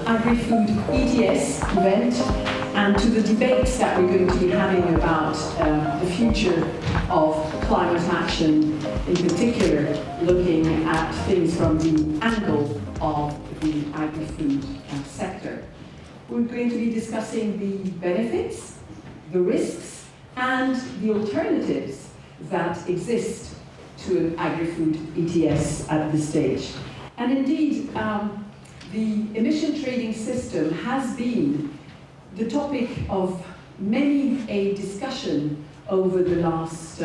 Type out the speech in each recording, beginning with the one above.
Agri-food ETS event and to the debates that we're going to be having about the future of climate action, in particular looking at things from the angle of the agri-food sector. We're going to be discussing the benefits, the risks, and the alternatives that exist to an agri-food ETS at this stage. And indeed, the emission trading system has been the topic of many a discussion over the last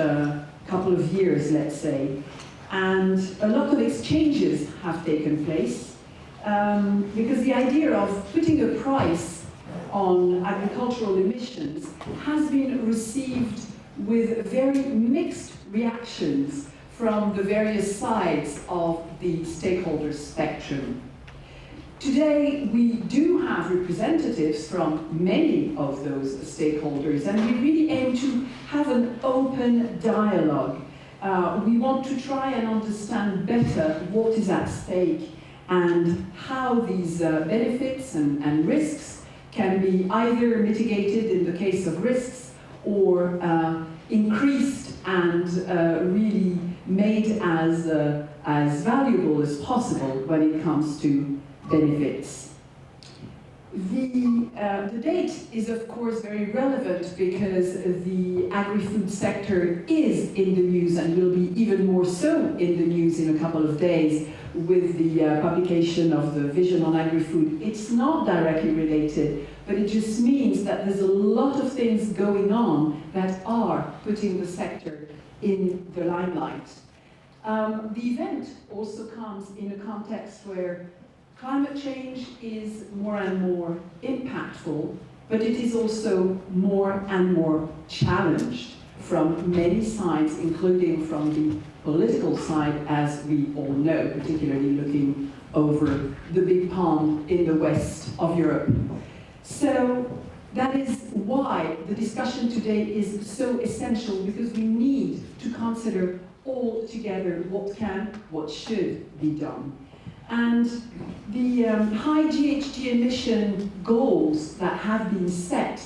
couple of years, let's say. And a lot of exchanges have taken place because the idea of putting a price on agricultural emissions has been received with very mixed reactions from the various sides of the stakeholder spectrum. Today, we do have representatives from many of those stakeholders, and we really aim to have an open dialogue. We want to try and understand better what is at stake and how these benefits and risks can be either mitigated in the case of risks or increased and really made as valuable as possible when it comes to benefits. The date is of course very relevant because the agri-food sector is in the news and will be even more so in the news in a couple of days with the publication of the Vision on Agri-Food. It's not directly related, but it just means that there's a lot of things going on that are putting the sector in the limelight. The event also comes in a context where climate change is more and more impactful, but it is also more and more challenged from many sides, including from the political side, as we all know, particularly looking over the big pond in the west of Europe. So that is why the discussion today is so essential, because we need to consider all together what can, what should be done. And the high GHG emission goals that have been set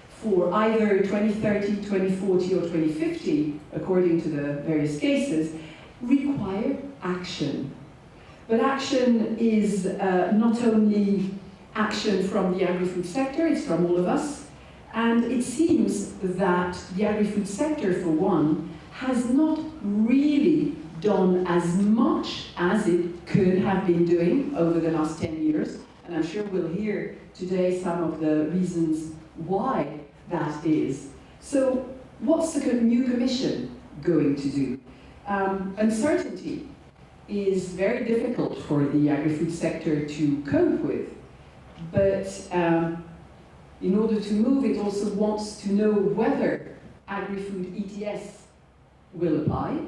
for either 2030, 2040 or 2050, according to the various cases, require action. But action is not only action from the agri-food sector, it's from all of us. And it seems that the agri-food sector, for one, has not really done as much as it could have been doing over the last 10 years. And I'm sure we'll hear today some of the reasons why that is. So what's the new Commission going to do? Uncertainty is very difficult for the agri-food sector to cope with. But in order to move, it also wants to know whether agri-food ETS will apply,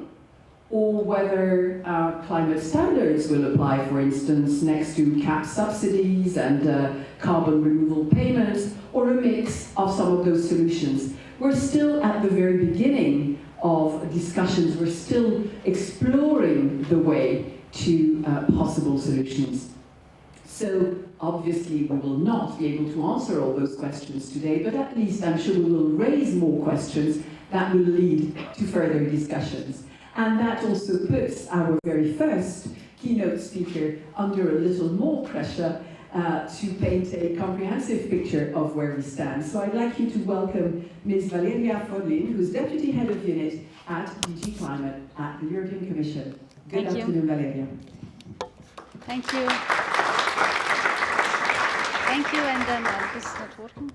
or whether climate standards will apply, for instance, next to cap subsidies and carbon removal payments, or a mix of some of those solutions. We're still at the very beginning of discussions. We're still exploring the way to possible solutions. So obviously we will not be able to answer all those questions today, but at least I'm sure we will raise more questions that will lead to further discussions. And that also puts our very first keynote speaker under a little more pressure to paint a comprehensive picture of where we stand. So I'd like you to welcome Ms. Valeria Fodlin, who's Deputy Head of Unit at DG Climate at the European Commission. Good afternoon, Valeria. Thank you. Thank you, and then this is not working.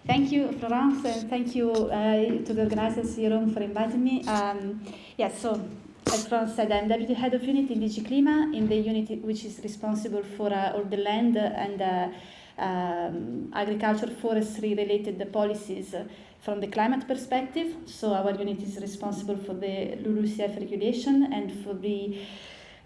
Thank you, Florence, and thank you to the organizers here for inviting me. So as Florence said, I'm Deputy Head of Unit in DG Clima, in the unit which is responsible for all the land and agriculture, forestry related policies from the climate perspective. So our unit is responsible for the LULUCF regulation and for the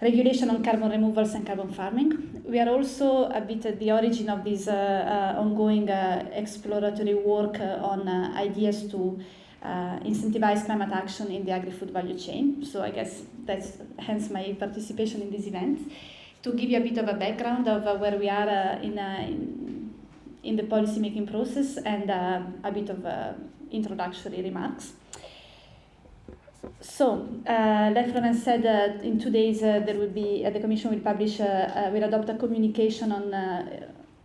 regulation on carbon removals and carbon farming. We are also a bit at the origin of this ongoing exploratory work on ideas to incentivize climate action in the agri-food value chain. So I guess that's hence my participation in this event. to give you a bit of a background of where we are in the policy-making process and a bit of introductory remarks. So, like Florence said, in 2 days there will be the Commission will publish, will adopt a communication on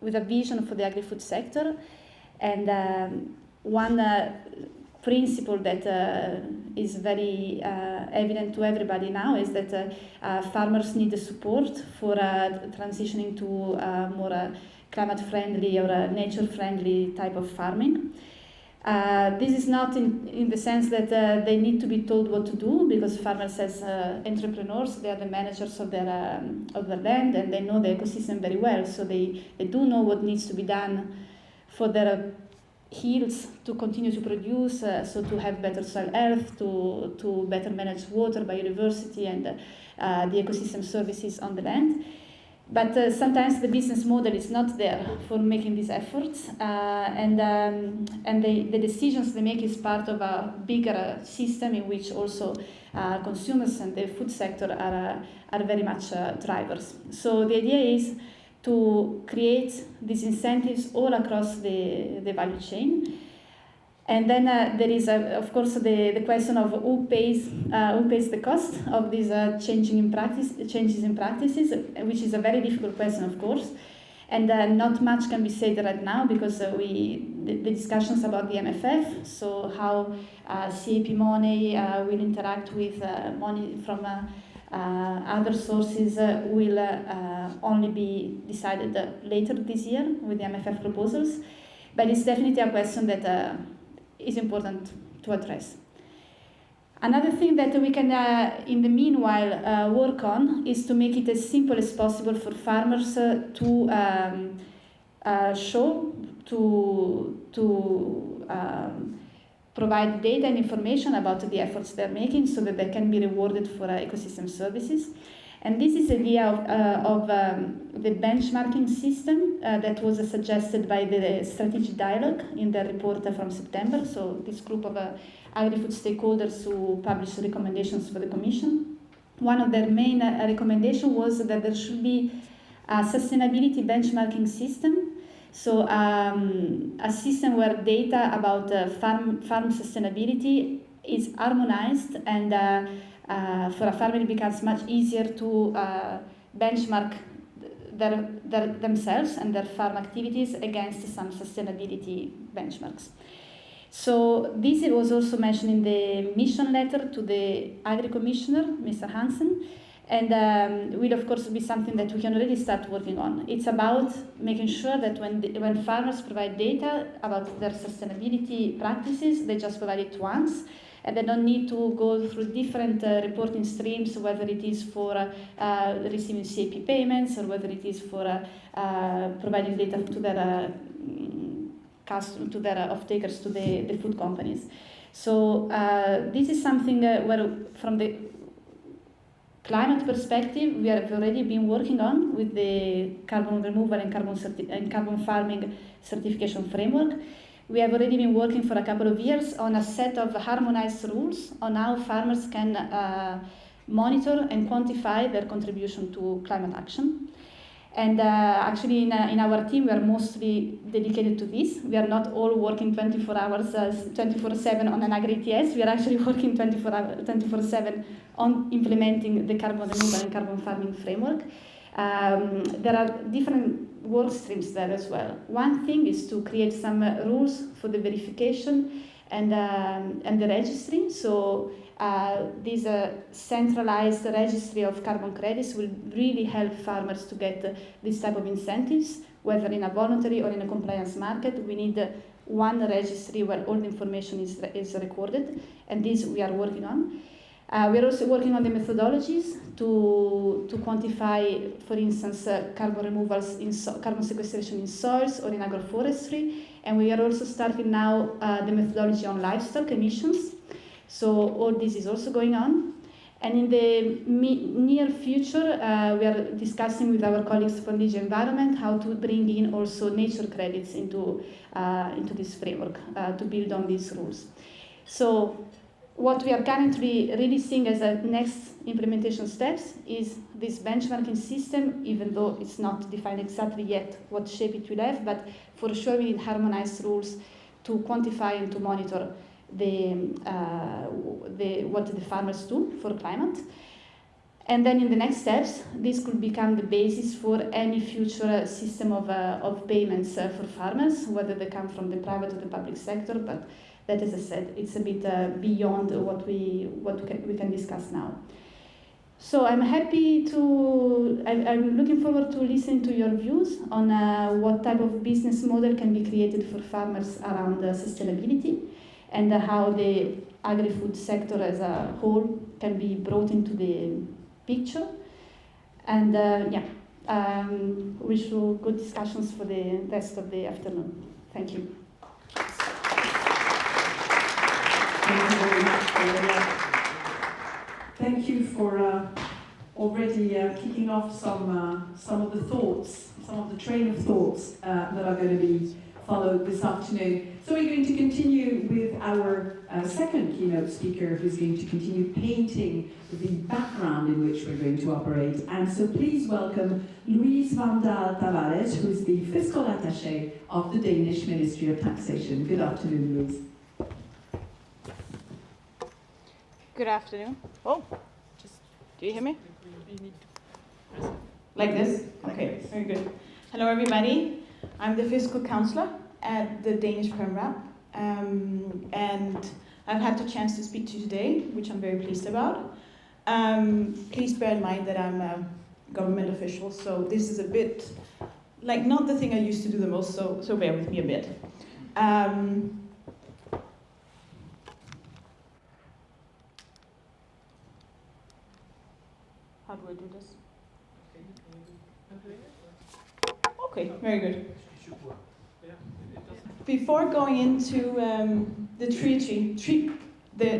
with a vision for the agri-food sector, and one principle that is very evident to everybody now is that farmers need the support for transitioning to more climate-friendly or nature-friendly type of farming. This is not in the sense that they need to be told what to do, because farmers as entrepreneurs, they are the managers of their land, and they know the ecosystem very well, so they do know what needs to be done for their yields to continue to produce, so to have better soil health, to better manage water, biodiversity, and the ecosystem services on the land. But sometimes the business model is not there for making these efforts, and the decisions they make is part of a bigger system in which also consumers and the food sector are very much drivers. So the idea is to create these incentives all across the value chain. And then there is, of course, the question of who pays the cost of these changes in practices, which is a very difficult question, of course. And not much can be said right now, because the discussions about the MFF, so how CAP money will interact with money from other sources will only be decided later this year with the MFF proposals. But it's definitely a question that is important to address. Another thing that we can, in the meanwhile, work on is to make it as simple as possible for farmers to provide data and information about the efforts they're making, so that they can be rewarded for ecosystem services. And this is the idea of the benchmarking system that was suggested by the strategic dialogue in the report from September. So this group of agri-food stakeholders who published recommendations for the Commission. One of their main recommendations was that there should be a sustainability benchmarking system. So a system where data about farm sustainability is harmonized, and for a farmer it becomes much easier to benchmark themselves and their farm activities against some sustainability benchmarks. So this was also mentioned in the mission letter to the Agri Commissioner, Mr. Hansen, and will of course be something that we can already start working on. It's about making sure that when farmers provide data about their sustainability practices, they just provide it once, and they don't need to go through different reporting streams, whether it is for receiving CAP payments, or whether it is for providing data to their off-takers, to the food companies. So this is something where, from the climate perspective, we have already been working on with the carbon removal and carbon farming certification framework. We have already been working for a couple of years on a set of harmonized rules on how farmers can monitor and quantify their contribution to climate action. And actually in our team, we are mostly dedicated to this. We are not all working 24 hours, 24/7 on an Agri-ETS. We are actually working 24/7 on implementing the carbon removal and carbon farming framework. There are different work streams there as well. One thing is to create some rules for the verification and the registry. So this centralized registry of carbon credits will really help farmers to get this type of incentives, whether in a voluntary or in a compliance market. We need one registry where all the information is recorded, and this we are working on. We are also working on the methodologies to quantify, for instance, carbon removals carbon sequestration in soils or in agroforestry, and we are also starting now the methodology on livestock emissions. So all this is also going on. And in the near future, we are discussing with our colleagues from DG Environment how to bring in also nature credits into this framework to build on these rules. So what we are currently really seeing as a next implementation steps is this benchmarking system, even though it's not defined exactly yet what shape it will have, but for sure we need harmonized rules to quantify and to monitor what the farmers do for climate. And then in the next steps, this could become the basis for any future system of payments for farmers, whether they come from the private or the public sector, but that, as I said, it's a bit beyond what we can discuss now. So I'm looking forward to listening to your views on what type of business model can be created for farmers around sustainability, and how the agri-food sector as a whole can be brought into the picture. And wish you good discussions for the rest of the afternoon. Thank you. Thank you very much, Valeria. Thank you for already kicking off some of the thoughts, some of the train of thoughts that are going to be followed this afternoon. So we're going to continue with our second keynote speaker, who's going to continue painting the background in which we're going to operate. And so please welcome Louise van Daal Tavares, who's the fiscal attaché of the Danish Ministry of Taxation. Good afternoon, Louise. Good afternoon. Oh, do you hear me? Like this? Okay, very good. Hello, everybody. I'm the fiscal counselor at the Danish Prem Rap, and I've had the chance to speak to you today, which I'm very pleased about. Please bear in mind that I'm a government official, so this is a bit like not the thing I used to do the most, so bear with me a bit. How do I do this? Okay, very good. Before going into the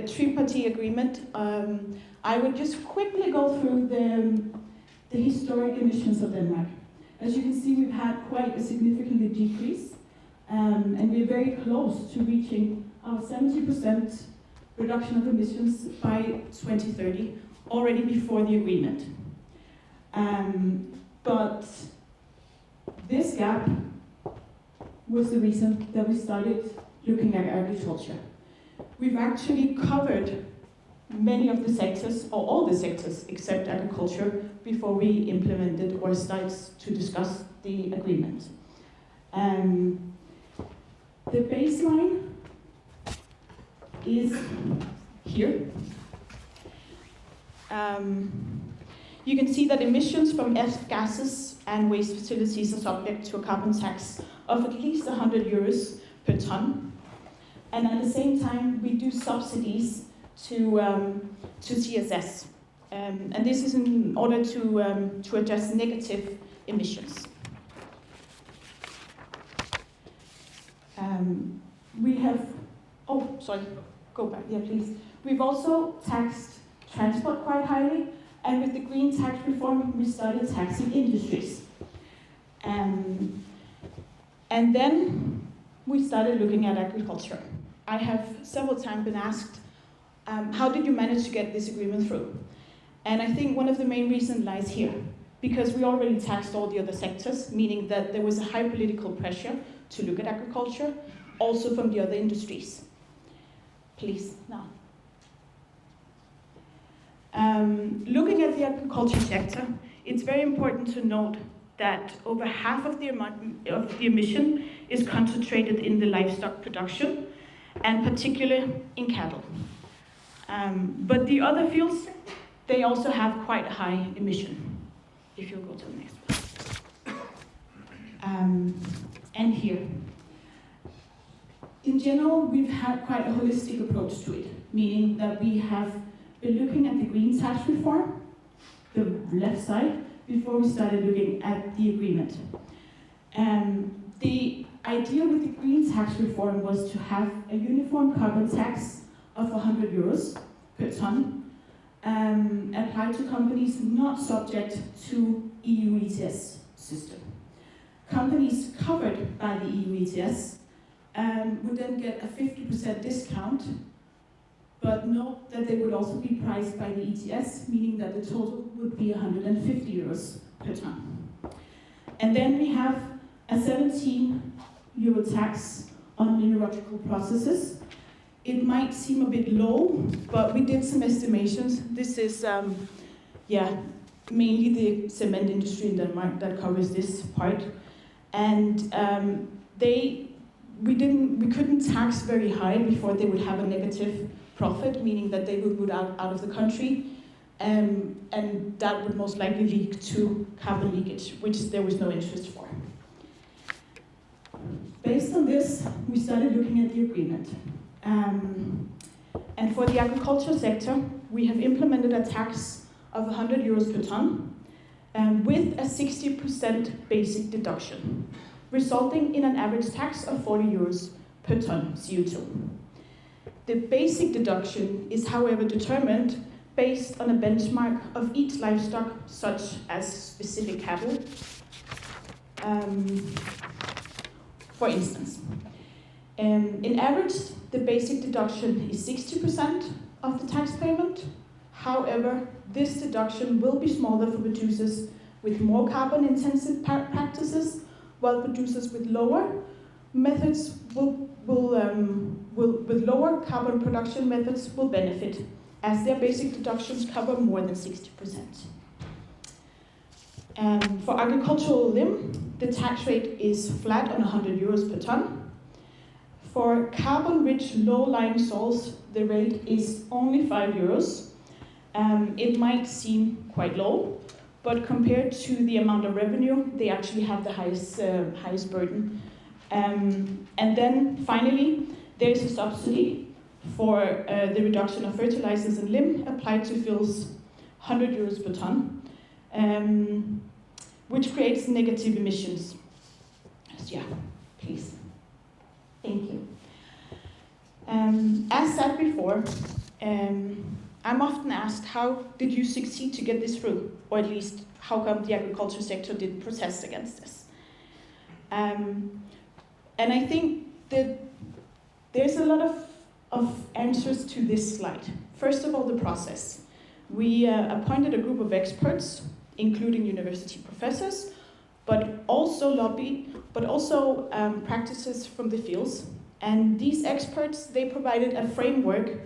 tripartite agreement, I would just quickly go through the historic emissions of Denmark. As you can see, we've had quite a significant decrease, and we're very close to reaching our 70% reduction of emissions by 2030, already before the agreement. But this gap was the reason that we started looking at agriculture. We've actually covered many of the sectors, or all the sectors except agriculture, before we implemented or started to discuss the agreement. The baseline is here. You can see that emissions from F-gases and waste facilities are subject to a carbon tax of at least 100 euros per ton. And at the same time, we do subsidies to CSS. And this is in order to address negative emissions. We have, oh, sorry, go back, yeah, please. We've also taxed transport quite highly, and with the green tax reform, we started taxing industries. And then we started looking at agriculture. I have several times been asked, how did you manage to get this agreement through? And I think one of the main reasons lies here, because we already taxed all the other sectors, meaning that there was a high political pressure to look at agriculture, also from the other industries. Please, now. Looking at the agriculture sector, it's very important to note that over half of the emission is concentrated in the livestock production, and particularly in cattle. But the other fields, they also have quite a high emission. If you'll go to the next one. And here. In general, we've had quite a holistic approach to it, meaning that we have been looking at the green tax reform, the left side, before we started looking at the agreement. The idea with the green tax reform was to have a uniform carbon tax of 100 euros per ton, applied to companies not subject to EU ETS system. Companies covered by the EU ETS would then get a 50% discount, but but note that they would also be priced by the ETS, meaning that the total would be 150 euros per ton. And then we have a 17 euro tax on mineralogical processes. It might seem a bit low, but we did some estimations. This is, mainly the cement industry in Denmark that covers this part. And we couldn't tax very high before they would have a negative profit, meaning that they would move out of the country, and that would most likely lead to carbon leakage, which there was no interest for. Based on this, we started looking at the agreement. And for the agriculture sector, we have implemented a tax of 100 euros per ton, with a 60% basic deduction, resulting in an average tax of 40 euros per ton CO2. The basic deduction is, however, determined based on a benchmark of each livestock, such as specific cattle. For instance, in average, the basic deduction is 60% of the tax payment. However, this deduction will be smaller for producers with more carbon-intensive practices, while producers with lower methods with lower carbon production methods will benefit, as their basic deductions cover more than 60%. For agricultural limb, the tax rate is flat on 100 euros per ton. For carbon-rich low-lying soils, the rate is only 5 euros. It might seem quite low, but compared to the amount of revenue, they actually have the highest burden. And then finally, there is a subsidy for the reduction of fertilizers and limb applied to fields, 100 euros per ton, which creates negative emissions. Yeah, please. Thank you. As said before, I'm often asked, how did you succeed to get this through? Or at least, how come the agriculture sector didn't protest against this? And I think that there's a lot of answers to this slide. First of all, the process. We appointed a group of experts, including university professors, but also practices from the fields. And these experts, they provided a framework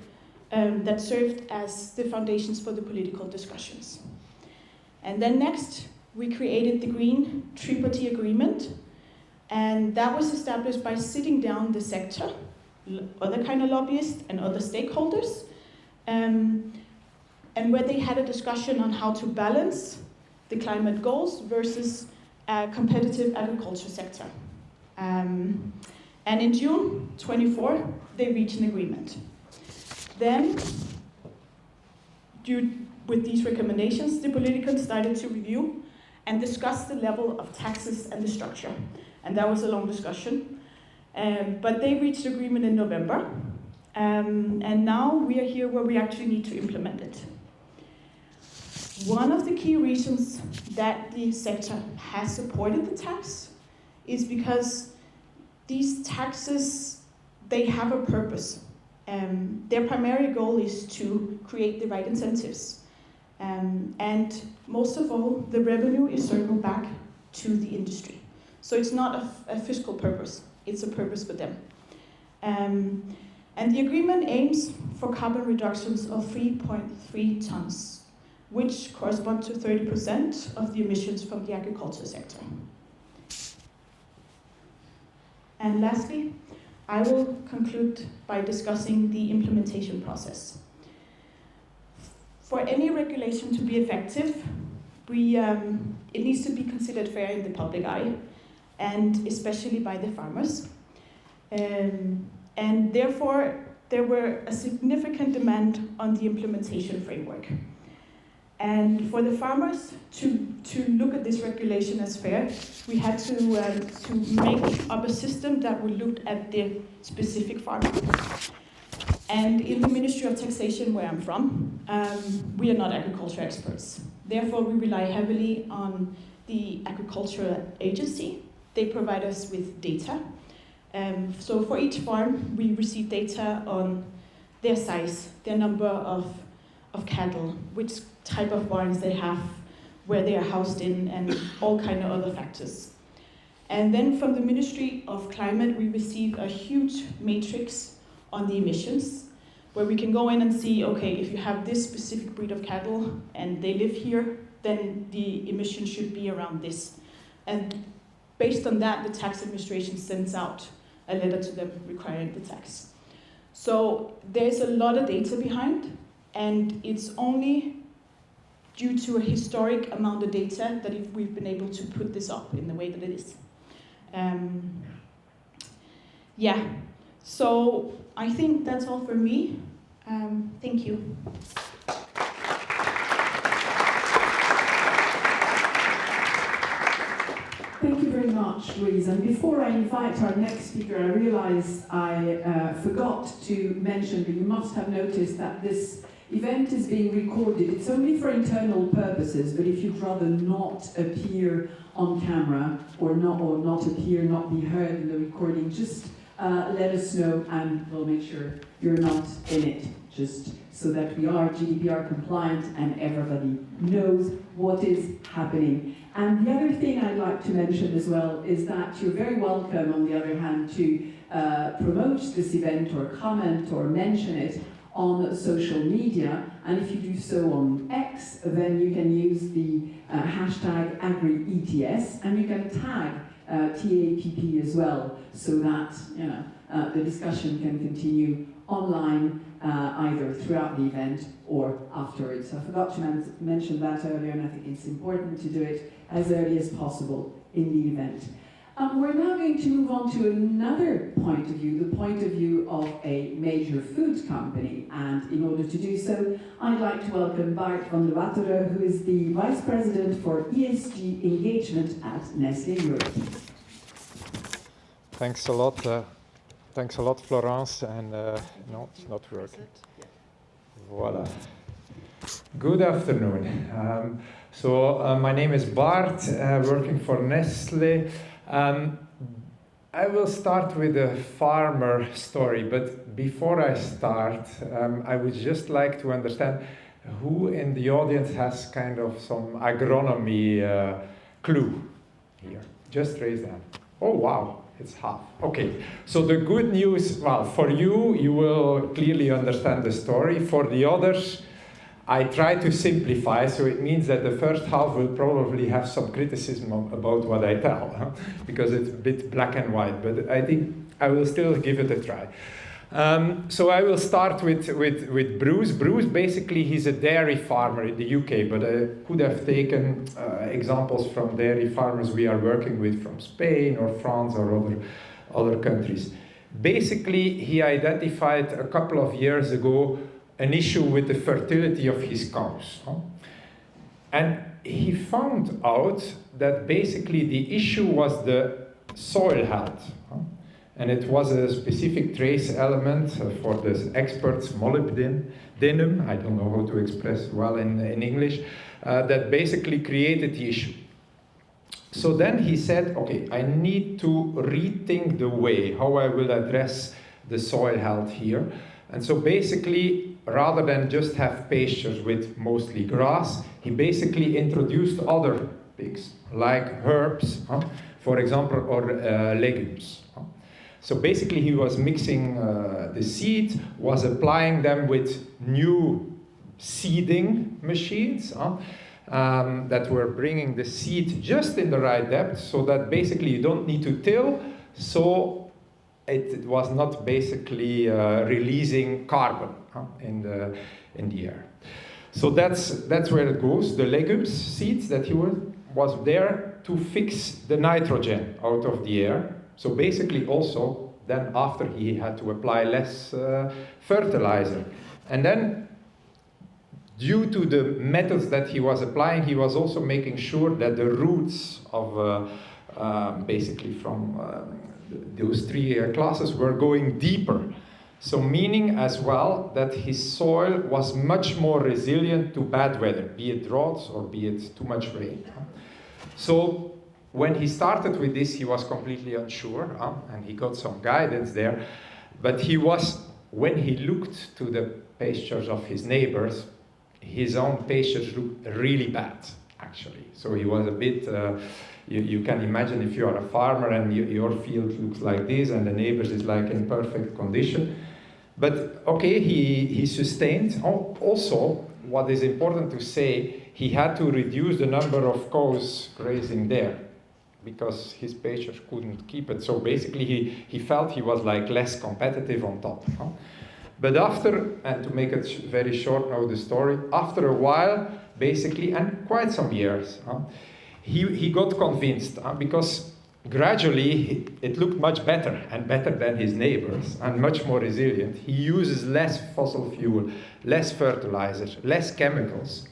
that served as the foundations for the political discussions. And then next, we created the Green Tripartite Agreement, and that was established by sitting down the sector, other kind of lobbyists and other stakeholders, and where they had a discussion on how to balance the climate goals versus a competitive agriculture sector. And in June 24, they reached an agreement. Then, with these recommendations, the politicians started to review and discuss the level of taxes and the structure. And that was a long discussion. But they reached agreement in November. And now we are here where we actually need to implement it. One of the key reasons that the sector has supported the tax is because these taxes, they have a purpose. Their primary goal is to create the right incentives. And most of all, the revenue is circled back to the industry. So it's not a fiscal purpose, it's a purpose for them. And the agreement aims for carbon reductions of 3.3 tons, which correspond to 30% of the emissions from the agriculture sector. And lastly, I will conclude by discussing the implementation process. For any regulation to be effective, it needs to be considered fair in the public eye, and especially by the farmers. And therefore, there were a significant demand on the implementation framework. And for the farmers to look at this regulation as fair, we had to make up a system that would look at the specific farmer. And in the Ministry of Taxation, where I'm from, we are not agriculture experts. Therefore, we rely heavily on the Agricultural Agency. They provide us with data. So for each farm, we receive data on their size, their number of cattle, which type of barns they have, where they are housed in, and all kind of other factors. And then from the Ministry of Climate, we receive a huge matrix on the emissions, where we can go in and see, okay, if you have this specific breed of cattle and they live here, then the emission should be around this. And based on that, the tax administration sends out a letter to them requiring the tax. So there's a lot of data behind, and it's only due to a historic amount of data that we've been able to put this up in the way that it is. Yeah, so I think that's all for me. Thank you. Thank you very much, Louise. And before I invite our next speaker, I realize I forgot to mention, but you must have noticed that this event is being recorded. It's only for internal purposes, but if you'd rather not appear on camera or not appear, not be heard in the recording, just let us know and we'll make sure you're not in it, just so that we are GDPR compliant and everybody knows what is happening. And the other thing I'd like to mention as well is that you're very welcome, on the other hand, to promote this event or comment or mention it on social media. And if you do so on X, then you can use the hashtag Agri-ETS, and you can tag TAPP as well, so that the discussion can continue online either throughout the event or afterwards. I forgot to mention that earlier, and I think it's important to do it as early as possible in the event. We're now going to move on to another point of view, the point of view of a major food company. And in order to do so, I'd like to welcome Bart van der Wateren, who is the Vice President for ESG Engagement at Nestlé Europe. Thanks a lot, Florence. And no, it's not working. Voila. Good afternoon. My name is Bart, working for Nestlé. I will start with a farmer story, but before I start, I would just like to understand who in the audience has kind of some agronomy clue here. Just raise that. Oh, wow, it's half. Okay, so the good news, well, for you, you will clearly understand the story. For the others, I try to simplify, so it means that the first half will probably have some criticism about what I tell, because it's a bit black and white, but I think I will still give it a try. So I will start with Bruce. Bruce, basically, he's a dairy farmer in the UK, but I could have taken examples from dairy farmers we are working with from Spain or France or other countries. Basically, he identified a couple of years ago an issue with the fertility of his cows. And he found out that basically the issue was the soil health. And it was a specific trace element for the experts, molybdenum, I don't know how to express well in English, that basically created the issue. So then he said, okay, I need to rethink the way how I will address the soil health here. And so basically, rather than just have pastures with mostly grass, he basically introduced other pigs, like herbs, for example, or legumes. So basically he was mixing the seeds, was applying them with new seeding machines that were bringing the seed just in the right depth, so that basically you don't need to till, so it was not basically releasing carbon in the air. So that's where it goes. The legumes seeds that he was there to fix the nitrogen out of the air. So basically also then after he had to apply less fertilizer. And then due to the methods that he was applying, he was also making sure that the roots of basically from those three classes were going deeper. So meaning as well that his soil was much more resilient to bad weather, be it droughts or be it too much rain. So when he started with this, he was completely unsure, and he got some guidance there, but he was when he looked to the pastures of his neighbors, his own pastures looked really bad, actually. So he was a bit, you can imagine if you are a farmer and your field looks like this and the neighbors is like in perfect condition. But okay, he sustained. Also, what is important to say, he had to reduce the number of cows grazing there because his pastures couldn't keep it. So basically he felt he was like less competitive on top. But after, and to make it very short now the story, after a while, basically, and quite some years, he got convinced because gradually it looked much better and better than his neighbors and much more resilient. He uses less fossil fuel, less fertilizers, less chemicals.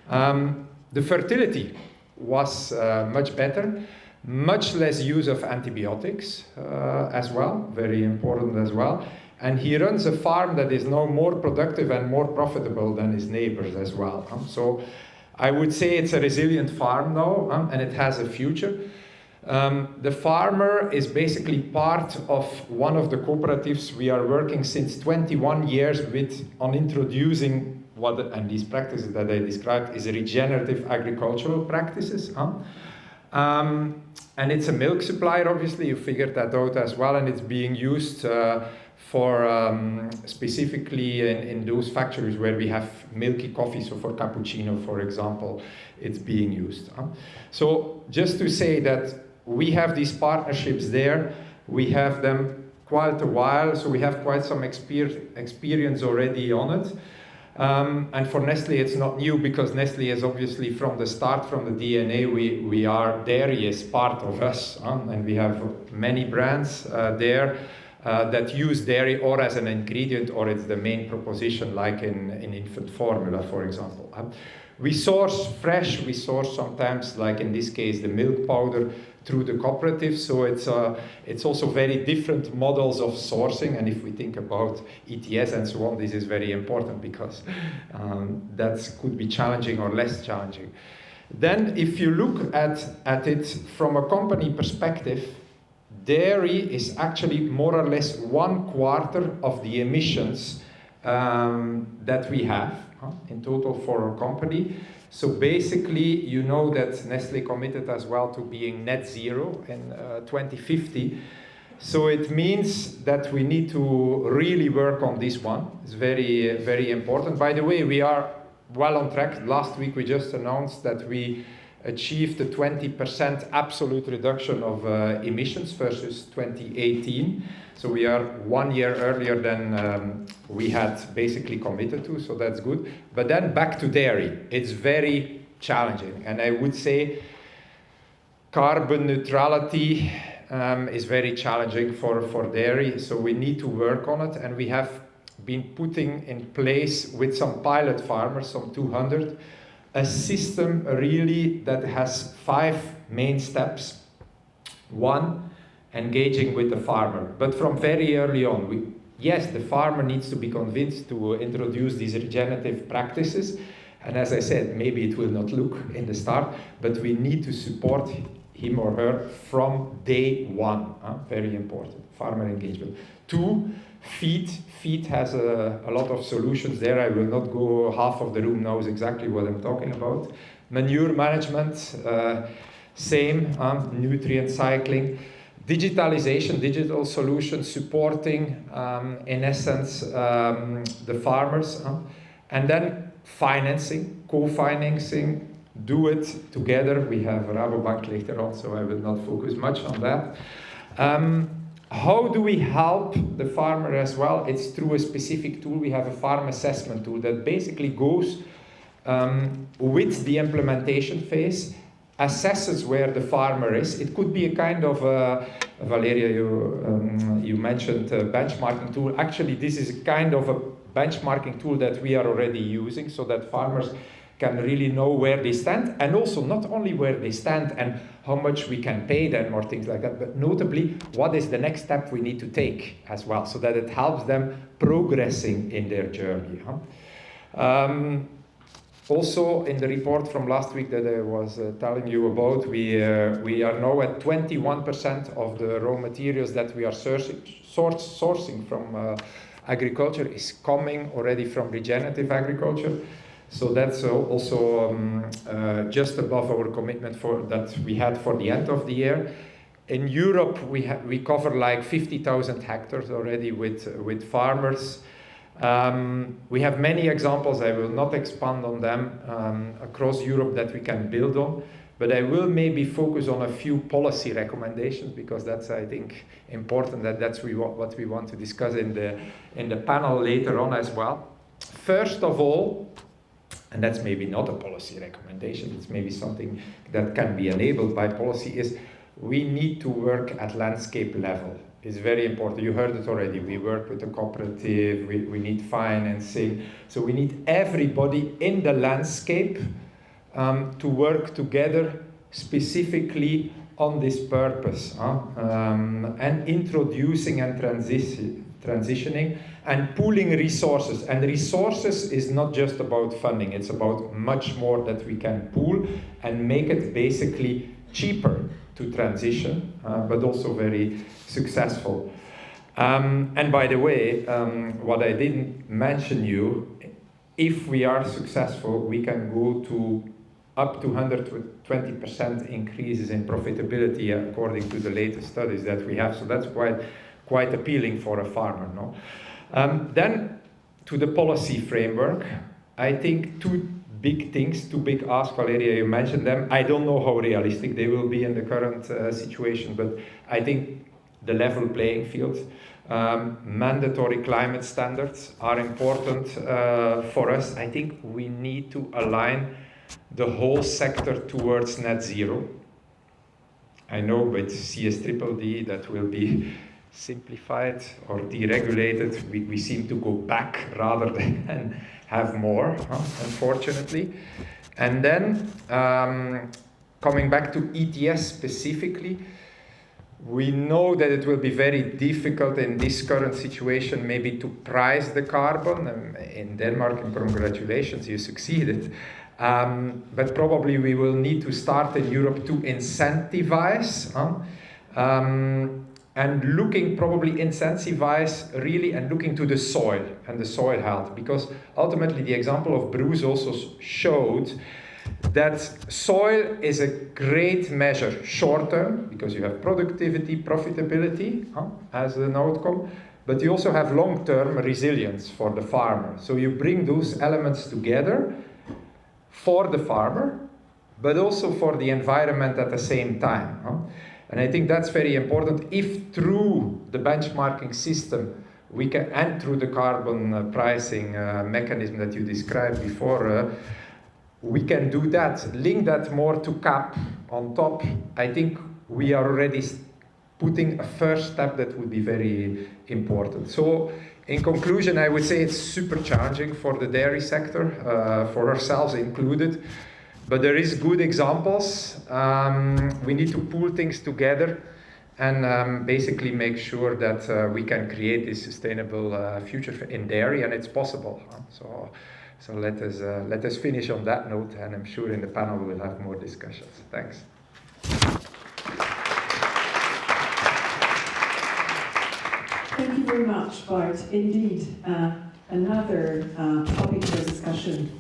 The fertility was much better, much less use of antibiotics as well, very important as well. And he runs a farm that is now more productive and more profitable than his neighbors as well. So I would say it's a resilient farm now, and it has a future. The farmer is basically part of one of the cooperatives we are working since 21 years with on introducing and these practices that I described is regenerative agricultural practices. And it's a milk supplier, obviously, you figured that out as well, and it's being used for specifically in those factories where we have milky coffee, so for cappuccino, for example, it's being used. So just to say that we have these partnerships there, we have them quite a while, so we have quite some experience already on it. And for Nestlé it's not new because Nestlé is obviously from the start, from the DNA, we are dairy is part of us, and we have many brands there that use dairy or as an ingredient or it's the main proposition like in infant formula, for example. We source fresh, we source sometimes, like in this case, the milk powder through the cooperative, so it's also very different models of sourcing, and if we think about ETS and so on, this is very important because that could be challenging or less challenging. Then if you look at it from a company perspective, dairy is actually more or less 1/4 of the emissions that we have in total for our company. So basically, you know that Nestlé committed as well to being net zero in 2050. So it means that we need to really work on this one. It's very, very important. By the way, we are well on track. Last week we just announced that we achieved a 20% absolute reduction of emissions versus 2018. So we are 1 year earlier than we had basically committed to, so that's good. But then back to dairy, it's very challenging. And I would say carbon neutrality is very challenging for dairy, so we need to work on it. And we have been putting in place with some pilot farmers, some 200, a system really that has 5 main steps. 1, engaging with the farmer, but from very early on. Yes, the farmer needs to be convinced to introduce these regenerative practices, and as I said, maybe it will not look in the start, but we need to support him or her from day one. Very important, farmer engagement. 2, feed. Feed has a lot of solutions there. I will not go, half of the room knows exactly what I'm talking about. Manure management, same, nutrient cycling. Digitalization, digital solutions supporting, in essence, the farmers. And then financing, co-financing, do it together. We have Rabobank later on, so I will not focus much on that. How do we help the farmer as well? It's through a specific tool. We have a farm assessment tool that basically goes with the implementation phase, assesses where the farmer is. It could be a kind of, Valeria, you mentioned a benchmarking tool. Actually, this is a kind of a benchmarking tool that we are already using so that farmers can really know where they stand, and also not only where they stand and how much we can pay them or things like that, but notably what is the next step we need to take as well, so that it helps them progressing in their journey. Also, in the report from last week that I was telling you about, we are now at 21% of the raw materials that we are sourcing from agriculture is coming already from regenerative agriculture. So that's also just above our commitment that we had for the end of the year. In Europe, we cover like 50,000 hectares already with farmers. We have many examples, I will not expand on them, across Europe that we can build on, but I will maybe focus on a few policy recommendations, because that's, I think, important, that's what we want to discuss in the panel later on as well. First of all, and that's maybe not a policy recommendation, it's maybe something that can be enabled by policy, is we need to work at landscape level. It's very important. You heard it already. We work with the cooperative, we need financing. So we need everybody in the landscape to work together specifically on this purpose, and introducing and transitioning and pooling resources. And resources is not just about funding, it's about much more that we can pool and make it basically cheaper to transition, but also very successful. And by the way, what I didn't mention you, if we are successful, we can go to up to 120% increases in profitability according to the latest studies that we have. So that's quite appealing for a farmer, no? Then to the policy framework, I think two big things, two big asks. Valeria, you mentioned them. I don't know how realistic they will be in the current situation, but I think the level playing field, mandatory climate standards are important for us. I think we need to align the whole sector towards net zero. I know with CS-DDD that will be simplified or deregulated. We seem to go back rather than have more, unfortunately. And then coming back to ETS specifically, we know that it will be very difficult in this current situation maybe to price the carbon. In Denmark, and congratulations, you succeeded. But probably we will need to start in Europe to incentivize, and incentivize really, and looking to the soil and the soil health, because ultimately the example of Bruce also showed that soil is a great measure short term, because you have productivity, profitability as an outcome, but you also have long term resilience for the farmer. So you bring those elements together for the farmer, but also for the environment at the same time. And I think that's very important. If through the benchmarking system we can, and through the carbon pricing mechanism that you described before, we can do that, link that more to CAP on top. I think we are already putting a first step that would be very important. So in conclusion, I would say it's super challenging for the dairy sector, for ourselves included. But there is good examples. We need to pool things together and basically make sure that we can create this sustainable future in dairy, and it's possible. So let us finish on that note, and I'm sure in the panel we'll have more discussions. Thanks. Thank you very much, Bart. Indeed, another topic for discussion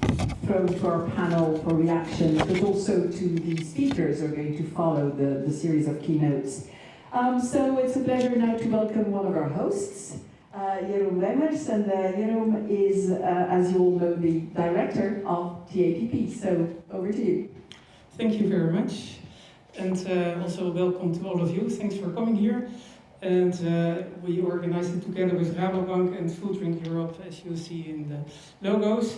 to our panel for reactions, but also to the speakers who are going to follow the series of keynotes. So it's a pleasure now to welcome one of our hosts, Jeroen Wemmers, and Jeroen is, as you all know, the director of TAPP. So over to you. Thank you very much, and also welcome to all of you. Thanks for coming here. And we organized it together with Rabobank and FoodDrinkEurope, as you see in the logos.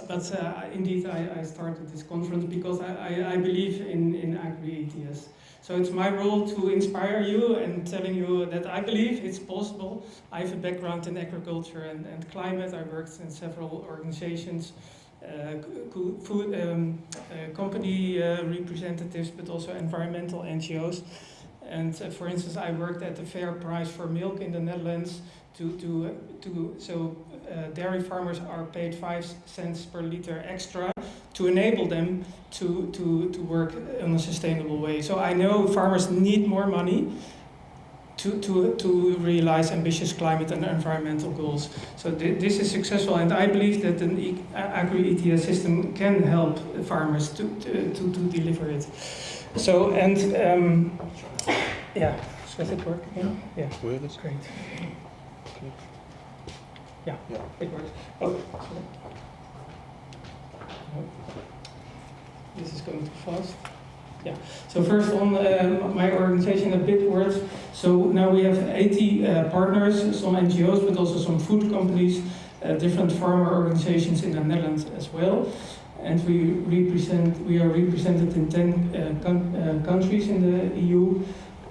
But indeed, I started this conference because I believe in Agri-ETS. So it's my role to inspire you and telling you that I believe it's possible. I have a background in agriculture and climate. I worked in several organizations, food company representatives, but also environmental NGOs. And for instance, I worked at the fair price for milk in the Netherlands so dairy farmers are paid 5 cents per liter extra to enable them to work in a sustainable way. So I know farmers need more money, to realize ambitious climate and environmental goals. So this is successful, and I believe that an Agri-ETS system can help farmers to deliver it. So, and yeah, does it work? Yeah, great. Yeah, it works. Oh, sorry. This is going too fast. Yeah. So first on my organization, a bit words. So now we have 80 partners, some NGOs, but also some food companies, different farmer organizations in the Netherlands as well. And we are represented in 10 countries in the EU.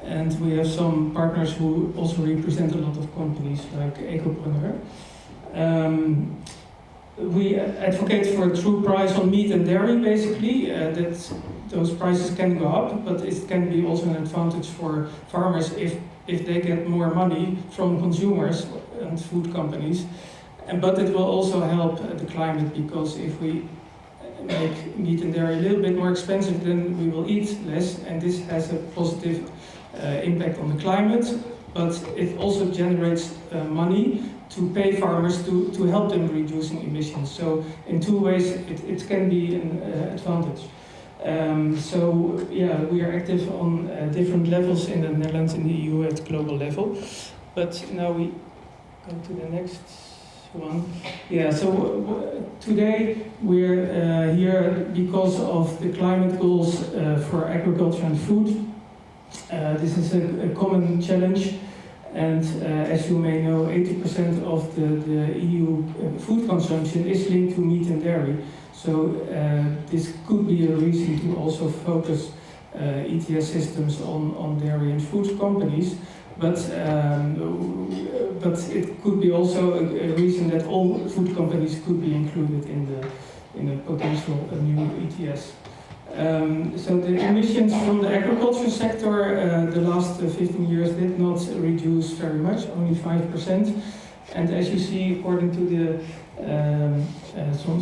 And we have some partners who also represent a lot of companies like Ecopreneur. We advocate for a true price on meat and dairy, basically, that those prices can go up, but it can be also an advantage for farmers if they get more money from consumers and food companies. But it will also help the climate, because if we make meat and dairy a little bit more expensive, then we will eat less, and this has a positive impact on the climate, but it also generates money to pay farmers to help them reducing emissions. So in two ways it can be an advantage. So yeah, we are active on different levels in the Netherlands, in the EU, at global level. But now we go to the next one. Yeah, so today we're here because of the climate goals for agriculture and food. This is a common challenge. And as you may know, 80% of the EU food consumption is linked to meat and dairy. So this could be a reason to also focus ETS systems on dairy and food companies. But it could be also a reason that all food companies could be included in a potential new ETS. So the emissions from the agriculture sector the last 15 years did not reduce very much, only 5%. And as you see, according to the some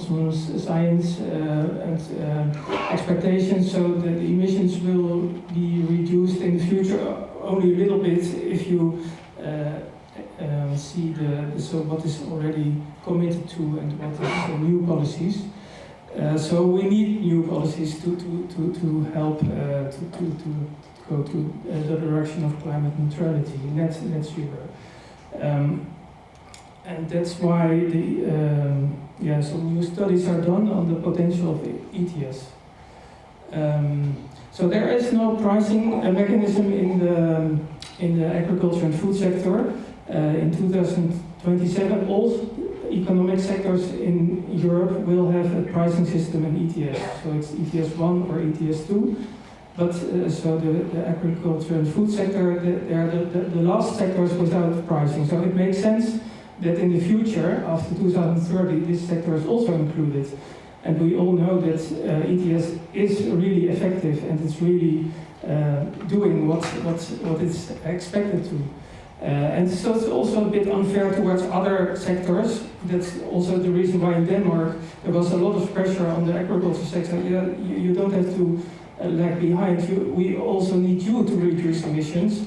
science and expectations, so the emissions will be reduced in the future only a little bit if you see so what is already committed to and what is the new policies. So we need new policies to help to go to the direction of climate neutrality, net zero. And that's why some new studies are done on the potential of ETS. So there is no pricing mechanism in the agriculture and food sector. In 2027, all economic sectors in Europe will have a pricing system in ETS. So it's ETS 1 or ETS 2. But so the agriculture and food sector, they're the last sectors without pricing. So it makes sense that in the future, after 2030, this sector is also included. And we all know that ETS is really effective, and it's really doing what it's expected to. And so it's also a bit unfair towards other sectors. That's also the reason why in Denmark there was a lot of pressure on the agriculture sector. You don't have to lag behind. We also need you to reduce emissions,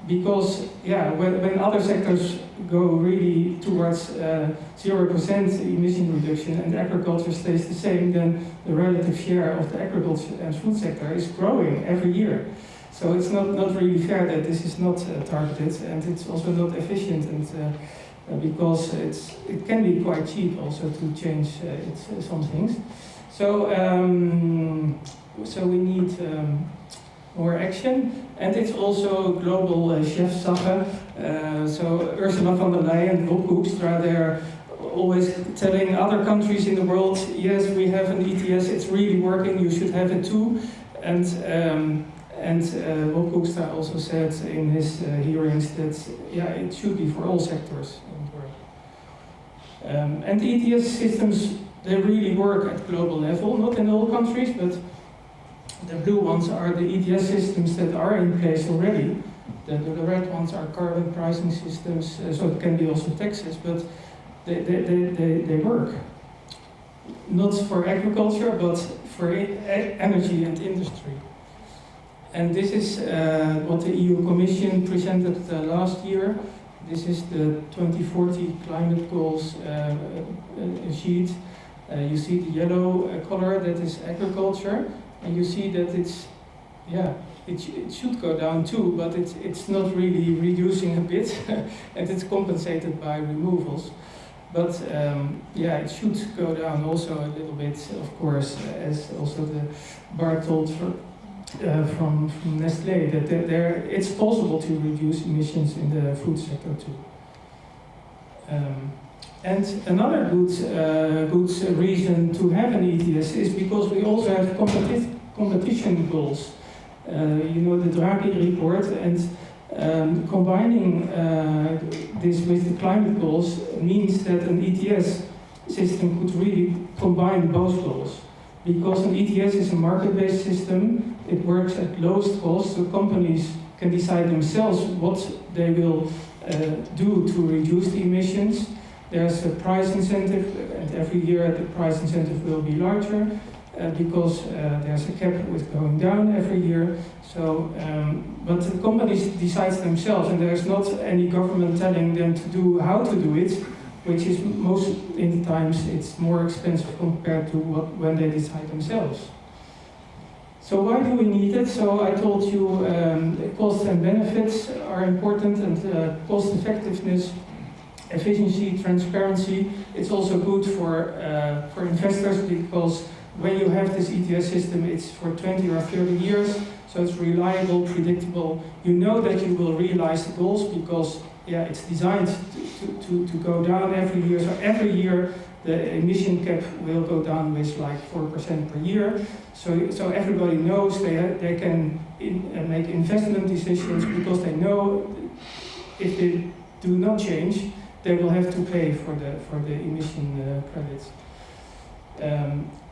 because when other sectors go really towards 0% emission reduction and agriculture stays the same, then the relative share of the agriculture and food sector is growing every year. So it's not really fair that this is not targeted, and it's also not efficient, and because it can be quite cheap also to change some things. So we need more action, and it's also global Chefsache. So Ursula von der Leyen and Rob Hoekstra, they're always telling other countries in the world, yes, we have an ETS, it's really working, you should have it too. And Rob Hoekstra also said in his hearings that it should be for all sectors in the world. And ETS systems, they really work at global level, not in all countries, but the blue ones are the ETS systems that are in place already. The red ones are carbon pricing systems, so it can be also taxes, but they work. Not for agriculture, but for energy and industry. And this is what the EU Commission presented last year. This is the 2040 climate goals sheet. You see the yellow color, that is agriculture, and you see that it's, it should go down too, but it's not really reducing a bit, and it's compensated by removals. But it should go down also a little bit, of course, as also the Bart told from Nestlé, that it's possible to reduce emissions in the food sector too. And another good reason to have an ETS is because we also have competition goals. You know, the Draghi report, and combining this with the climate goals means that an ETS system could really combine both goals. Because an ETS is a market-based system, it works at lowest cost, so companies can decide themselves what they will do to reduce the emissions. There's a price incentive, and every year the price incentive will be larger because there's a cap with going down every year. So, but the companies decide themselves, and there's not any government telling them to do how to do it, which is most in the times it's more expensive compared to when they decide themselves. So why do we need it? So I told you costs and benefits are important, and cost effectiveness, efficiency, transparency. It's also good for investors, because when you have this ETS system, it's for 20 or 30 years, so it's reliable, predictable. You know that you will realize the goals because it's designed to go down every year. So every year the emission cap will go down with like 4% per year. So everybody knows they can make investment decisions, because they know if they do not change, they will have to pay for the emission credits.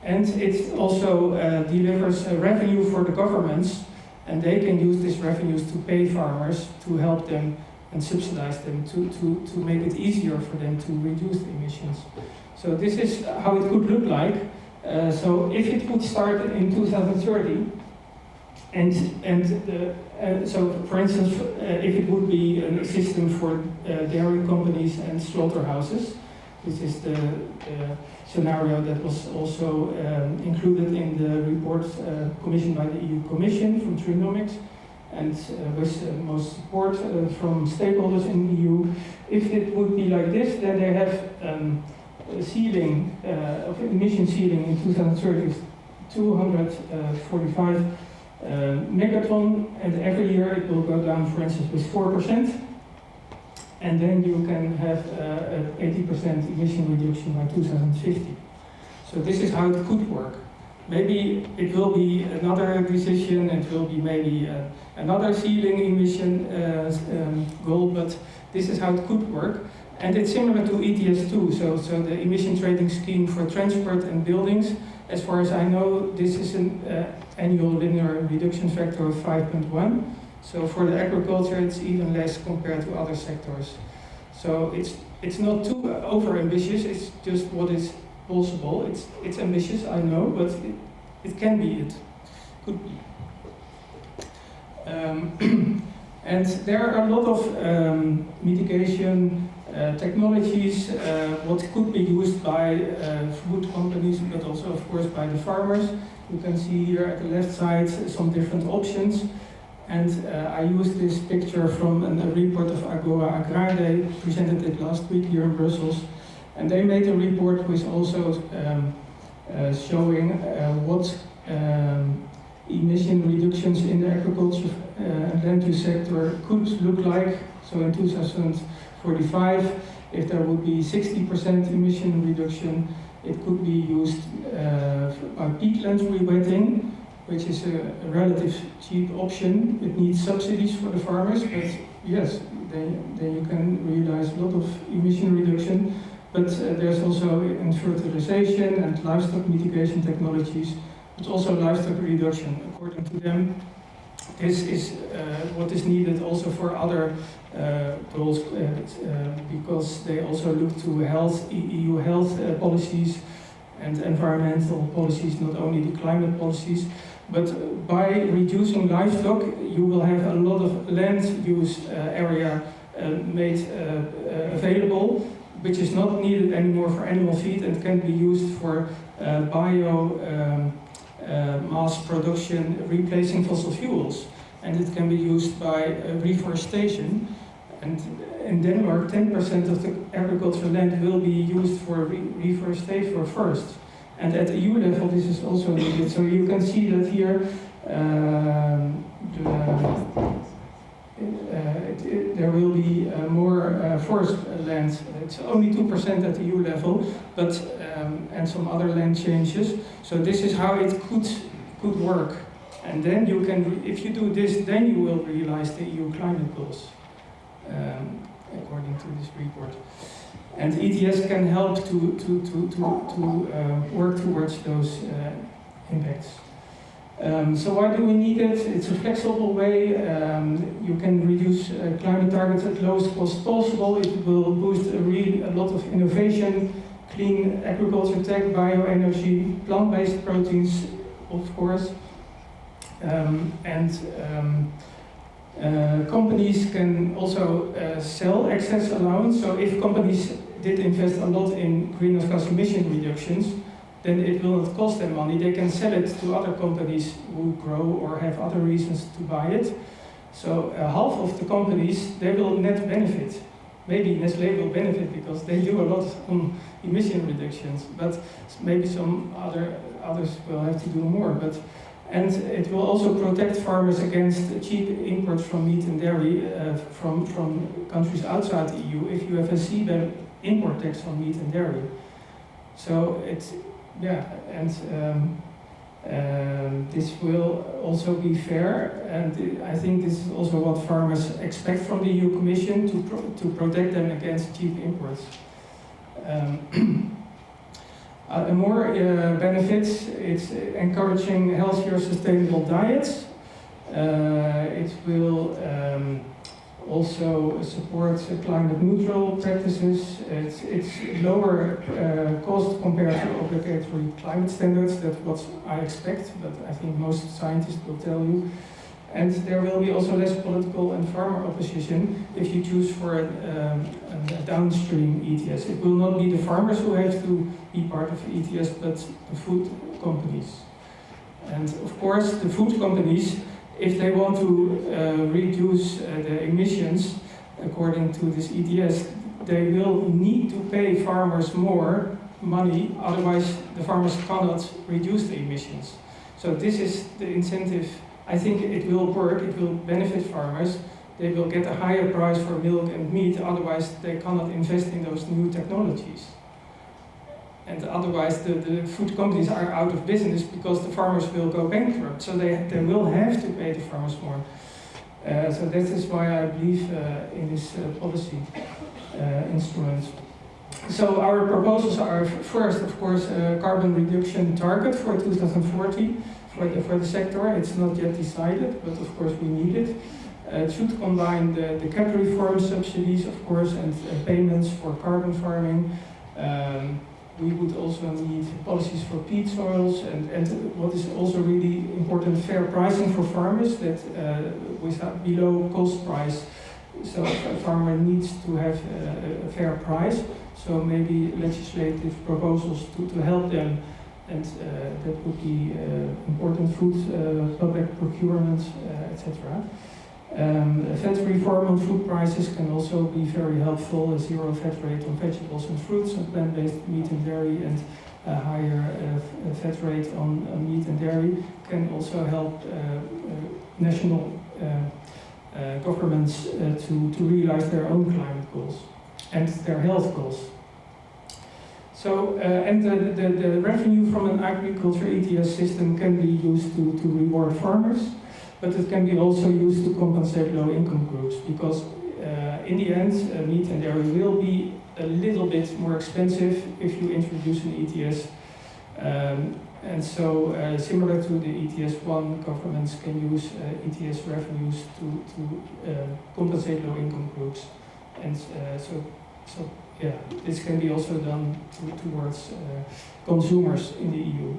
And it also delivers revenue for the governments, and they can use these revenues to pay farmers, to help them and subsidize them, to make it easier for them to reduce the emissions. So this is how it could look like. So if it would start in 2030, so for instance, if it would be a system for dairy companies and slaughterhouses, this is the scenario that was also included in the report commissioned by the EU Commission from Trinomics, and with most support from stakeholders in the EU. If it would be like this, then they have a ceiling of emission ceiling in 2030 245 megaton, and every year it will go down, for instance, with 4%, and then you can have an 80% emission reduction by 2050. So this is how it could work. Maybe it will be another decision, it will be maybe another ceiling emission goal, but this is how it could work. And it's similar to ETS too, so the emission trading scheme for transport and buildings. As far as I know, this is an annual linear reduction factor of 5.1. So for the agriculture, it's even less compared to other sectors. So it's not too over-ambitious, it's just what is possible. It's ambitious, I know, but it can be, it could be. And there are a lot of mitigation technologies, what could be used by food companies, but also of course by the farmers. You can see here at the left side some different options. And I used this picture from a report of Agri-food. They presented it last week here in Brussels. And they made a report which also showing what emission reductions in the agriculture and land use sector could look like. So in 2045, if there would be 60% emission reduction, it could be used by peatland rewetting, which is a relative cheap option. It needs subsidies for the farmers, but yes, then you can realize a lot of emission reduction. But there's also in fertilization and livestock mitigation technologies, but also livestock reduction. According to them, this is what is needed also for other goals, because they also look to health, EU health policies and environmental policies, not only the climate policies. But by reducing livestock, you will have a lot of land use area made available, which is not needed anymore for animal feed and can be used for bio mass production, replacing fossil fuels. And it can be used by reforestation. And in Denmark, 10% of the agricultural land will be used for reforestation first. And at EU level, this is also needed. So you can see that here, there will be more forest land. It's only 2% at the EU level, but and some other land changes. So this is how it could work. And then you can, if you do this, then you will realize the EU climate goals, according to this report. And ETS can help to work towards those impacts. So why do we need it? It's a flexible way. You can reduce climate targets at lowest cost possible. It will boost a lot of innovation, clean agriculture tech, bioenergy, plant-based proteins, of course. Companies can also sell excess allowance. So if companies did invest a lot in greenhouse gas emission reductions, then it will not cost them money. They can sell it to other companies who grow or have other reasons to buy it. So half of the companies, they will net benefit. Maybe Nestlé will benefit because they do a lot on emission reductions, but maybe some others will have to do more. And it will also protect farmers against cheap imports from meat and dairy from countries outside the EU if you have a CBAM import tax on meat and dairy. So it's, yeah, and this will also be fair, and I think this is also what farmers expect from the EU Commission to protect them against cheap imports. More benefits, it's encouraging healthier, sustainable diets. It will also support climate neutral practices. It's lower cost compared to obligatory climate standards. That's what I expect, but I think most scientists will tell you. And there will be also less political and farmer opposition if you choose for a downstream ETS. It will not be the farmers who have to be part of the ETS, but the food companies. And of course, the food companies, if they want to reduce the emissions according to this ETS, they will need to pay farmers more money, otherwise the farmers cannot reduce the emissions. So this is the incentive. I think it will work, it will benefit farmers. They will get a higher price for milk and meat, otherwise they cannot invest in those new technologies. And otherwise the food companies are out of business because the farmers will go bankrupt. So they will have to pay the farmers more. So that is why I believe in this policy instrument. So our proposals are first, of course, a carbon reduction target for 2040 for the sector. It's not yet decided, but of course we need it. It should combine the cap reform subsidies, of course, and payments for carbon farming. We would also need policies for peat soils, and what is also really important, fair pricing for farmers, that with a below cost price. So a farmer needs to have a fair price, so maybe legislative proposals to help them, and that would be important, food, public procurement, etc. VAT reform on food prices can also be very helpful. A zero VAT rate on vegetables and fruits and plant-based meat and dairy, and a higher VAT rate on meat and dairy can also help national governments to realize their own climate goals and their health goals. So, and the revenue from an agriculture ETS system can be used to reward farmers, but it can be also used to compensate low-income groups, because in the end, meat and dairy will be a little bit more expensive if you introduce an ETS. And so, similar to the ETS1, governments can use ETS revenues to compensate low-income groups. And so yeah, this can be also done towards consumers in the EU.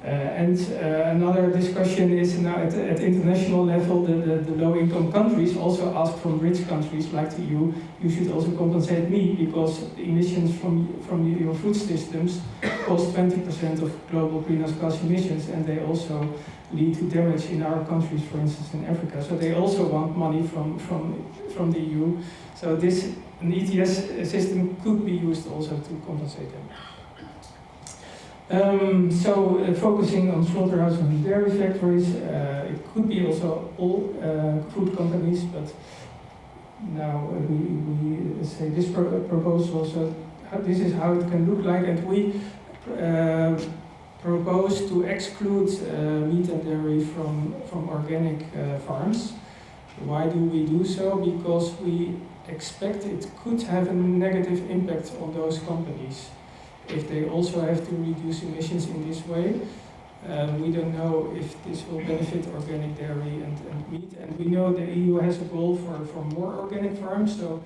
Another discussion is now at international level, the low-income countries also ask from rich countries like the EU, you should also compensate me because the emissions from your food systems cause 20% of global greenhouse gas emissions, and they also lead to damage in our countries, for instance in Africa. So they also want money from the EU. So an ETS system could be used also to compensate them. Focusing on slaughterhouses and dairy factories, it could be also all food companies, but now we say this proposal, so this is how it can look like, and we propose to exclude meat and dairy from organic farms. Why do we do so? Because we expect it could have a negative impact on those companies if they also have to reduce emissions in this way. We don't know if this will benefit organic dairy and meat, and we know the EU has a goal for more organic farms, so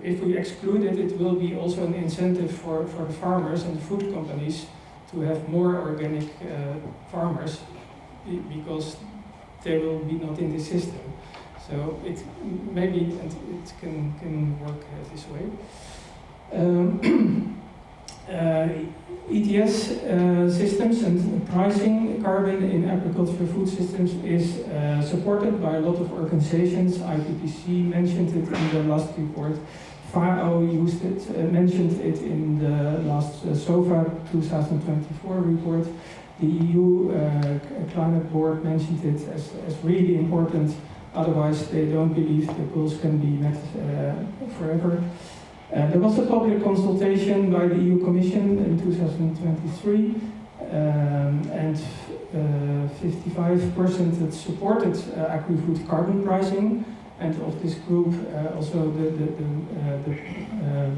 if we exclude it, it will be also an incentive for the farmers and the food companies to have more organic farmers, because they will be not in the system. So it maybe it can work this way. ETS systems and pricing carbon in agricultural food systems is supported by a lot of organizations. IPPC mentioned it in the last report. FAO used it, mentioned it in the last SOFA 2024 report. The EU Climate Board mentioned it as really important, otherwise they don't believe the goals can be met forever. There was a public consultation by the EU Commission in 2023, and 55% that supported agri-food carbon pricing, and of this group also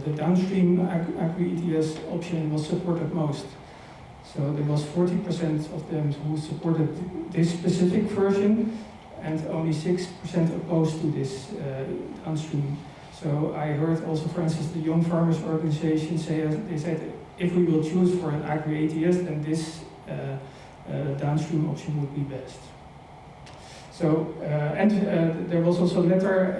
the downstream agri-ETS option was supported most. So there was 40% of them who supported this specific version, and only 6% opposed to this downstream. So I heard also, for instance, the Young Farmers Organization they said if we will choose for an agri-ETS, then this downstream option would be best. So there was also a letter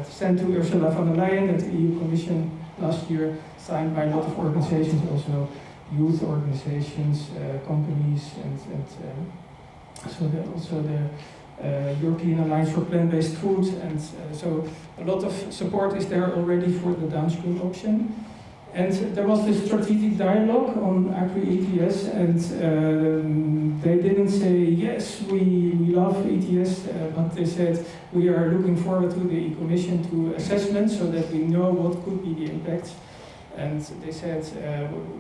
sent to Ursula von der Leyen at the EU Commission last year, signed by a lot of organizations, also youth organizations, companies, and also the European Alliance for Plant-Based Food, and so a lot of support is there already for the downstream option. And there was this strategic dialogue on agri-ETS, and they didn't say, yes, we love ETS, but they said, we are looking forward to the Commission to assessment so that we know what could be the impacts. And they said,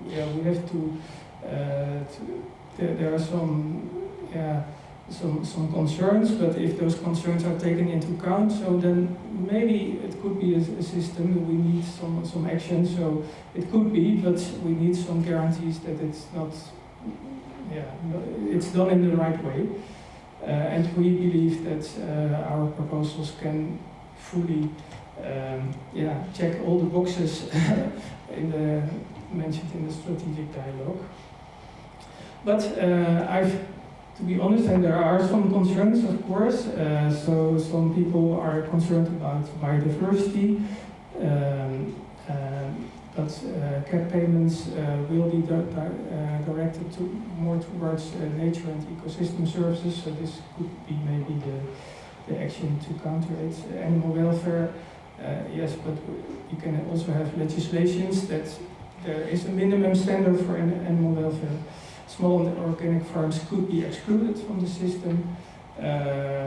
yeah, we have to there are some concerns, but if those concerns are taken into account, so then maybe it could be a system. We need some action, so it could be, but we need some guarantees that it's not, it's done in the right way. And we believe that our proposals can fully, check all the boxes mentioned in the strategic dialogue. But to be honest, and there are some concerns, of course. So some people are concerned about biodiversity, but CAP payments will be directed more towards nature and ecosystem services. So this could be maybe the action to counter it. Animal welfare, yes, but you can also have legislations that there is a minimum standard for animal welfare. Small and organic farms could be excluded from the system.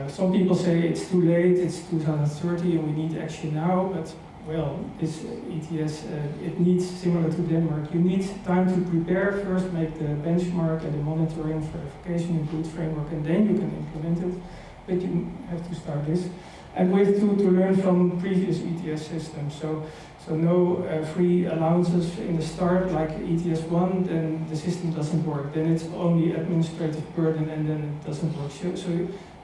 Some people say it's too late, it's 2030 and we need action now, but well, this ETS, it needs, similar to Denmark, you need time to prepare, first make the benchmark and the monitoring, verification, a good framework, and then you can implement it, but you have to start this. And we have to learn from previous ETS systems. So no free allowances in the start, like ETS 1, then the system doesn't work. Then it's only administrative burden and then it doesn't work. So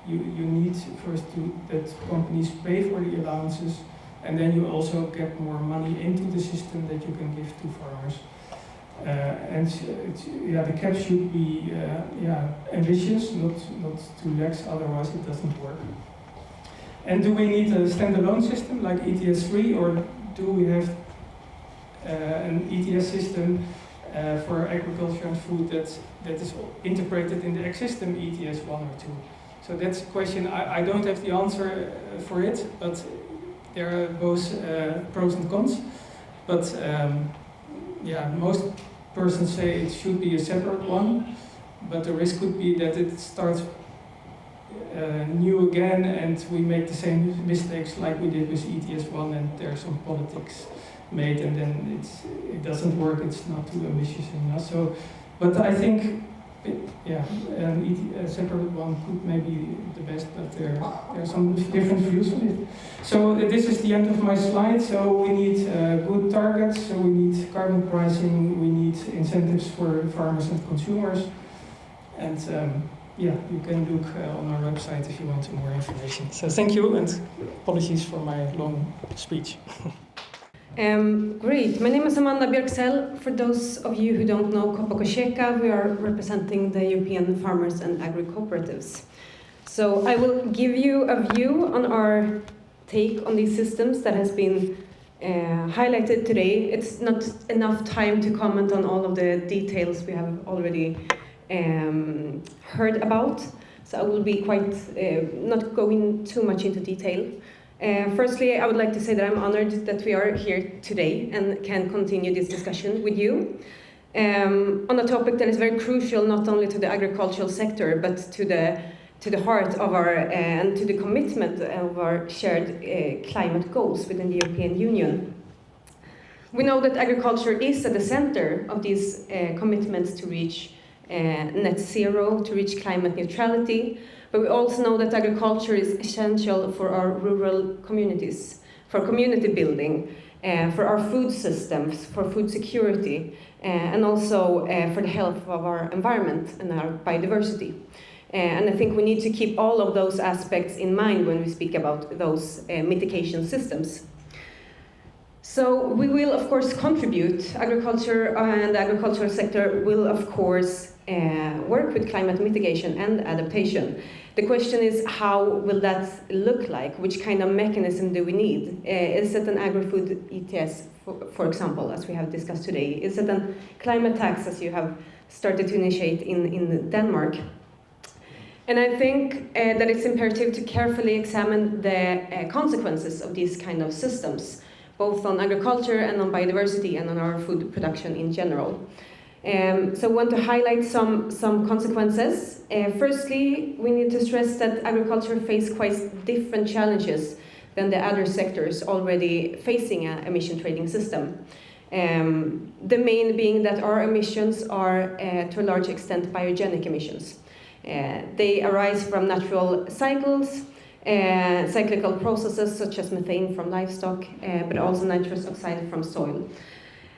you need first that companies pay for the allowances, and then you also get more money into the system that you can give to farmers. And the cap should be ambitious, not too lax, otherwise it doesn't work. And do we need a standalone system like ETS3, or do we have an ETS system for agriculture and food that is integrated in the existing ETS 1 or 2? So that's a question. I don't have the answer for it, but there are both pros and cons. But most persons say it should be a separate one, but the risk could be that it starts new again and we make the same mistakes like we did with ETS 1, and there's some politics made, and then it doesn't work, it's not too ambitious enough. So, but I think a separate one could maybe the best, but there are some different views on it. So this is the end of my slide. So we need good targets, so we need carbon pricing, we need incentives for farmers and consumers, and you can look on our website if you want more information. So thank you, and apologies for my long speech. Great. My name is Amanda Björksell. For those of you who don't know Copa-Cogeca, we are representing the European farmers and agri-cooperatives. So I will give you a view on our take on these systems that has been highlighted today. It's not enough time to comment on all of the details we have already heard about, so I will be quite not going too much into detail. Firstly, I would like to say that I'm honored that we are here today and can continue this discussion with you on a topic that is very crucial not only to the agricultural sector but to the heart of our and to the commitment of our shared climate goals within the European Union. We know that agriculture is at the center of these commitments to reach net zero, to reach climate neutrality, but we also know that agriculture is essential for our rural communities, for community building, for our food systems, for food security, and also for the health of our environment and our biodiversity. And I think we need to keep all of those aspects in mind when we speak about those mitigation systems. So we will, of course, contribute. Agriculture and the agricultural sector will, of course, work with climate mitigation and adaptation. The question is, how will that look like? Which kind of mechanism do we need? Is it an agri-food ETS, for example, as we have discussed today? Is it a climate tax, as you have started to initiate in Denmark? And I think that it's imperative to carefully examine the consequences of these kind of systems, both on agriculture and on biodiversity and on our food production in general. So I want to highlight some consequences. Firstly, we need to stress that agriculture faces quite different challenges than the other sectors already facing an emission trading system. The main being that our emissions are, to a large extent, biogenic emissions. They arise from natural cycles, cyclical processes such as methane from livestock, but also nitrous oxide from soil.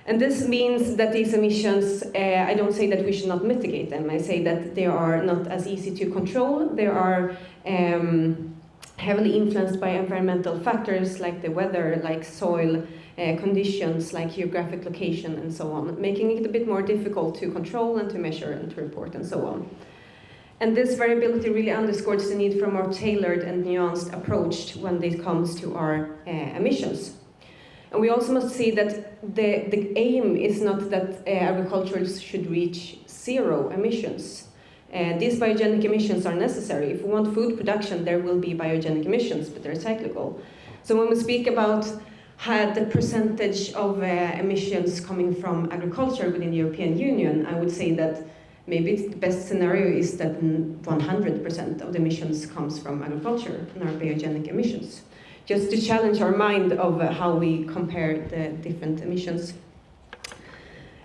And this means that these emissions, I don't say that we should not mitigate them, I say that they are not as easy to control. They are heavily influenced by environmental factors like the weather, like soil conditions, like geographic location and so on, making it a bit more difficult to control and to measure and to report and so on. And this variability really underscores the need for a more tailored and nuanced approach when it comes to our emissions. And we also must see that the aim is not that agriculture should reach zero emissions. These biogenic emissions are necessary. If we want food production, there will be biogenic emissions, but they're cyclical. So when we speak about the percentage of emissions coming from agriculture within the European Union, I would say that maybe the best scenario is that 100% of the emissions comes from agriculture and our biogenic emissions, just to challenge our mind of how we compare the different emissions.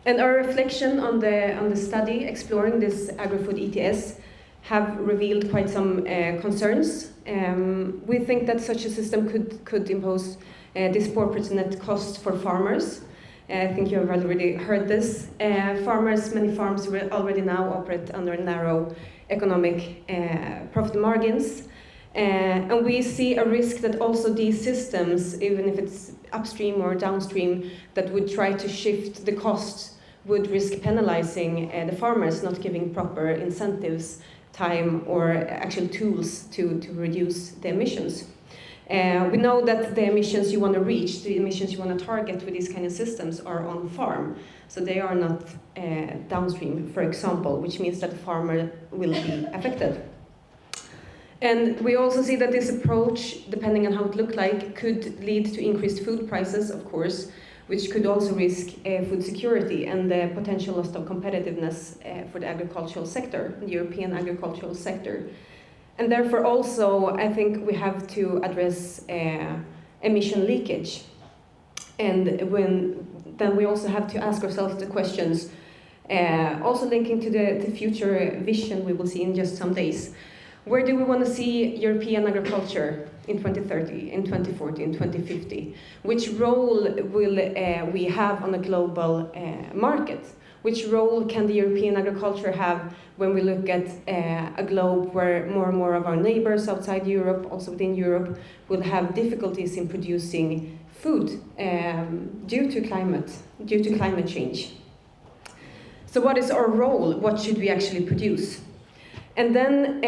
And our reflection on the study exploring this agri-food ETS have revealed quite some concerns. We think that such a system could impose disproportionate costs for farmers. I think you have already heard this. Many farms already now operate under narrow economic profit margins. And we see a risk that also these systems, even if it's upstream or downstream, that would try to shift the costs would risk penalizing the farmers, not giving proper incentives, time, or actual tools to reduce the emissions. We know that the emissions you want to reach, the emissions you want to target with these kind of systems are on farm. So they are not downstream, for example, which means that the farmer will be affected. And we also see that this approach, depending on how it looked like, could lead to increased food prices, of course, which could also risk food security and the potential loss of competitiveness for the agricultural sector, the European agricultural sector. And therefore also, I think we have to address emission leakage. And then we also have to ask ourselves the questions, also linking to the future vision we will see in just some days. Where do we want to see European agriculture in 2030, in 2040, in 2050? Which role will we have on a global market? Which role can the European agriculture have when we look at a globe where more and more of our neighbors outside Europe, also within Europe, will have difficulties in producing food due to climate change? So what is our role? What should we actually produce? And then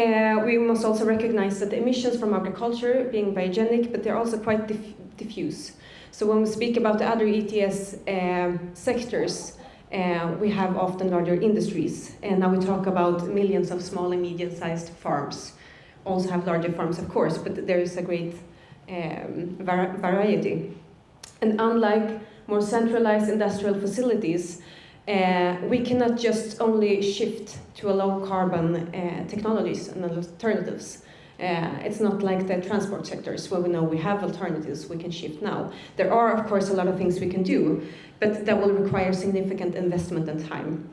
we must also recognize that the emissions from agriculture being biogenic, but they're also quite diffuse. So when we speak about the other ETS sectors, we have often larger industries. And now we talk about millions of small and medium-sized farms. Also have larger farms, of course, but there is a great variety. And unlike more centralized industrial facilities, we cannot just only shift to a low-carbon technologies and alternatives. It's not like the transport sectors where we know we have alternatives we can shift now. There are, of course, a lot of things we can do, but that will require significant investment and time.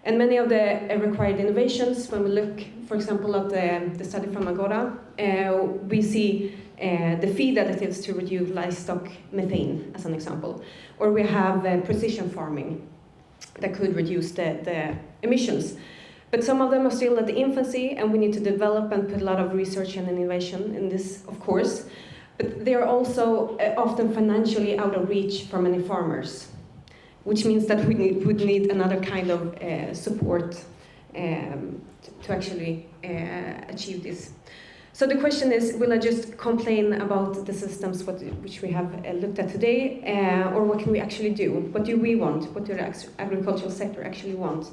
And many of the required innovations, when we look, for example, at the study from Agora, we see the feed additives to reduce livestock methane, as an example. Or we have precision farming that could reduce the emissions. But some of them are still at the infancy, and we need to develop and put a lot of research and innovation in this, of course. But they are also often financially out of reach for many farmers, which means that we would need another kind of support to actually achieve this. So the question is, will I just complain about the systems which we have looked at today, or what can we actually do? What do we want? What do the agricultural sector actually want?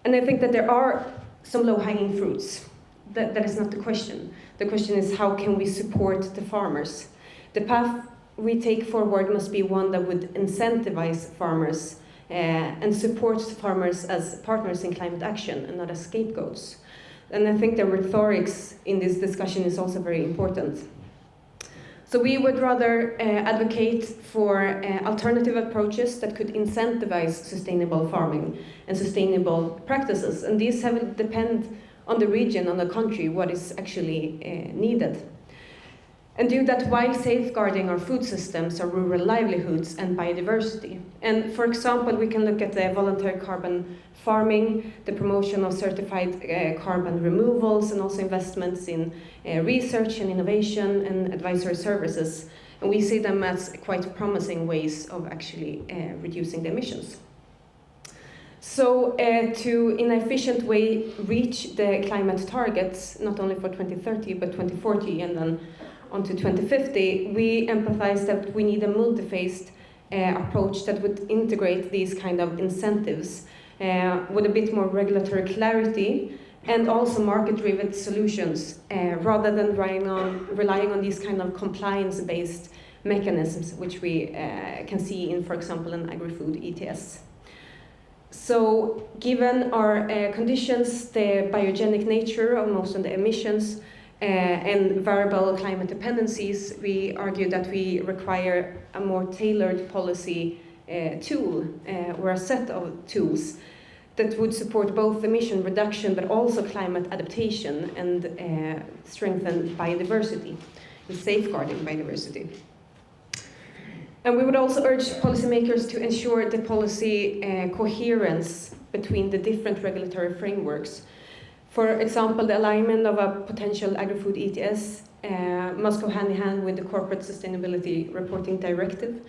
And I think that there are some low-hanging fruits. That is not the question. The question is, how can we support the farmers? The path we take forward must be one that would incentivize farmers and support farmers as partners in climate action and not as scapegoats. And I think the rhetorics in this discussion is also very important. So we would rather advocate for alternative approaches that could incentivize sustainable farming and sustainable practices. And these have depend on the region, on the country, what is actually needed. And do that while safeguarding our food systems, our rural livelihoods, and biodiversity. And for example, we can look at the voluntary carbon farming, the promotion of certified carbon removals, and also investments in research and innovation and advisory services. And we see them as quite promising ways of actually reducing the emissions. So to, in an efficient way, reach the climate targets, not only for 2030, but 2040, and then onto 2050, we empathize that we need a multi-phased approach that would integrate these kind of incentives with a bit more regulatory clarity and also market-driven solutions rather than relying on these kind of compliance-based mechanisms which we can see in, for example, an Agri-food ETS. So given our conditions, the biogenic nature of most of the emissions, and variable climate dependencies, we argue that we require a more tailored policy tool or a set of tools that would support both emission reduction but also climate adaptation and strengthen biodiversity and safeguarding biodiversity. And we would also urge policymakers to ensure the policy coherence between the different regulatory frameworks. For example, the alignment of a potential agri-food ETS must go hand in hand with the Corporate Sustainability Reporting Directive,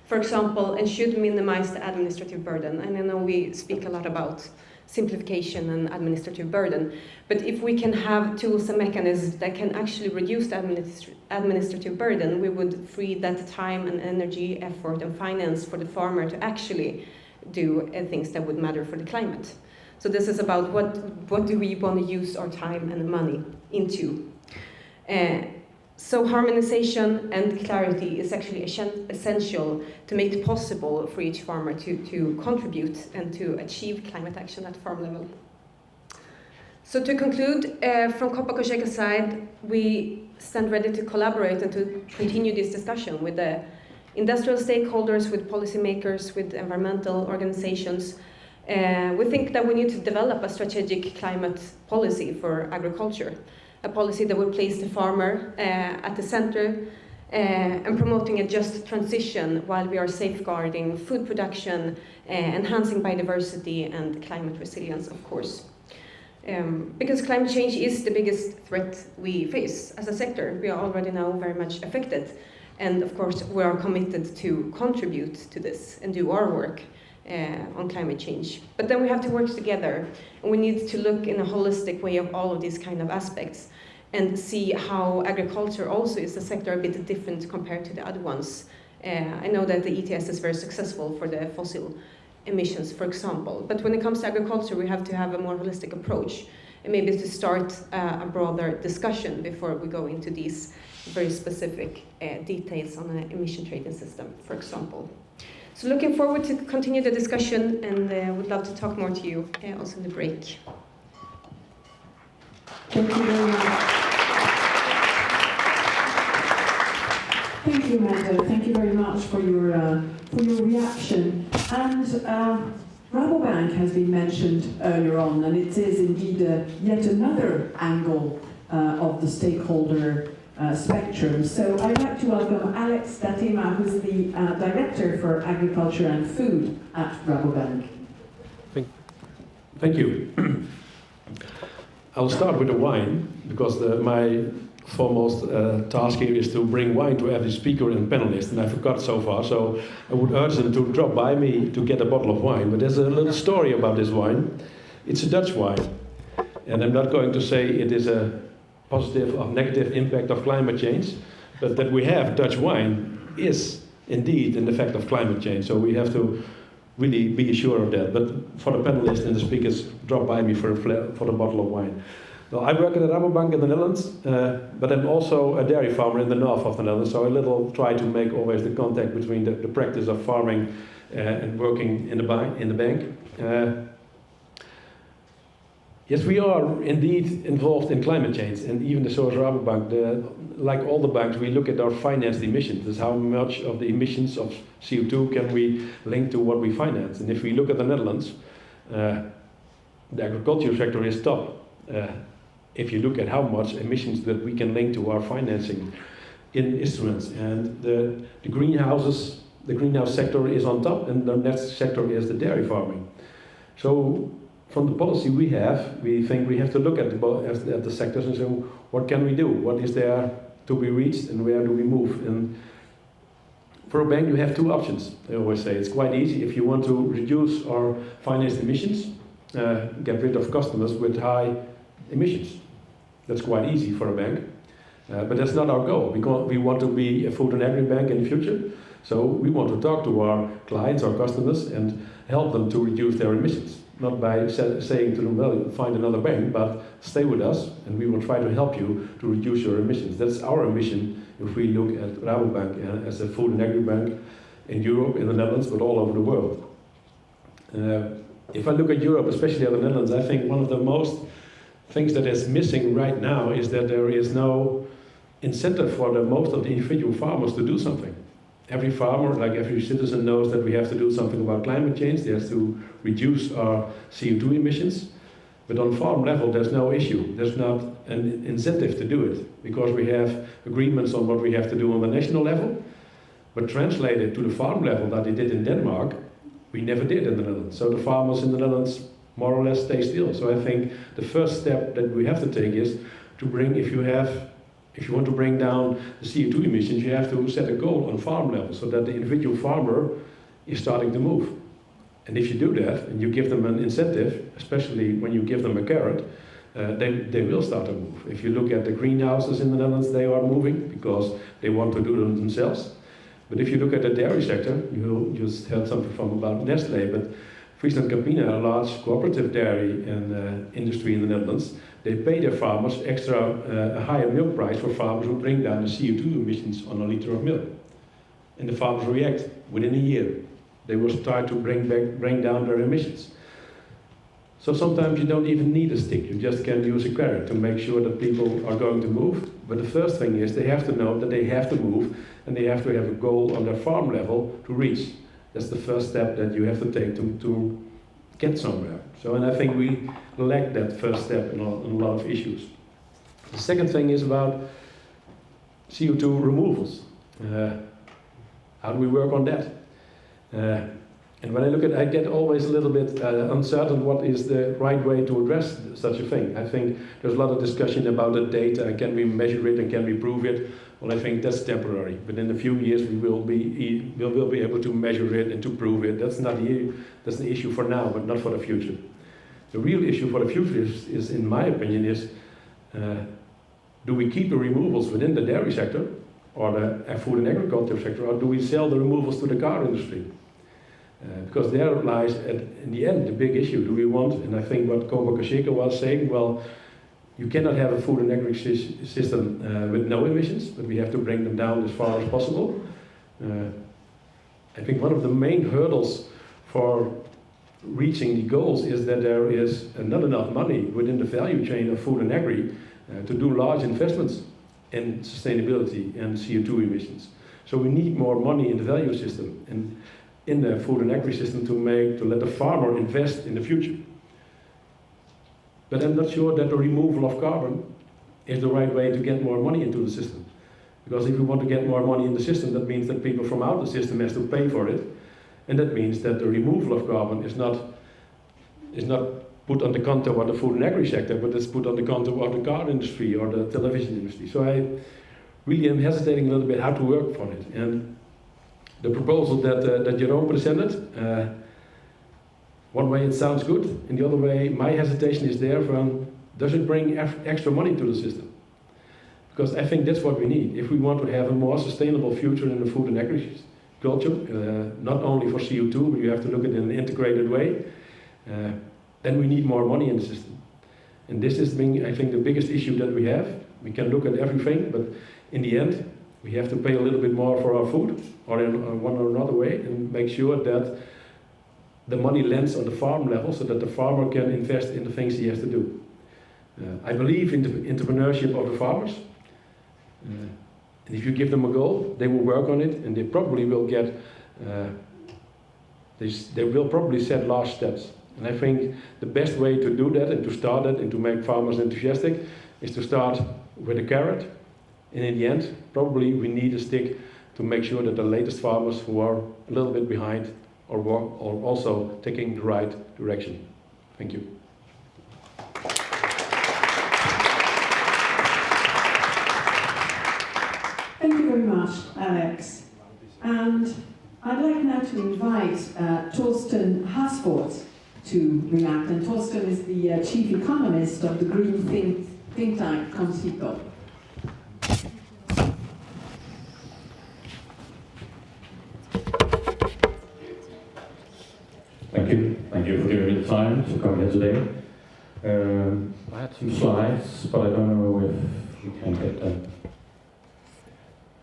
for example, and should minimize the administrative burden. And I know we speak a lot about simplification and administrative burden, but if we can have tools and mechanisms that can actually reduce the administrative burden, we would free that time and energy, effort and finance for the farmer to actually do things that would matter for the climate. So this is about what do we want to use our time and money into. So harmonization and clarity is actually essential to make it possible for each farmer to contribute and to achieve climate action at farm level. So to conclude, from Copa-Cogeca side, we stand ready to collaborate and to continue this discussion with the industrial stakeholders, with policymakers, with environmental organizations. We think that we need to develop a strategic climate policy for agriculture, a policy that will place the farmer at the center and promoting a just transition while we are safeguarding food production, enhancing biodiversity and climate resilience, of course. Because climate change is the biggest threat we face as a sector. We are already now very much affected. And of course, we are committed to contribute to this and do our work on climate change. But then we have to work together, and we need to look in a holistic way of all of these kind of aspects and see how agriculture also is a sector a bit different compared to the other ones. I know that the ETS is very successful for the fossil emissions, for example, but when it comes to agriculture, we have to have a more holistic approach and maybe to start a broader discussion before we go into these very specific details on an emission trading system, for example. So looking forward to continue the discussion, and would love to talk more to you also in the break. Thank you very much. Thank you, Mette. Thank you very much for your reaction. And Rabobank has been mentioned earlier on, and it is indeed yet another angle of the stakeholder spectrum. So I'd like to welcome Alex Datema, who's the Director for Agriculture and Food at Rabobank. Thank you. I'll start with the wine, because my foremost task here is to bring wine to every speaker and panelist, and I forgot so far, so I would urge them to drop by me to get a bottle of wine. But there's a little story about this wine. It's a Dutch wine, and I'm not going to say it is a positive or negative impact of climate change, but that we have Dutch wine is indeed an effect of climate change, so we have to really be sure of that. But for the panelists and the speakers, drop by me for the bottle of wine. Well, I work at the Rabobank in the Netherlands, but I'm also a dairy farmer in the north of the Netherlands, so I try to make always the contact between the practice of farming and working in the bank. Yes, we are indeed involved in climate change, and even the source Rabobank, like all the banks, we look at our financed emissions. That's how much of the emissions of CO2 can we link to what we finance. And if we look at the Netherlands, the agriculture sector is top. If you look at how much emissions that we can link to our financing in instruments, and the greenhouse sector is on top, and the next sector is the dairy farming. So from the policy we think we have to look at the sectors and say, what can we do? What is there to be reached, and where do we move? And for a bank, you have two options. I always say it's quite easy. If you want to reduce our financed emissions, get rid of customers with high emissions. That's quite easy for a bank, but that's not our goal. We want to be a food and agri bank in the future, so we want to talk to our clients, our customers, and help them to reduce their emissions. Not by saying to them, well, find another bank, but stay with us, and we will try to help you to reduce your emissions. That's our mission if we look at Rabobank as a food and agri bank in Europe, in the Netherlands, but all over the world. If I look at Europe, especially at the Netherlands, I think one of the most things that is missing right now is that there is no incentive for most of the individual farmers to do something. Every farmer, like every citizen, knows that we have to do something about climate change. They have to reduce our CO2 emissions. But on farm level, there's no issue. There's not an incentive to do it, because we have agreements on what we have to do on the national level. But translated to the farm level that they did in Denmark, we never did in the Netherlands. So the farmers in the Netherlands more or less stay still. So I think the first step that we have to take is to bring, if you have If you want to bring down the CO2 emissions, you have to set a goal on farm level so that the individual farmer is starting to move. And if you do that, and you give them an incentive, especially when you give them a carrot, they will start to move. If you look at the greenhouses in the Netherlands, they are moving because they want to do them themselves. But if you look at the dairy sector, you just heard something from about Nestlé, but Friesland Campina, a large cooperative dairy and industry in the Netherlands, they pay their farmers a higher milk price for farmers who bring down the CO2 emissions on a liter of milk. And the farmers react within a year. They will start to bring down their emissions. So sometimes you don't even need a stick, you just can use a carrot to make sure that people are going to move. But the first thing is they have to know that they have to move and they have to have a goal on their farm level to reach. That's the first step that you have to take to get somewhere. So, and I think we lack that first step in a lot of issues. The second thing is about CO2 removals. How do we work on that? And when I look at it, I get always a little bit uncertain what is the right way to address such a thing. I think there's a lot of discussion about the data, can we measure it and can we prove it? Well, I think that's temporary, but in a few years we will be able to measure it and to prove it. That's the issue for now, but not for the future. The real issue for the future is in my opinion, do we keep the removals within the dairy sector or the food and agriculture sector, or do we sell the removals to the car industry? Because there lies, in the end, the big issue. Do we want, and I think what Copa-Cogeca was saying, well, you cannot have a food and agri system with no emissions, but we have to bring them down as far as possible. I think one of the main hurdles for reaching the goals is that there is not enough money within the value chain of food and agri to do large investments in sustainability and CO2 emissions. So we need more money in the value system and in the food and agri system to let the farmer invest in the future. But I'm not sure that the removal of carbon is the right way to get more money into the system. Because if we want to get more money in the system, that means that people from out the system has to pay for it. And that means that the removal of carbon is not put on the conto of the food and agri sector, but it's put on the conto of the car industry or the television industry. So I really am hesitating a little bit how to work for it. And the proposal that Jeroen presented, one way it sounds good, and the other way my hesitation is there from, does it bring extra money to the system? Because I think that's what we need. If we want to have a more sustainable future in the food and agriculture, not only for CO2, but you have to look at it in an integrated way, then we need more money in the system. And this is, I think, the biggest issue that we have. We can look at everything, but in the end, we have to pay a little bit more for our food, or in one or another way, and make sure that the money lands on the farm level so that the farmer can invest in the things he has to do. I believe in the entrepreneurship of the farmers. And if you give them a goal, they will work on it, and they probably will get, they will probably set large steps. And I think the best way to do that and to start it and to make farmers enthusiastic is to start with a carrot. And in the end, probably we need a stick to make sure that the latest farmers who are a little bit behind are also taking the right direction. Thank you. Thank you very much, Alex. And I'd like now to invite Torsten Hasford to react. And Torsten is the chief economist of the green think tank Concito. Thank you for giving me the time to come here today. I had some slides, but I don't know if we can get them.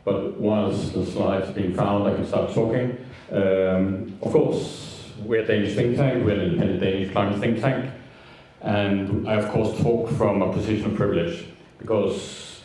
But whilst the slides are being found, I can start talking. Of course, we're a Danish think tank, we're an independent Danish climate think tank, and I of course talk from a position of privilege, because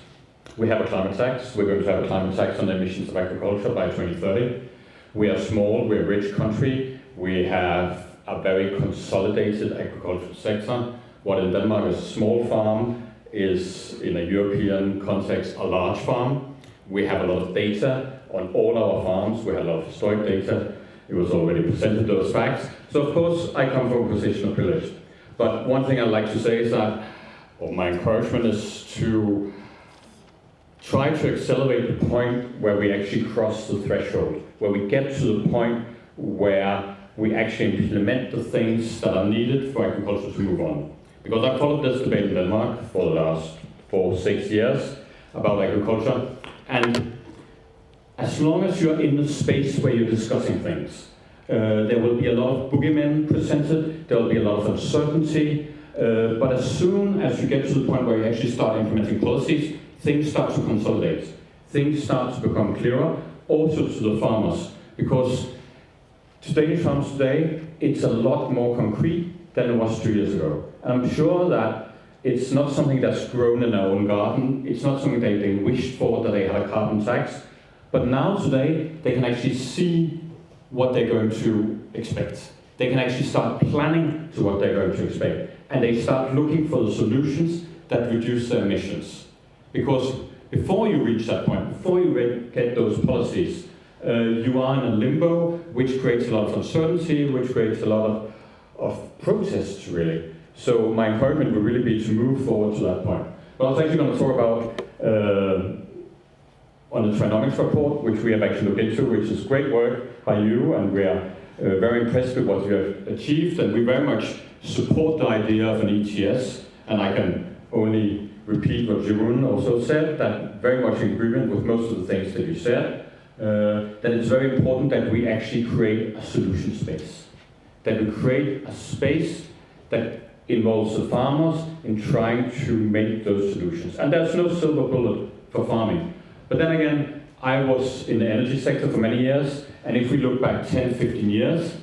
we have a climate tax. We're going to have a climate tax on the emissions of agriculture by 2030. We are small, we're a rich country, we have a very consolidated agricultural sector. What in Denmark is a small farm is, in a European context, a large farm. We have a lot of data on all our farms. We have a lot of historic data. It was already presented, those facts. So of course, I come from a position of privilege. But one thing I'd like to say is that, or my encouragement is to try to accelerate the point where we actually cross the threshold, where we get to the point where we actually implement the things that are needed for agriculture to move on. Because I've followed this debate in Denmark for the last 4-6 years about agriculture, and as long as you're in the space where you're discussing things, there will be a lot of boogeymen presented, there will be a lot of uncertainty, but as soon as you get to the point where you actually start implementing policies, things start to consolidate. Things start to become clearer, also to the farmers, because to Danish farmers today, it's a lot more concrete than it was 2 years ago. And I'm sure that it's not something that's grown in their own garden, it's not something they wished for, that they had a carbon tax, but now today, they can actually see what they're going to expect. They can actually start planning to what they're going to expect. And they start looking for the solutions that reduce their emissions. Because before you reach that point, before you get those policies, you are in a limbo, which creates a lot of uncertainty, which creates a lot of protests, really. So my encouragement would really be to move forward to that point. But I was actually going to talk about on the Trinomics report, which we have actually looked into, which is great work by you, and we are very impressed with what you have achieved, and we very much support the idea of an ETS, and I can only repeat what Jeroen also said, that very much in agreement with most of the things that you said, that it's very important that we actually create a solution space, that we create a space that involves the farmers in trying to make those solutions. And there's no silver bullet for farming. But then again, I was in the energy sector for many years, and if we look back 10, 15 years,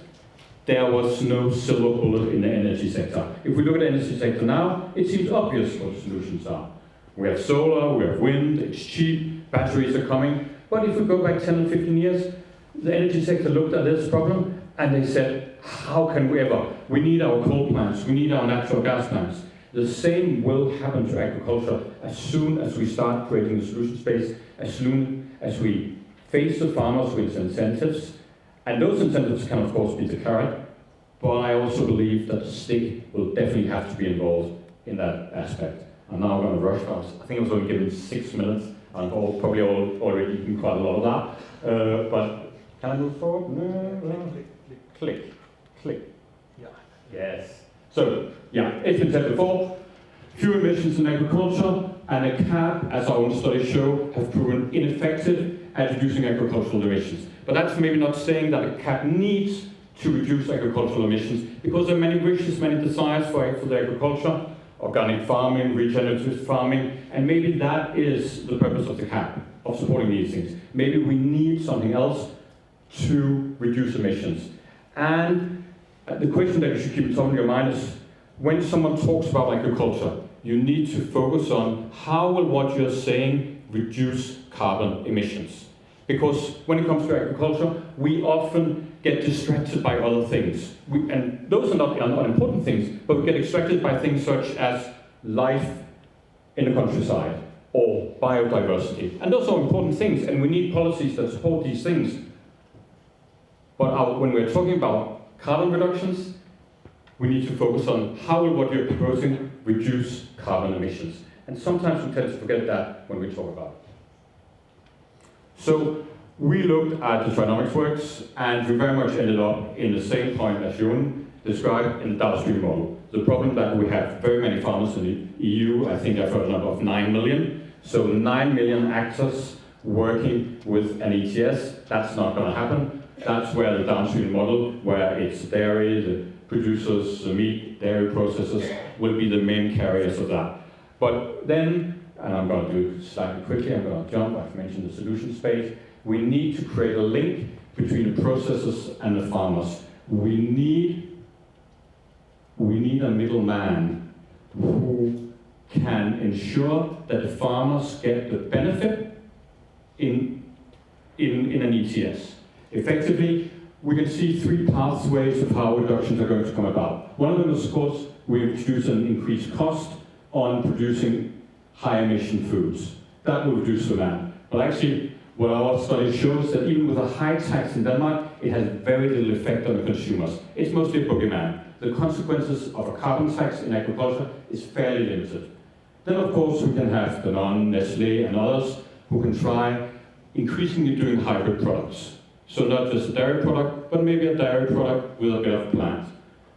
there was no silver bullet in the energy sector. If we look at the energy sector now, it seems obvious what the solutions are. We have solar, we have wind, it's cheap, batteries are coming. But if we go back 10 and 15 years, the energy sector looked at this problem and they said, how can we ever? We need our coal plants, we need our natural gas plants. The same will happen to agriculture as soon as we start creating the solution space, as soon as we face the farmers with incentives. And those incentives can, of course, be the carrot, but I also believe that the stick will definitely have to be involved in that aspect. I'm now going to rush fast. I think I was only given 6 minutes. I've probably already eaten quite a lot of that. But can I move forward? No. Click. Yeah. Yes. So, yeah, it's been said before. Few emissions in agriculture and a cap, as our own studies show, have proven ineffective at reducing agricultural emissions. But that's maybe not saying that a cap needs to reduce agricultural emissions, because there are many wishes, many desires for the agriculture, organic farming, regenerative farming, and maybe that is the purpose of the cap, of supporting these things. Maybe we need something else to reduce emissions. And the question that you should keep at the top of your mind is, when someone talks about agriculture, you need to focus on how will what you're saying reduce carbon emissions. Because when it comes to agriculture, we often get distracted by other things. And those are not unimportant things, but we get distracted by things such as life in the countryside or biodiversity. And those are important things, and we need policies that support these things. But when we're talking about carbon reductions, we need to focus on how will what you're proposing reduce carbon emissions. And sometimes we tend to forget that when we talk about it. So we looked at the Trinomics works, and we very much ended up in the same point as Jeroen described in the downstream model. The problem that we have very many farmers in the EU, I think I've heard a number of 9 million. So 9 million actors working with an ETS, that's not going to happen. That's where the downstream model, where it's dairy, the producers, the meat, dairy processors, will be the main carriers of that. But then, and I'm going to do it slightly quickly, I'm going to jump, I've mentioned the solution space. We need to create a link between the processors and the farmers. We need a middleman who can ensure that the farmers get the benefit in an ETS. Effectively, we can see 3 pathways of how reductions are going to come about. One of them is, of course, we introduce an increased cost on producing high emission foods. That will reduce demand. But actually, what our study shows that even with a high tax in Denmark, it has very little effect on the consumers. It's mostly a boogeyman. The consequences of a carbon tax in agriculture is fairly limited. Then, of course, we can have Danone, Nestlé, and others who can try increasingly doing hybrid products. So not just a dairy product, but maybe a dairy product with a bit of plant.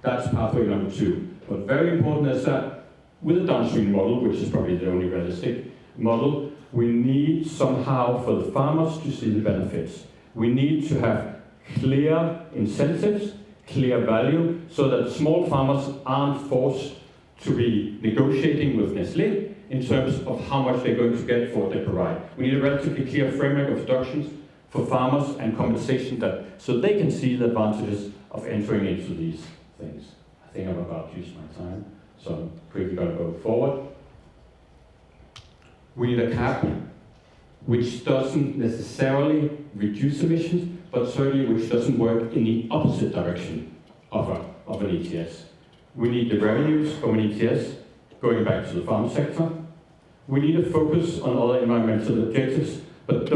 That's pathway number 2. But very important is that with a downstream model, which is probably the only realistic model, we need somehow for the farmers to see the benefits. We need to have clear incentives, clear value, so that small farmers aren't forced to be negotiating with Nestlé in terms of how much they're going to get for what they provide. We need a relatively clear framework of deductions for farmers and compensation so they can see the advantages of entering into these things. I think I'm about to use my time, so I'm quickly going to go forward. We need a cap which doesn't necessarily reduce emissions, but certainly which doesn't work in the opposite direction of an ETS. We need the revenues from an ETS going back to the farm sector. We need a focus on other environmental objectives, but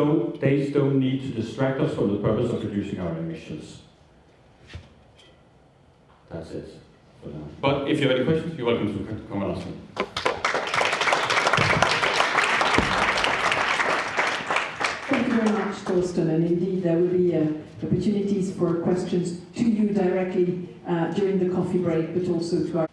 these don't need to distract us from the purpose of reducing our emissions. That's it for now. But if you have any questions, you're welcome to come and ask me. Thank you very much, Torsten, and indeed there will be opportunities for questions to you directly during the coffee break, but also to our...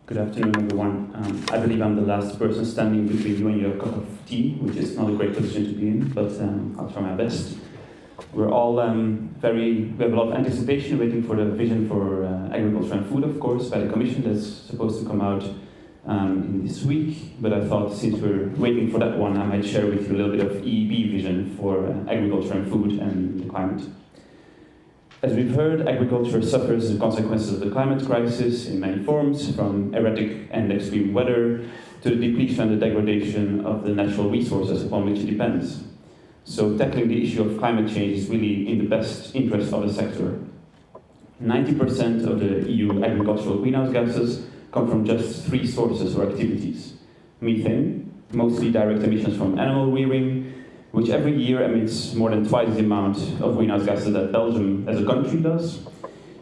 Good afternoon, everyone. I believe I'm the last person standing between you and your cup of tea, which is not a great position to be in, but I'll try my best. We're all we have a lot of anticipation waiting for the vision for agriculture and food, of course, by the Commission that's supposed to come out in this week. But I thought since we're waiting for that one, I might share with you a little bit of EEB vision for agriculture and food and the climate. As we've heard, agriculture suffers the consequences of the climate crisis in many forms, from erratic and extreme weather to the depletion and the degradation of the natural resources upon which it depends. So tackling the issue of climate change is really in the best interest of the sector. 90% of the EU agricultural greenhouse gases come from just 3 sources or activities. Methane, mostly direct emissions from animal rearing, which every year emits more than twice the amount of greenhouse gases that Belgium as a country does.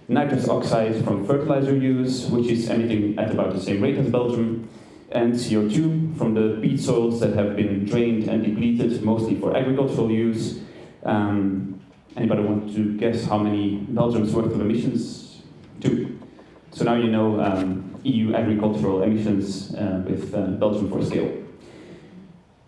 Nitrous oxide from fertilizer use, which is emitting at about the same rate as Belgium. And CO2 from the peat soils that have been drained and depleted, mostly for agricultural use. Anybody want to guess how many Belgium's worth of emissions? 2. So now you know EU agricultural emissions with Belgium for scale.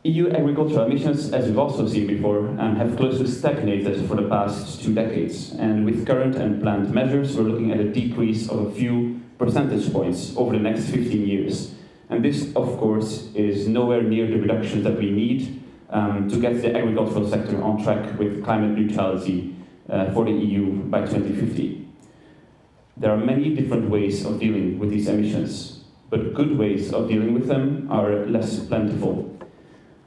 EU agricultural emissions, as we've also seen before, have close to stagnated for the past 2 decades. And with current and planned measures, we're looking at a decrease of a few percentage points over the next 15 years. And this, of course, is nowhere near the reductions that we need to get the agricultural sector on track with climate neutrality for the EU by 2050. There are many different ways of dealing with these emissions, but good ways of dealing with them are less plentiful.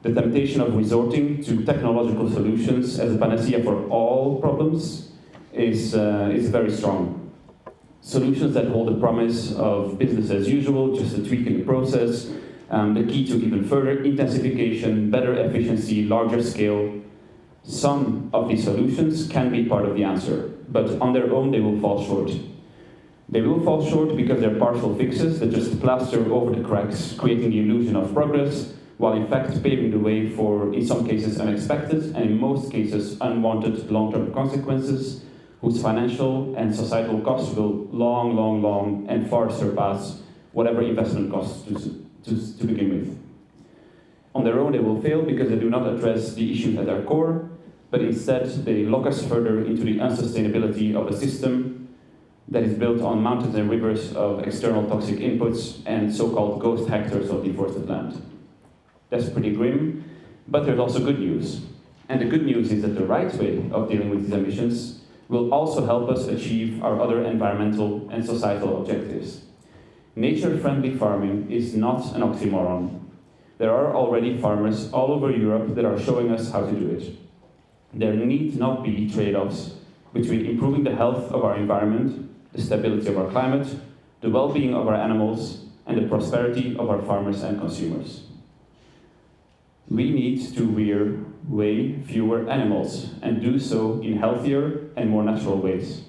The temptation of resorting to technological solutions as a panacea for all problems is very strong. Solutions that hold the promise of business as usual, just a tweak in the process, the key to even further intensification, better efficiency, larger scale. Some of these solutions can be part of the answer, but on their own they will fall short. They will fall short because they're partial fixes that just plaster over the cracks, creating the illusion of progress, while in fact paving the way for, in some cases, unexpected, and in most cases, unwanted long-term consequences, whose financial and societal costs will long, and far surpass whatever investment costs to begin with. On their own, they will fail because they do not address the issues at their core, but instead they lock us further into the unsustainability of a system that is built on mountains and rivers of external toxic inputs and so-called ghost hectares of deforested land. That's pretty grim, but there's also good news. And the good news is that the right way of dealing with these emissions will also help us achieve our other environmental and societal objectives. Nature-friendly farming is not an oxymoron. There are already farmers all over Europe that are showing us how to do it. There need not be trade-offs between improving the health of our environment, the stability of our climate, the well-being of our animals, and the prosperity of our farmers and consumers. We need to rear way fewer animals and do so in healthier and more natural ways.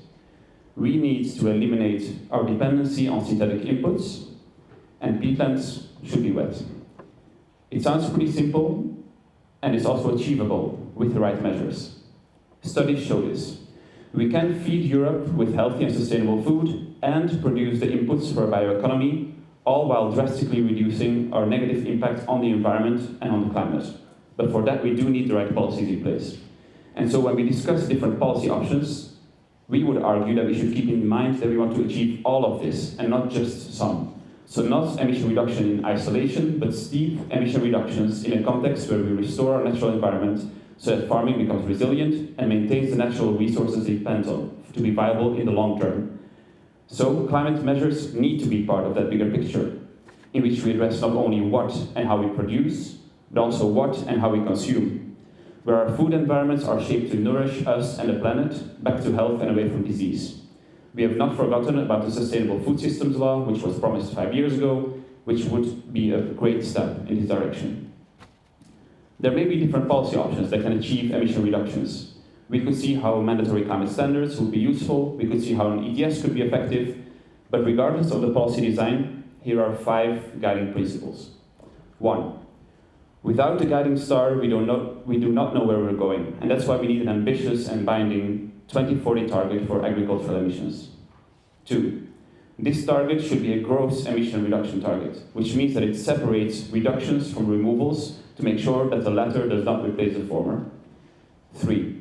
We need to eliminate our dependency on synthetic inputs, and peatlands should be wet. It sounds pretty simple, and it's also achievable with the right measures. Studies show this. We can feed Europe with healthy and sustainable food and produce the inputs for a bioeconomy, all while drastically reducing our negative impact on the environment and on the climate. But for that, we do need the right policies in place. And so when we discuss different policy options, we would argue that we should keep in mind that we want to achieve all of this and not just some. So not emission reduction in isolation, but steep emission reductions in a context where we restore our natural environment so that farming becomes resilient and maintains the natural resources it depends on to be viable in the long term. So climate measures need to be part of that bigger picture, in which we address not only what and how we produce, but also what and how we consume, where our food environments are shaped to nourish us and the planet back to health and away from disease. We have not forgotten about the Sustainable Food Systems Law, which was promised 5 years ago, which would be a great step in this direction. There may be different policy options that can achieve emission reductions. We could see how mandatory climate standards would be useful, we could see how an ETS could be effective, but regardless of the policy design, here are 5 guiding principles. 1. Without the guiding star, we do not know where we're going, and that's why we need an ambitious and binding 2040 target for agricultural emissions. 2. This target should be a gross emission reduction target, which means that it separates reductions from removals to make sure that the latter does not replace the former. 3.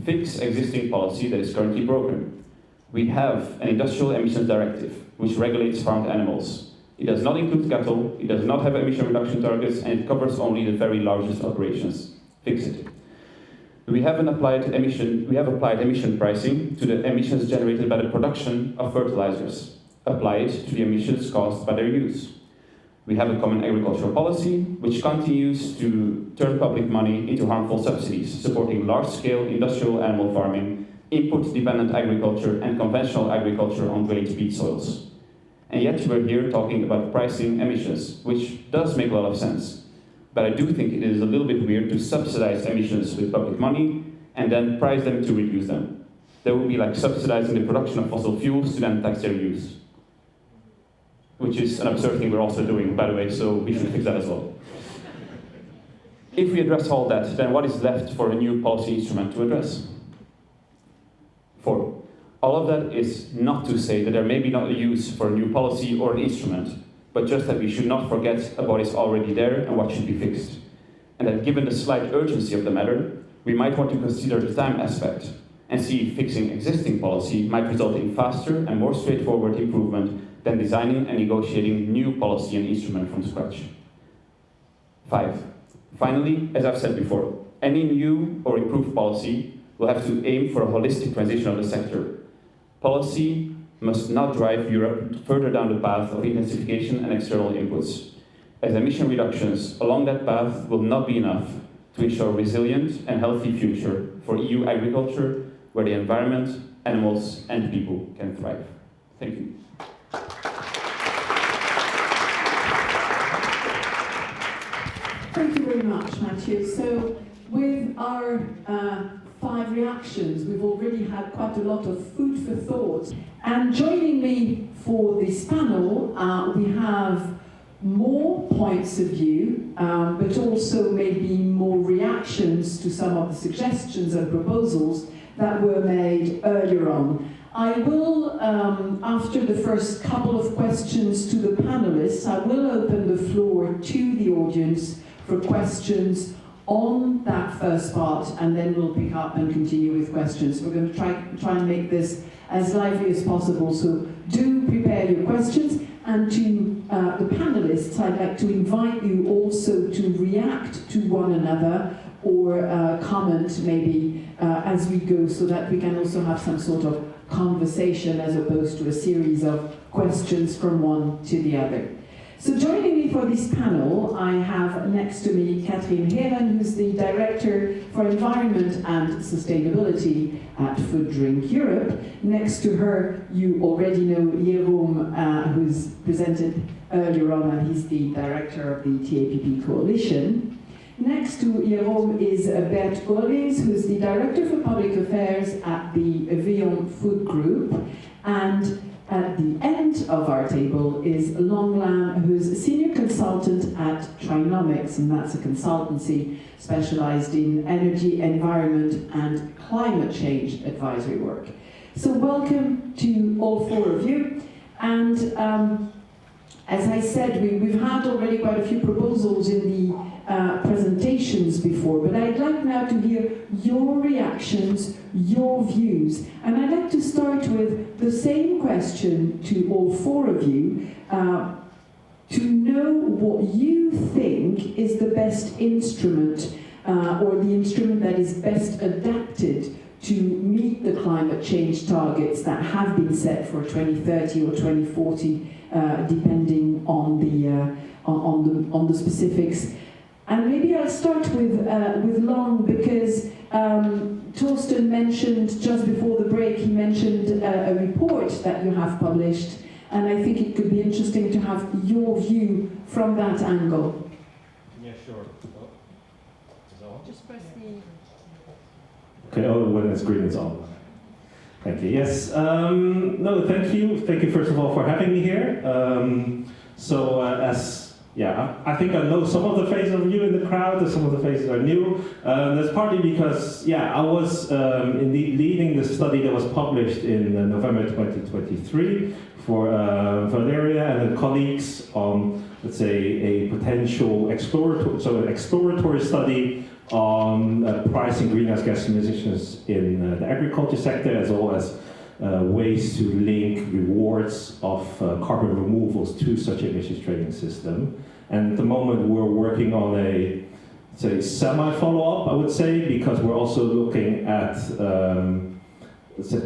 Fix existing policy that is currently broken. We have an industrial emissions directive, which regulates farmed animals. It does not include cattle, it does not have emission reduction targets, and it covers only the very largest operations. Fix it. We have applied emission pricing to the emissions generated by the production of fertilizers, applied to the emissions caused by their use. We have a common agricultural policy, which continues to turn public money into harmful subsidies, supporting large-scale industrial animal farming, input-dependent agriculture, and conventional agriculture on drained peat soils. And yet we're here talking about pricing emissions, which does make a lot of sense. But I do think it is a little bit weird to subsidize emissions with public money and then price them to reduce them. That would be like subsidizing the production of fossil fuels to then tax their use. Which is an absurd thing we're also doing, by the way, so we should fix that as well. If we address all that, then what is left for a new policy instrument to address? 4. All of that is not to say that there may be not a use for a new policy or an instrument, but just that we should not forget about what is already there and what should be fixed. And that given the slight urgency of the matter, we might want to consider the time aspect and see if fixing existing policy might result in faster and more straightforward improvement than designing and negotiating new policy and instrument from scratch. 5. Finally, as I've said before, any new or improved policy will have to aim for a holistic transition of the sector. Policy must not drive Europe further down the path of intensification and external inputs, as emission reductions along that path will not be enough to ensure a resilient and healthy future for EU agriculture, where the environment, animals, and people can thrive. Thank you. Thank you very much, Matthew. So, with our 5 reactions, we've already had quite a lot of food for thought. And joining me for this panel, we have more points of view, but also maybe more reactions to some of the suggestions and proposals that were made earlier on. I will, after the first couple of questions to the panelists, I will open the floor to the audience for questions on that first part, and then we'll pick up and continue with questions. We're going to try and make this as lively as possible, so do prepare your questions. And to the panelists, I'd like to invite you also to react to one another or comment maybe as we go, so that we can also have some sort of conversation as opposed to a series of questions from one to the other. So joining me for this panel, I have next to me Catherine Helen, who's the Director for Environment and Sustainability at FoodDrinkEurope. Next to her, you already know Jérôme, who's presented earlier on, and he's the Director of the TAPP Coalition. Next to Jérôme is Bert Ollings, who's the Director for Public Affairs at the Vion Food Group. And At the end of our table is Long Lam, who's a senior consultant at Trinomics, and that's a consultancy specialized in energy, environment, and climate change advisory work. So welcome to all four of you. And as I said, we've had already quite a few proposals in the presentations before, but I'd like now to hear your reactions, your views. And I'd like to start with the same question to all four of you, to know what you think is the best instrument, or the instrument that is best adapted to meet the climate change targets that have been set for 2030 or 2040, depending on the specifics. And maybe I'll start with Long, because Torsten mentioned just before the break, he mentioned a report that you have published, and I think it could be interesting to have your view from that angle. Yeah, sure. Just press the... Okay, oh, when it's green, it's on. Thank you. Yes. No, thank you. Thank you, first of all, for having me here. I think I know some of the faces of you in the crowd, and some of the faces are new. That's partly because, I was indeed leading the study that was published in November 2023 for Valeria and her colleagues on, let's say, a potential exploratory study on pricing greenhouse gas emissions in the agriculture sector, as well as ways to link rewards of carbon removals to such emissions trading system. And at the moment we're working on a semi-follow-up, I would say, because we're also looking at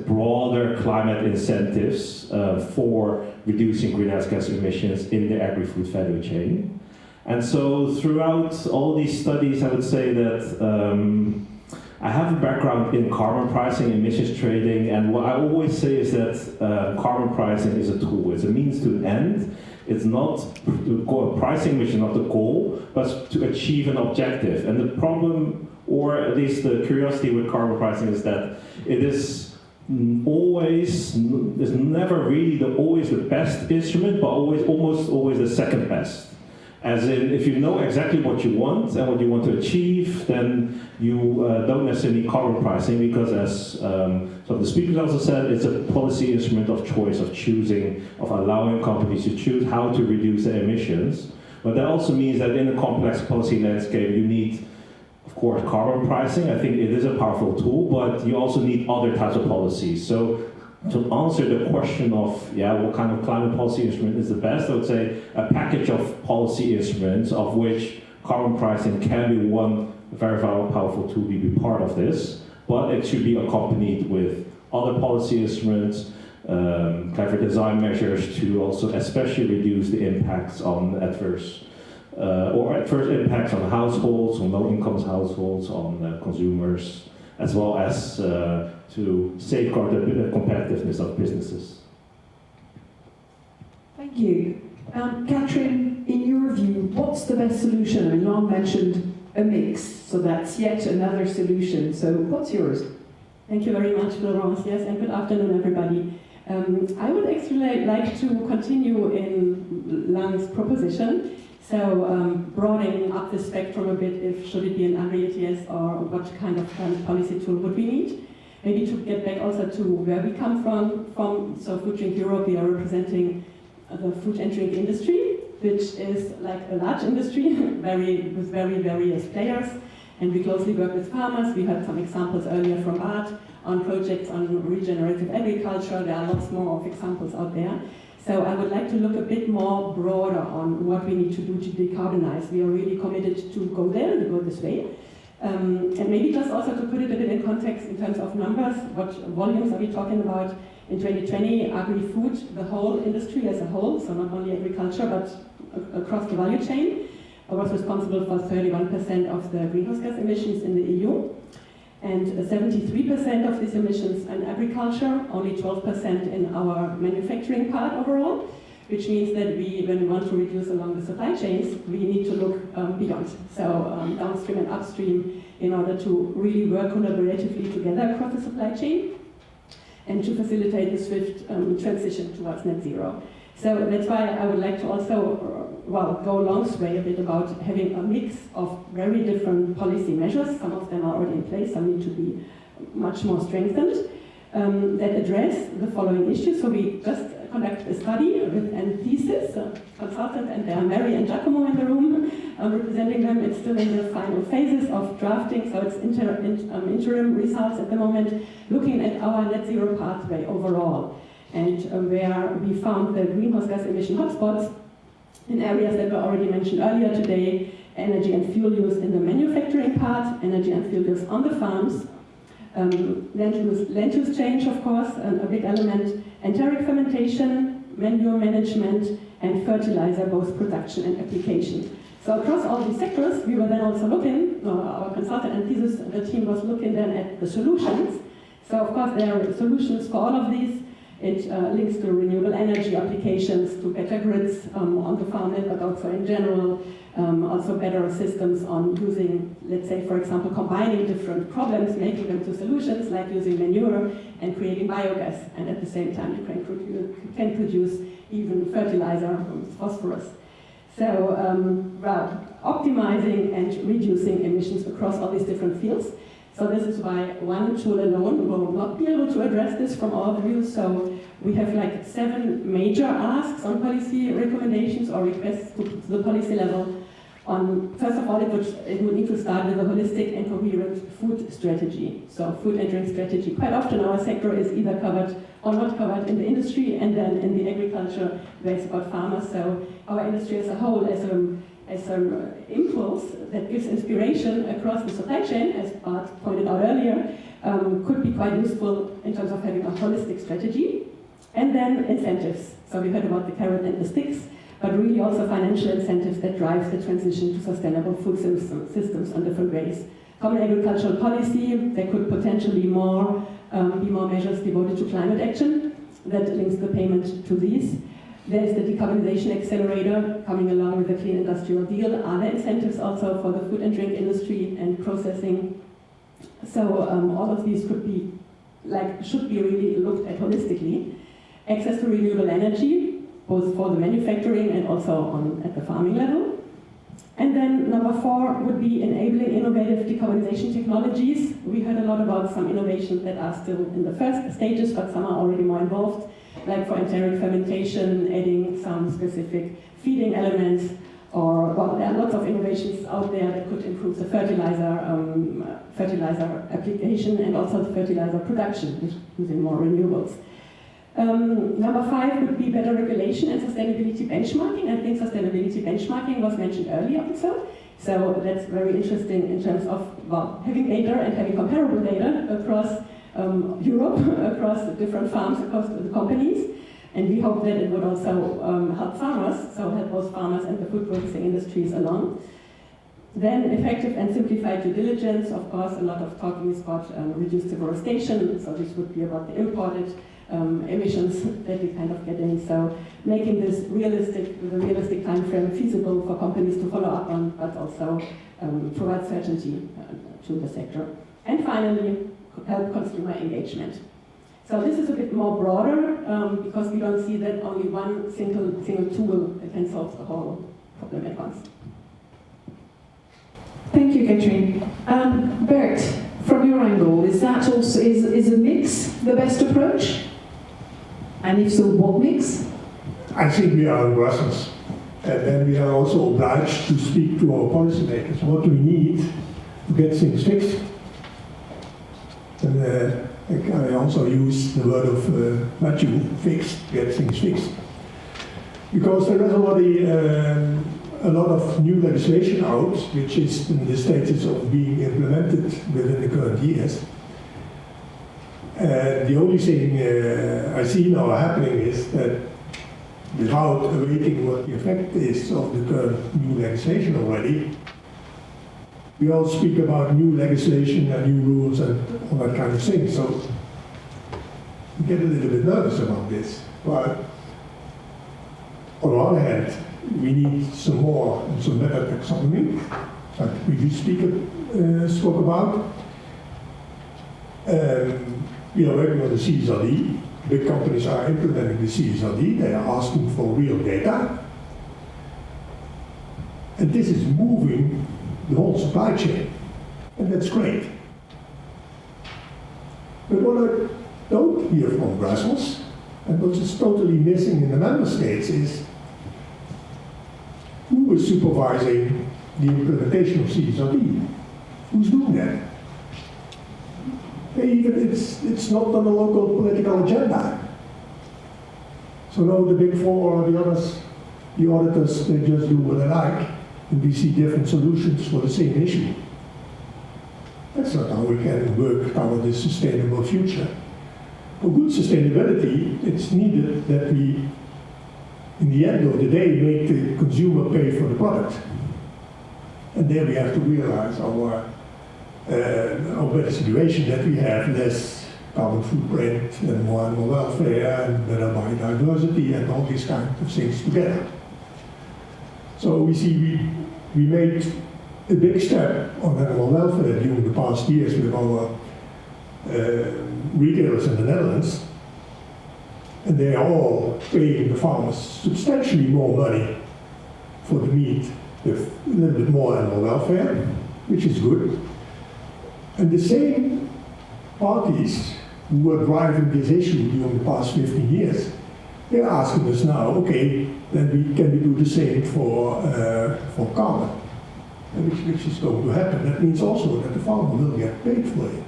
broader climate incentives for reducing greenhouse gas emissions in the agri-food value chain. And so throughout all these studies, I would say that I have a background in carbon pricing, emissions trading, and what I always say is that carbon pricing is a tool. It's a means to an end. It's not pricing, which is not the goal, but to achieve an objective. And the problem, or at least the curiosity with carbon pricing, is that it is never really always the best instrument, but almost always the second best. As in, if you know exactly what you want and what you want to achieve, then you don't necessarily need carbon pricing, because as some of the speakers also said, it's a policy instrument of choice, of choosing, of allowing companies to choose how to reduce their emissions. But that also means that in a complex policy landscape, you need, of course, carbon pricing. I think it is a powerful tool, but you also need other types of policies. So to answer the question of, what kind of climate policy instrument is the best, I would say a package of policy instruments, of which carbon pricing can be one very powerful tool, be part of this, but it should be accompanied with other policy instruments, clever design measures to also especially reduce the impacts on adverse impacts on households, on low-income households, on consumers, as well as to safeguard the competitiveness of businesses. Thank you. Catherine, in your view, what's the best solution? I mean, Long mentioned a mix, so that's yet another solution. So what's yours? Thank you very much, Florence. Yes, and good afternoon, everybody. I would actually like to continue in Lang's proposition. So broadening up the spectrum a bit, if should it be an Agri-ETS or what kind of policy tool would we need? Maybe to get back also to where we come from. So FoodDrinkEurope, we are representing the food and drink industry, which is like a large industry, with very various players. And we closely work with farmers. We had some examples earlier from Bart on projects on regenerative agriculture. There are lots more of examples out there. So I would like to look a bit more broader on what we need to do to decarbonize. We are really committed to go there, to go this way. And maybe just also to put it a bit in context in terms of numbers, what volumes are we talking about? In 2020, agri-food, the whole industry as a whole, so not only agriculture, but across the value chain, was responsible for 31% of the greenhouse gas emissions in the EU. And 73% of these emissions in agriculture, only 12% in our manufacturing part overall, which means that when we want to reduce along the supply chains, we need to look beyond. So downstream and upstream in order to really work collaboratively together across the supply chain. and to facilitate the swift transition towards net zero. So that's why I would like to also, go a long way a bit about having a mix of very different policy measures. Some of them are already in place, some need to be much more strengthened, that address the following issues. So we just conducted a study with an thesis, a consultant, and there are Mary and Giacomo in the room representing them. It's still in the final phases of drafting, so it's interim results at the moment, looking at our net zero pathway overall, and where we found the greenhouse gas emission hotspots in areas that were already mentioned earlier today: energy and fuel use in the manufacturing part, energy and fuel use on the farms, land use change, of course, a big element, enteric fermentation, manure management, and fertilizer, both production and application. So across all these sectors, we were then also looking, our consultant and thesis, the team was looking then at the solutions. So of course there are solutions for all of these. It links to renewable energy applications, to better grids on the farmland, but also in general, also better systems on using, let's say, for example, combining different problems, making them to solutions, like using manure and creating biogas, and at the same time you can produce even fertilizer, phosphorus. So, optimizing and reducing emissions across all these different fields. So this is why one tool alone will not be able to address this from our view. So we have like 7 major asks on policy recommendations or requests to the policy level. First of all, it would need to start with a holistic and coherent food strategy. So food and drink strategy. Quite often our sector is either covered or not covered in the industry, and then in the agriculture where it's about farmers. So our industry as a whole, as an impulse that gives inspiration across the supply chain, as Bart pointed out earlier, could be quite useful in terms of having a holistic strategy. And then incentives. So we heard about the carrot and the sticks, but really also financial incentives that drive the transition to sustainable food systems in different ways. Common agricultural policy, there could potentially be more measures devoted to climate action that links the payment to these. There's the decarbonization accelerator coming along with the Clean Industrial Deal. Are there incentives also for the food and drink industry and processing? So all of these should be really looked at holistically. Access to renewable energy, both for the manufacturing and also at the farming level. And then number 4 would be enabling innovative decarbonization technologies. We heard a lot about some innovations that are still in the first stages, but some are already more involved, like for enteric fermentation, adding some specific feeding elements, or there are lots of innovations out there that could improve the fertilizer application and also the fertilizer production using more renewables. Number 5 would be better regulation and sustainability benchmarking. I think sustainability benchmarking was mentioned earlier also. So that's very interesting in terms of having data and having comparable data across Europe, across the different farms, across the companies. And we hope that it would also help farmers, so help both farmers and the food processing industries along. Then effective and simplified due diligence. Of course, a lot of talking is about reduced deforestation, so this would be about the imported emissions that we kind of get in. So making this realistic, with a realistic time frame, feasible for companies to follow up on, but also provide certainty to the sector. And finally, help consumer engagement. So this is a bit more broader because we don't see that only one single tool can solve the whole problem at once. Thank you, Katrine. Bert, from your angle, is that also is a mix the best approach? And if so, what mix? I think we are in Brussels, and then we are also obliged to speak to our policymakers. What do we need to get things fixed? And I also use the word of Matthew, fixed, get things fixed. Because there is already a lot of new legislation out, which is in the status of being implemented within the current years. The only thing I see now happening is that without awaiting what the effect is of the current new legislation already, we all speak about new legislation and new rules and all that kind of thing. So we get a little bit nervous about this. But on the other hand, we need some more and some better taxonomy that we spoke about. We are working on the CSRD. Big companies are implementing the CSRD. They are asking for real data. And this is moving the whole supply chain. And that's great. But what I don't hear from Brussels, and what is totally missing in the member states, is who is supervising the implementation of CSRD? Who's doing that? Even it's not on the local political agenda. So no, the big four or the others, the auditors, they just do what they like, and we see different solutions for the same issue. That's not how we can work toward this sustainable future. For good sustainability, it's needed that we, in the end of the day, make the consumer pay for the product. And there we have to realize our better situation, that we have less carbon footprint and more animal welfare and better biodiversity and all these kinds of things together. So we see we made a big step on animal welfare during the past years with our retailers in the Netherlands, and they are all paying the farmers substantially more money for the meat with a little bit more animal welfare, which is good. And the same parties who were driving this issue during the past 15 years, they're asking us now, okay, then can we do the same for carbon, which is going to happen. That means also that the farmer will get paid for it.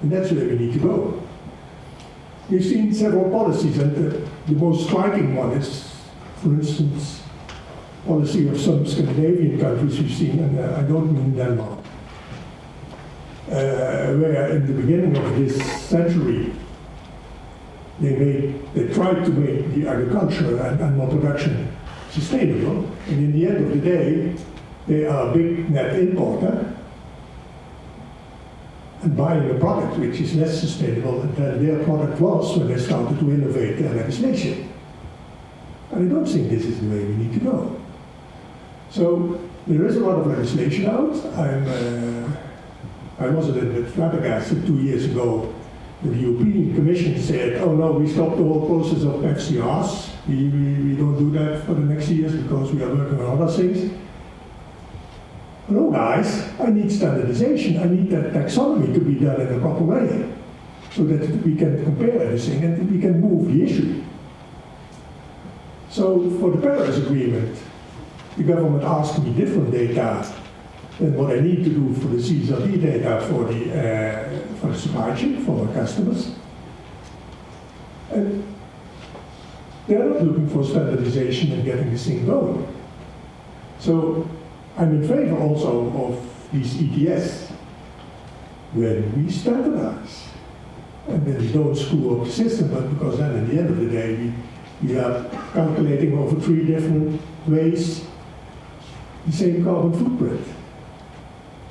And that's where we need to go. We've seen several policies, and the most striking one is, for instance, policy of some Scandinavian countries we've seen, and I don't mean Denmark, where in the beginning of this century, they tried to make the agriculture and animal production sustainable, and in the end of the day, they are a big net importer and buying a product which is less sustainable than their product was when they started to innovate their legislation. And I don't think this is the way we need to go. So there is a lot of legislation out. I was a little bit flabbergasted 2 years ago. The European Commission said, oh no, we stopped the whole process of FCRs. We don't do that for the next years because we are working on other things. No, guys, I need standardization. I need that taxonomy to be done in a proper way so that we can compare everything and we can move the issue. So for the Paris Agreement, the government asked me different data than what I need to do for the CSRD data for the supply chain, for our customers. And they're not looking for standardization and getting this thing going. So I'm in favor also of these ETS, when we standardize. And then we don't screw up the system, but because then at the end of the day, we are calculating over 3 different ways the same carbon footprint.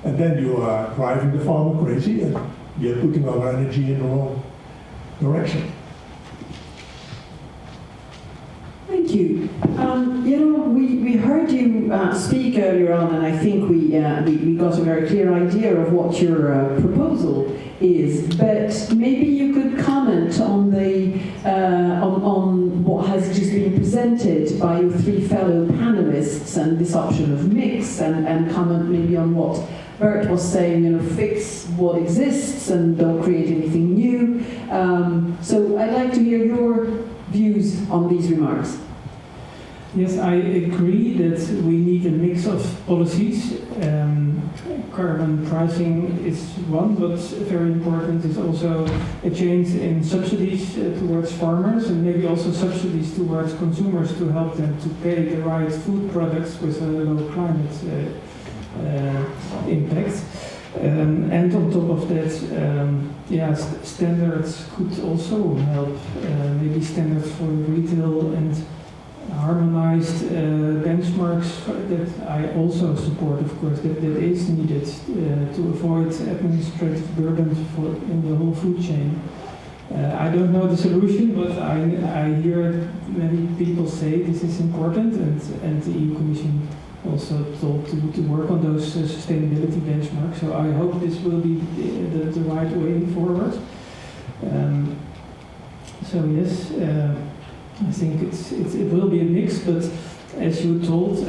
And then you are driving the farmer crazy, and we are putting our energy in the wrong direction. Thank you. We heard you speak earlier on, and I think we got a very clear idea of what your proposal is. But maybe you could comment on the on what has just been presented by your 3 fellow panelists and this option of mix, and comment maybe on what Bert was saying, fix what exists and don't create anything new. So I'd like to hear your views on these remarks. Yes, I agree that we need a mix of policies. Carbon pricing is one, but very important is also a change in subsidies towards farmers, and maybe also subsidies towards consumers to help them to pay the right food products with a low climate impact. And on top of that, standards could also help. Maybe standards for retail and harmonized benchmarks that I also support, of course, that is needed to avoid administrative burdens in the whole food chain. I don't know the solution, but I hear many people say this is important, and the EU Commission also told to work on those sustainability benchmarks. So I hope this will be the right way forward. So yes, I think it will be a mix, but as I told,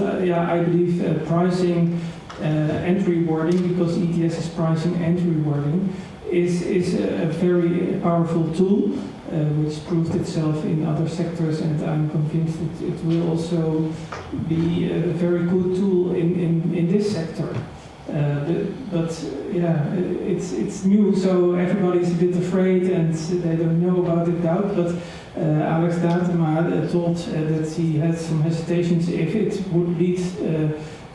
I believe pricing and rewarding, because ETS is pricing and rewarding, is a very powerful tool, which proved itself in other sectors, and I'm convinced it will also be a very good tool in this sector. It's new, so everybody's a bit afraid and they don't know about it out. But Alex Datema told that he had some hesitations if it would lead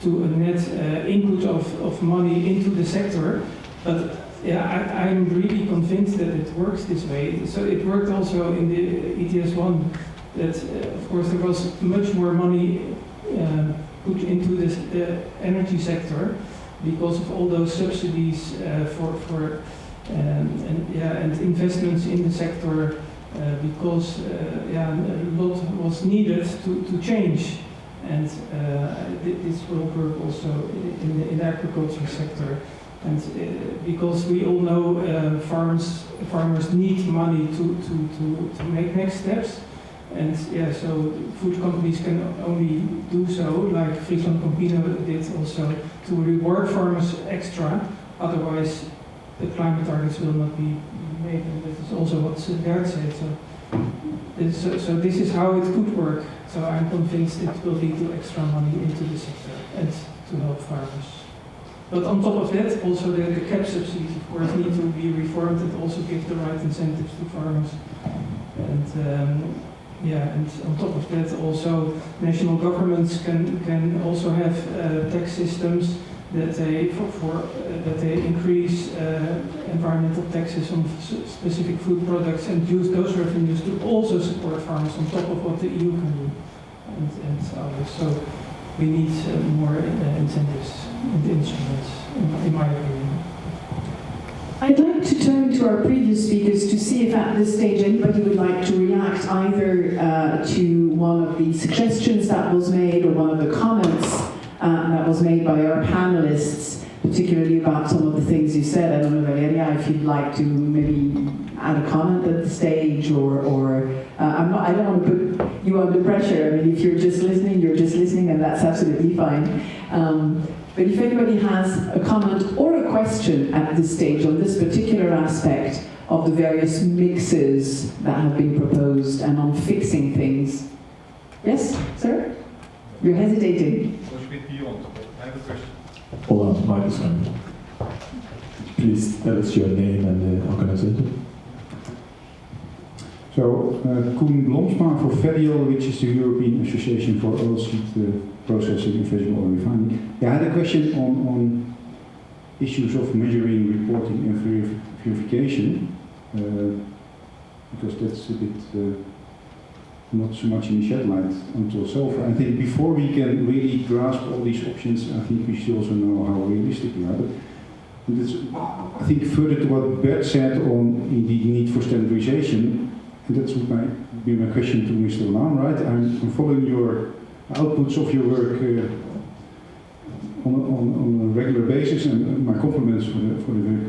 to a net input of money into the sector. But I'm really convinced that it works this way. So it worked also in the ETS1, that of course there was much more money put into the energy sector, because of all those subsidies and investments in the sector, because a lot was needed to change, and this will work also in the agriculture sector, and because we all know farmers need money to make next steps. And so food companies can only do so, like Friesland Campina did also, to reward farmers extra. Otherwise, the climate targets will not be made, and that is also what Bert said. So this is how it could work. So I'm convinced it will lead to extra money into the sector and to help farmers. But on top of that, also the cap subsidies, of course, need to be reformed and also give the right incentives to farmers. And on top of that, also national governments can also have tax systems that they increase environmental taxes on specific food products and use those revenues to also support farmers on top of what the EU can do and others. So we need more incentives and instruments, in my opinion. I'd like to turn to our previous speakers to see if at this stage anybody would like to react either to one of the suggestions that was made or one of the comments that was made by our panelists, particularly about some of the things you said. I don't know, Valeria, if you'd like to maybe add a comment at the stage, or I don't want to put you under pressure. I mean, if you're just listening, and that's absolutely fine. But if anybody has a comment or a question at this stage on this particular aspect of the various mixes that have been proposed and on fixing things. Yes, sir? You're hesitating. I have a question. Hold on, mic is coming. Please tell us your name and the organization. So, Koen Blomsma for FEDIO, which is the European Association for Oilseed Processing and Vegetable Oil Refining. Yeah, I had a question on issues of measuring, reporting and verification, because that's a bit not so much in the spotlight until so far. I think before we can really grasp all these options, I think we should also know how realistic we are. But it's, I think further to what Bert said on the need for standardization, and that's would be my question to Mr. Laan, right? I'm following your outputs of your work on a regular basis, and my compliments for the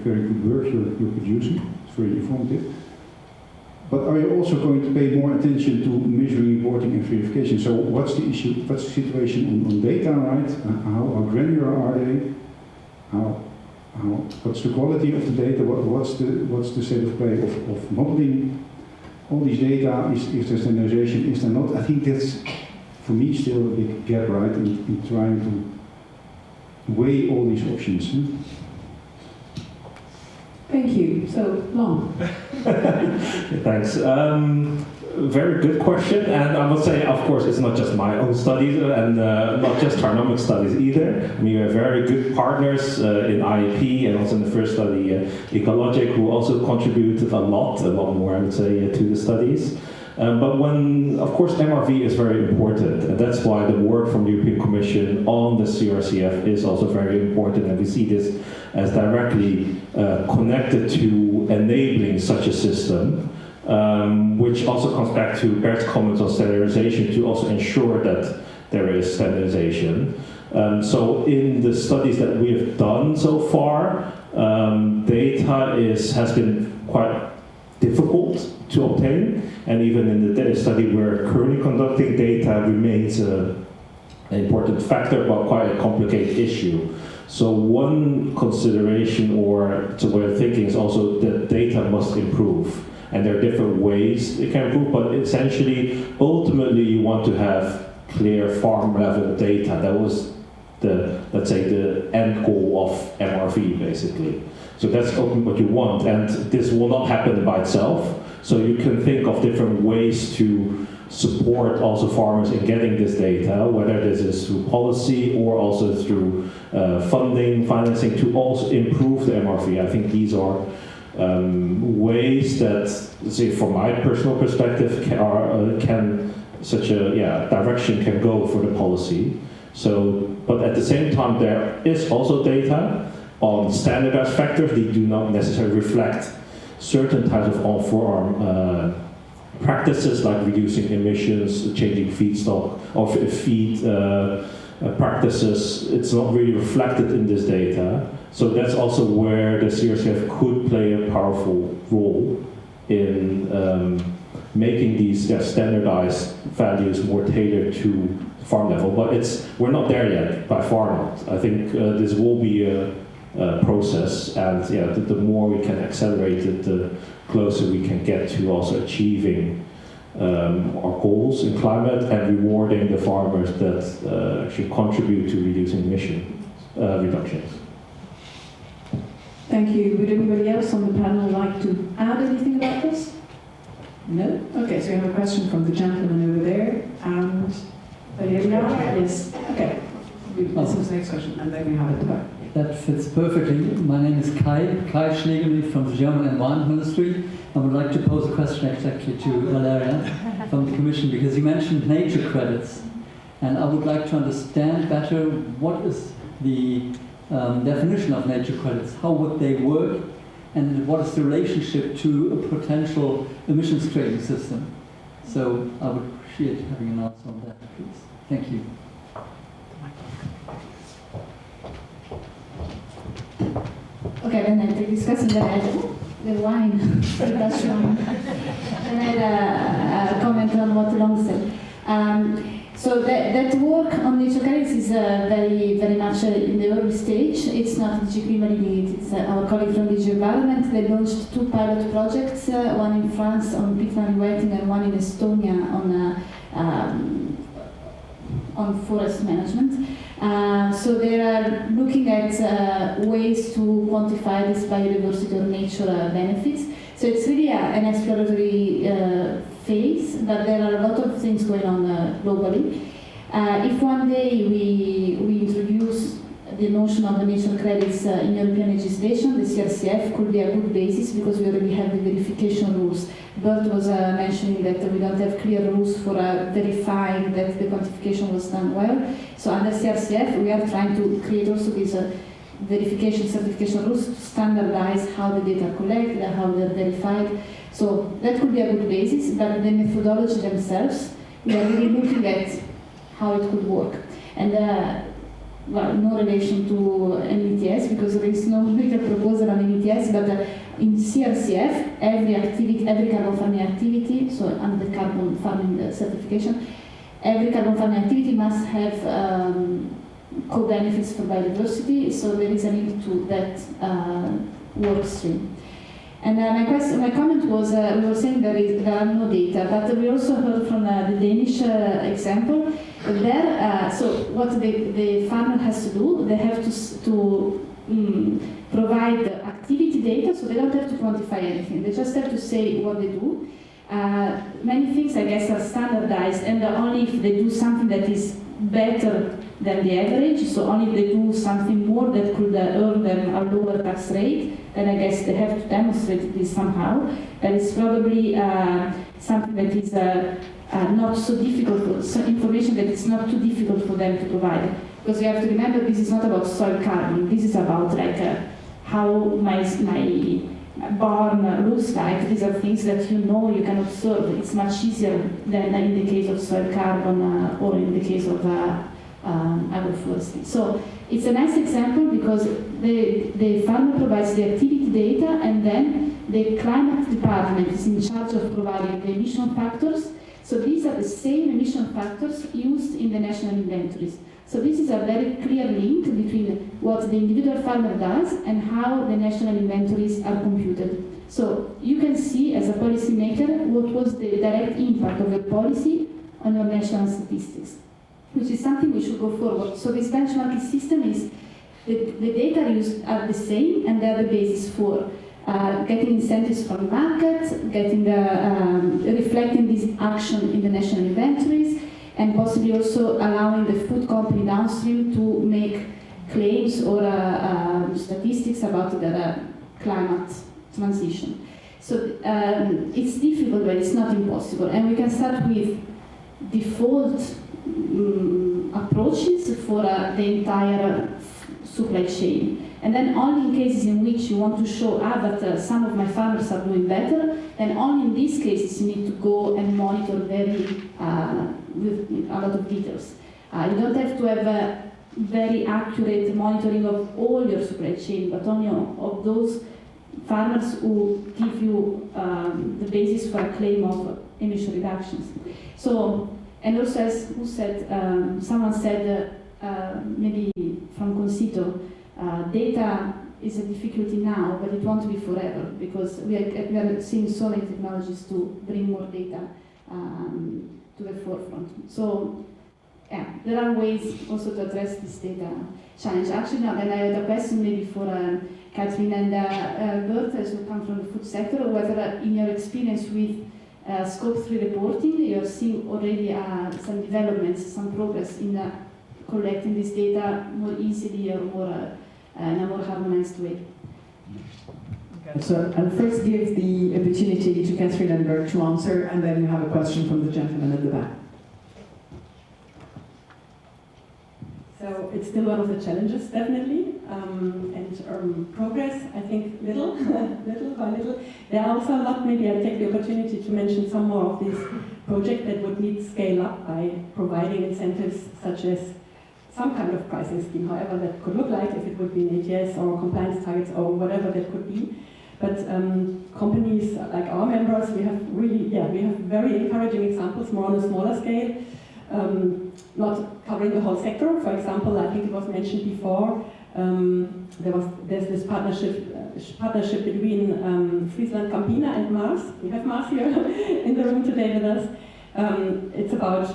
very good work you're producing. It's very informative. But are you also going to pay more attention to measuring, reporting and verification? So what's the issue, what's the situation on data, right? How granular are they? What's the quality of the data? What's the state of play of modeling all these data? Is there standardization? Is there not? I think that's, for me, still a big gap, right, in trying to weigh all these options. Thank you. So, Long. Thanks. Very good question, and I must say, of course, it's not just my own studies and not just Tarnomic studies either. I mean, we have very good partners in IEP and also in the first study, Ecologic, who also contributed a lot more, I would say, to the studies. But when, of course, MRV is very important, and that's why the work from the European Commission on the CRCF is also very important, and we see this as directly connected to enabling such a system, which also comes back to Bert's comments on standardization to also ensure that there is standardization. So in the studies that we have done so far, data has been quite difficult to obtain, and even in the study we're currently conducting, data remains an important factor, but quite a complicated issue. So one consideration or it's a way of thinking is also that data must improve. And there are different ways it can improve, but essentially, ultimately you want to have clear farm level data. That was the, let's say, the end goal of MRV basically. So that's what you want, and this will not happen by itself. So you can think of different ways to support also farmers in getting this data, whether this is through policy or also through funding, financing, to also improve the MRV. I think these are ways that, say, from my personal perspective, can such a direction can go for the policy. So, but at the same time, there is also data on standardized factors. They do not necessarily reflect certain types of on-farm practices like reducing emissions, changing feedstock or feed practices. It's not really reflected in this data. So that's also where the CRCF could play a powerful role in making these standardized values more tailored to farm level. But we're not there yet, by far not. I think this will be a process, and the more we can accelerate it, the closer we can get to also achieving our goals in climate and rewarding the farmers that actually contribute to reducing emission reductions. Thank you. Would anybody else on the panel like to add anything about this? No? Okay, so we have a question from the gentleman over there, and yes. Okay. This is the next question, and then we have it back. That fits perfectly. My name is Kai Schlegelmi from the German Environment Ministry. I would like to pose a question actually to Valeria from the Commission, because you mentioned nature credits, and I would like to understand better what is the definition of nature credits, how would they work, and what is the relationship to a potential emissions trading system. So I would appreciate having an answer on that, please. Thank you. Okay, then I take this question, then I had the wine, the Dutch wine. And I had a comment on what Long said. So that work on nature credits is very, very much in the early stage. It's not DG Climate, it's our colleague from DG Environment. They launched 2 pilot projects, one in France on peat-land wetting and one in Estonia on forest management. So they are looking at ways to quantify this biodiversity or nature benefits. So it's really an exploratory phase, but there are a lot of things going on globally. If one day we introduce the notion of the nature credits in European legislation, the CRCF could be a good basis because we already have the verification rules. Bert was mentioning that we don't have clear rules for verifying that the quantification was done well. So under CRCF, we are trying to create also these verification, certification rules to standardize how the data are collected, how they're verified. So that could be a good basis, but the methodology themselves, we are really looking at how it could work. And well, no relation to an ETS, because there is no legal proposal on an ETS, but in CRCF, every carbon farming activity, so under the carbon farming certification, every carbon farming activity must have co-benefits for biodiversity, so there is a link to that work stream. And my comment was, we were saying there are no data, but we also heard from the Danish example. There, so what the farmer has to do, they have to provide activity data, so they don't have to quantify anything. They just have to say what they do. Many things, I guess, are standardized, and only if they do something that is better than the average, so only if they do something more that could earn them a lower tax rate, then I guess they have to demonstrate this somehow. That is probably something that is not so difficult, some information that is not too difficult for them to provide. Because you have to remember, this is not about soil carbon, this is about like how my barn looks like. These are things that you can observe. It's much easier than in the case of soil carbon or in the case of agroforestry. So it's a nice example because the farmer provides the activity data, and then the climate department is in charge of providing the emission factors. So these are the same emission factors used in the national inventories. So this is a very clear link between what the individual farmer does and how the national inventories are computed. So you can see as a policymaker what was the direct impact of the policy on your national statistics, which is something we should go forward. So this benchmarking system is, the data used are the same, and they're the basis for getting incentives from the market, getting reflecting this action in the national inventories, and possibly also allowing the food company downstream to make claims or statistics about their climate transition. So it's difficult, but it's not impossible. And we can start with default approaches for the entire supply chain. And then only in cases in which you want to show that some of my farmers are doing better, then only in these cases you need to go and monitor with a lot of details. You don't have to have a very accurate monitoring of all your supply chain, but only of those farmers who give you the basis for a claim of emission reductions. So, and also as who said, someone said, maybe from Concito, data is a difficulty now, but it won't be forever, because we are seeing so many technologies to bring more data to the forefront. So, yeah, there are ways also to address this data challenge. Actually, no, then I had a question maybe for Catherine and Bert, as who come from the food sector, whether in your experience with Scope 3 reporting, you're seeing already some developments, some progress in collecting this data more easily or more in a more harmonized way. Okay, so I'll first give the opportunity to Catherine and Bert to answer, and then we have a question from the gentleman at the back. So it's still one of the challenges, definitely, and progress, I think, little, little by little. There are also a lot, maybe I'll take the opportunity to mention some more of these projects that would need scale up by providing incentives such as some kind of pricing scheme, however that could look like, if it would be an ETS or compliance targets or whatever that could be. But companies like our members, we have really, we have very encouraging examples, more on a smaller scale, not covering the whole sector. For example, I think it was mentioned before, there's this partnership between Friesland Campina and Mars. We have Mars here in the room today with us. It's about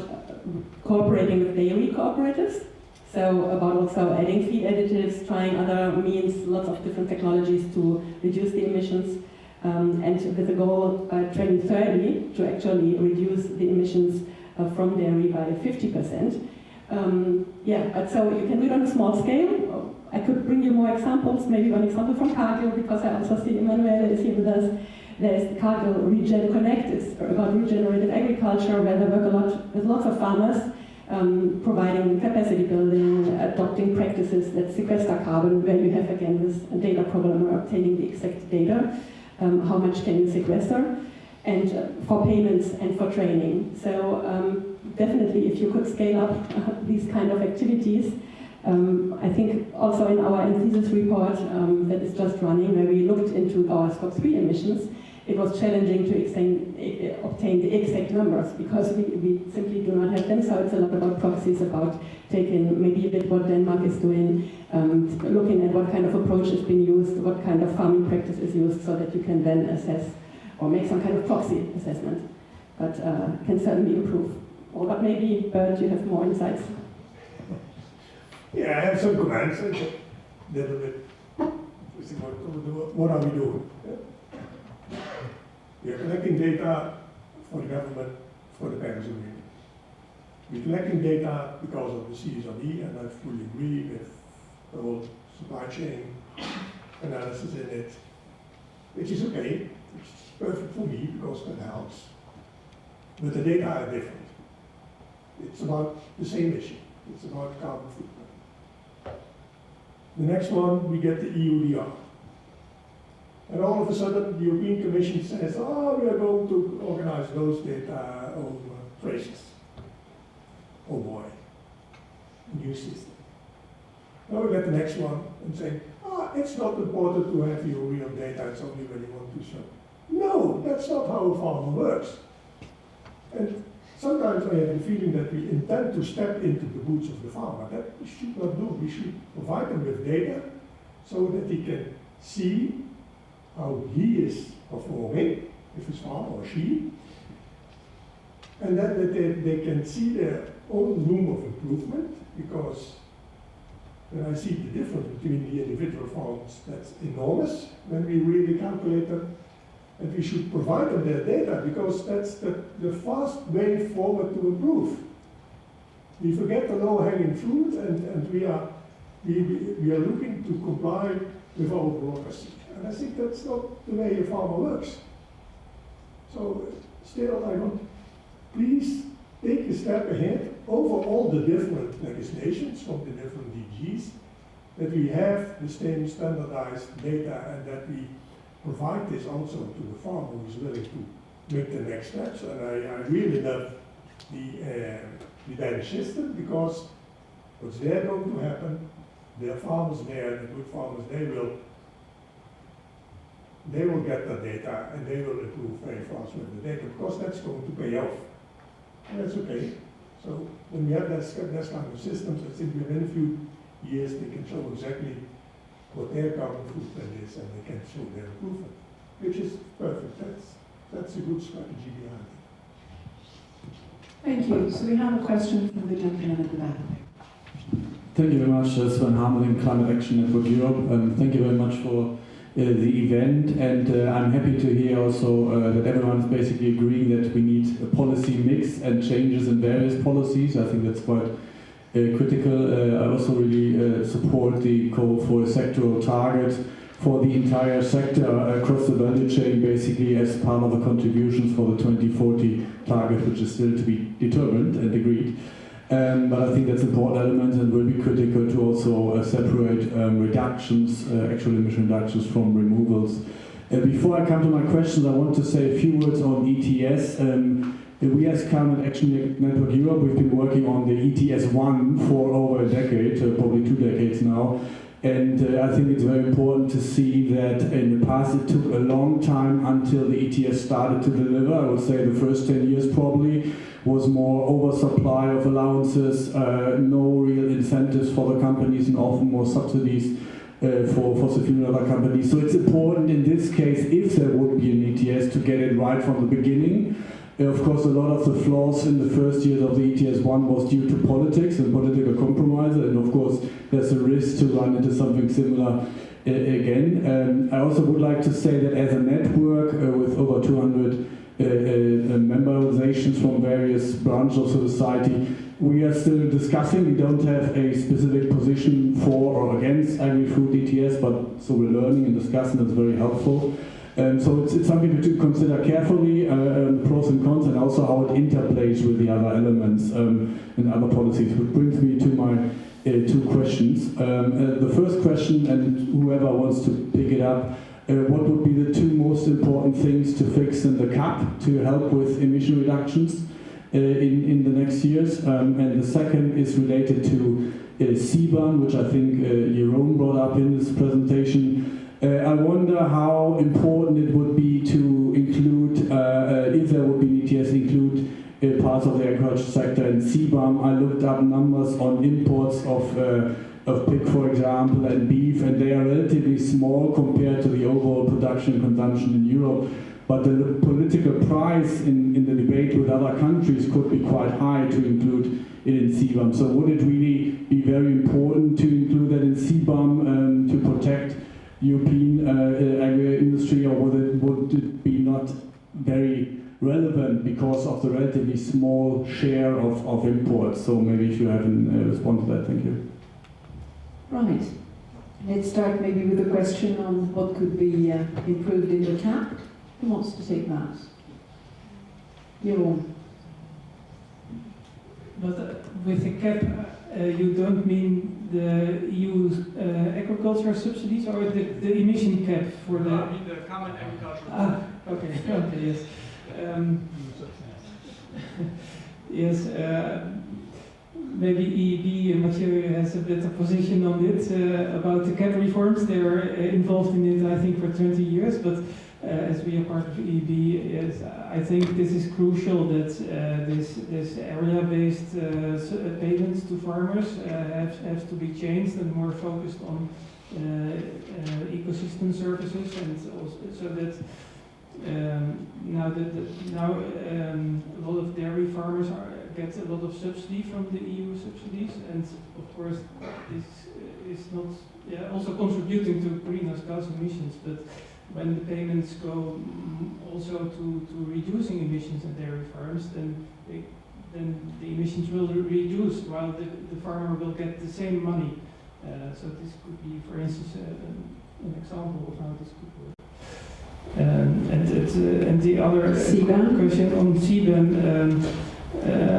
cooperating with dairy cooperatives. So about also adding feed additives, trying other means, lots of different technologies to reduce the emissions, and with the goal by 2030 to actually reduce the emissions from dairy by 50%. But so you can do it on a small scale. I could bring you more examples, maybe one example from Cargill, because I also see Emanuele is here with us. There's the Cargill Regen Connect. It's about regenerative agriculture, where they work a lot with lots of farmers, providing capacity building, adopting practices that sequester carbon, where you have again this data problem of obtaining the exact data, how much can you sequester, and for payments and for training. So definitely if you could scale up these kind of activities, I think also in our thesis report that is just running, where we looked into our Scope 3 emissions, it was challenging to obtain the exact numbers because we simply do not have them. So it's a lot about proxies, about taking maybe a bit what Denmark is doing, looking at what kind of approach is being used, what kind of farming practice is used, so that you can then assess or make some kind of proxy assessment. But can certainly improve. But maybe, Bert, you have more insights. Yeah, I have some comments. A little bit. What are we doing? We are collecting data for the government, for the Paris Agreement. We're collecting data because of the CSRD, and I fully agree with the whole supply chain analysis in it, which is okay. It's perfect for me because that helps. But the data are different. It's about the same issue. It's about carbon footprint. The next one, we get the EUDR. And all of a sudden, the European Commission says, oh, we are going to organize those data over traces. Oh boy, new system. Now we get the next one and say, it's not important to have your real data, it's only when you want to show. No, that's not how a farmer works. And sometimes I have the feeling that we intend to step into the boots of the farmer. That we should not do. We should provide them with data so that he can see how he is performing, if it's farm or she, and that they can see their own room of improvement, because when I see the difference between the individual farms, that's enormous when we really calculate them. And we should provide them their data, because that's the fast way forward to improve. We forget the low-hanging fruit, and we are looking to comply with our bureaucracy. And I think that's not the way a farmer works. So still, I want, please take a step ahead over all the different legislations from the different DGs, that we have the same standardized data, and that we provide this also to the farmer who is willing to make the next steps. And I really love the Danish system, because what's there going to happen, the farmers there, the good farmers, they will get the data, and they will improve very fast with the data, because that's going to pay off. And that's okay. So when we have that kind of systems, I think within a few years they can show exactly what their carbon footprint is, and they can show their improvement, which is perfect. That's a good strategy behind it. Thank you. So we have a question from the gentleman at the back. Thank you very much, Sven Hamelin, Climate Action Network Europe. Thank you very much for the event, and I'm happy to hear also that everyone is basically agreeing that we need a policy mix and changes in various policies. I think that's quite critical. I also really support the call for a sectoral target for the entire sector across the value chain, basically as part of the contributions for the 2040 target, which is still to be determined and agreed. But I think that's an important element, and will be critical to also separate reductions, actual emission reductions, from removals. Before I come to my questions, I want to say a few words on ETS. We as Climate Action Network Europe, we've been working on the ETS 1 for over a decade, probably 2 decades now. And I think it's very important to see that in the past it took a long time until the ETS started to deliver. I would say the first 10 years probably was more oversupply of allowances, no real incentives for the companies, and often more subsidies for fossil fuel and other companies. So it's important in this case, if there would be an ETS, to get it right from the beginning. Of course, a lot of the flaws in the first years of the ETS 1 was due to politics and political compromise, and of course there's a risk to run into something similar again. I also would like to say that as a network with over 200 member organizations from various branches of society, we are still discussing. We don't have a specific position for or against Agri-food ETS, but so we're learning and discussing. That's very helpful. So it's something to consider carefully, pros and cons, and also how it interplays with the other elements and other policies, which brings me to my 2 questions. The first question, and whoever wants to pick it up, what would be the 2 most important things to fix in the CAP to help with emission reductions in the next years? And the second is related to CBAM, which I think Jeroen brought up in this presentation. I wonder how important it would be to include, if there would be an ETS, include parts of the agriculture sector in CBAM. I looked up numbers on imports of pig, for example, and beef, and they are relatively small compared to the overall production and consumption in Europe. But the political price in the debate with other countries could be quite high to include it in CBAM. So would it really be very important to include that in CBAM to protect European agri-industry, or would it be not very relevant because of the relatively small share of imports? So maybe if you haven't responded to that, thank you. Right. Let's start maybe with a question on what could be improved in the CAP. Who wants to take that? Jeroen. But with the CAP, you don't mean the EU agriculture subsidies, or the emission cap for the... I mean the common agricultural okay, yes. maybe EEB and Mathieu has a better position on it about the CAP reforms. They are involved in it, I think, for 20 years, but as we are part of EEB, yes, I think this is crucial that this area-based payments to farmers have to be changed and more focused on ecosystem services, and also so that now a lot of dairy farmers get a lot of subsidy from the EU subsidies, and of course this is not also contributing to greenhouse gas emissions, but when the payments go also to reducing emissions at dairy farms, then the emissions will reduce while the farmer will get the same money. So this could be, for instance, an example of how this could work. And the other question on CBAM,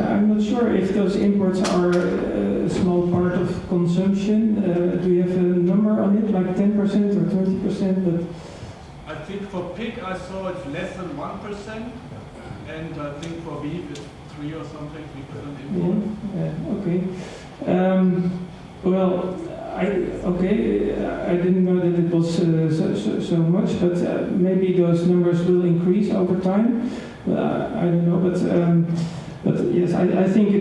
I'm not sure if those imports are a small part of consumption. Do you have a number on it, like 10% or 20%? But I think for pig I saw it's less than 1%, and I think for beef it's 3 or something, 3% import. Okay. Well, I didn't know that it was so much, but maybe those numbers will increase over time. I don't know, but yes, I think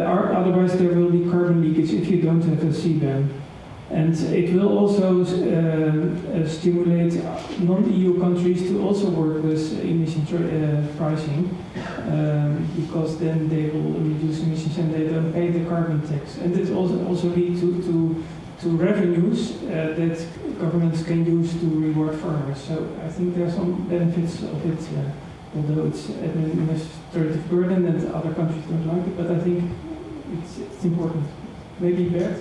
otherwise there will be carbon leakage if you don't have a CBAM. And it will also stimulate non-EU countries to also work with emission pricing, because then they will reduce emissions and they don't pay the carbon tax. And it also lead to revenues that governments can use to reward farmers. So I think there are some benefits of it, although it's an administrative burden and other countries don't like it, but I think it's important. Maybe Bert?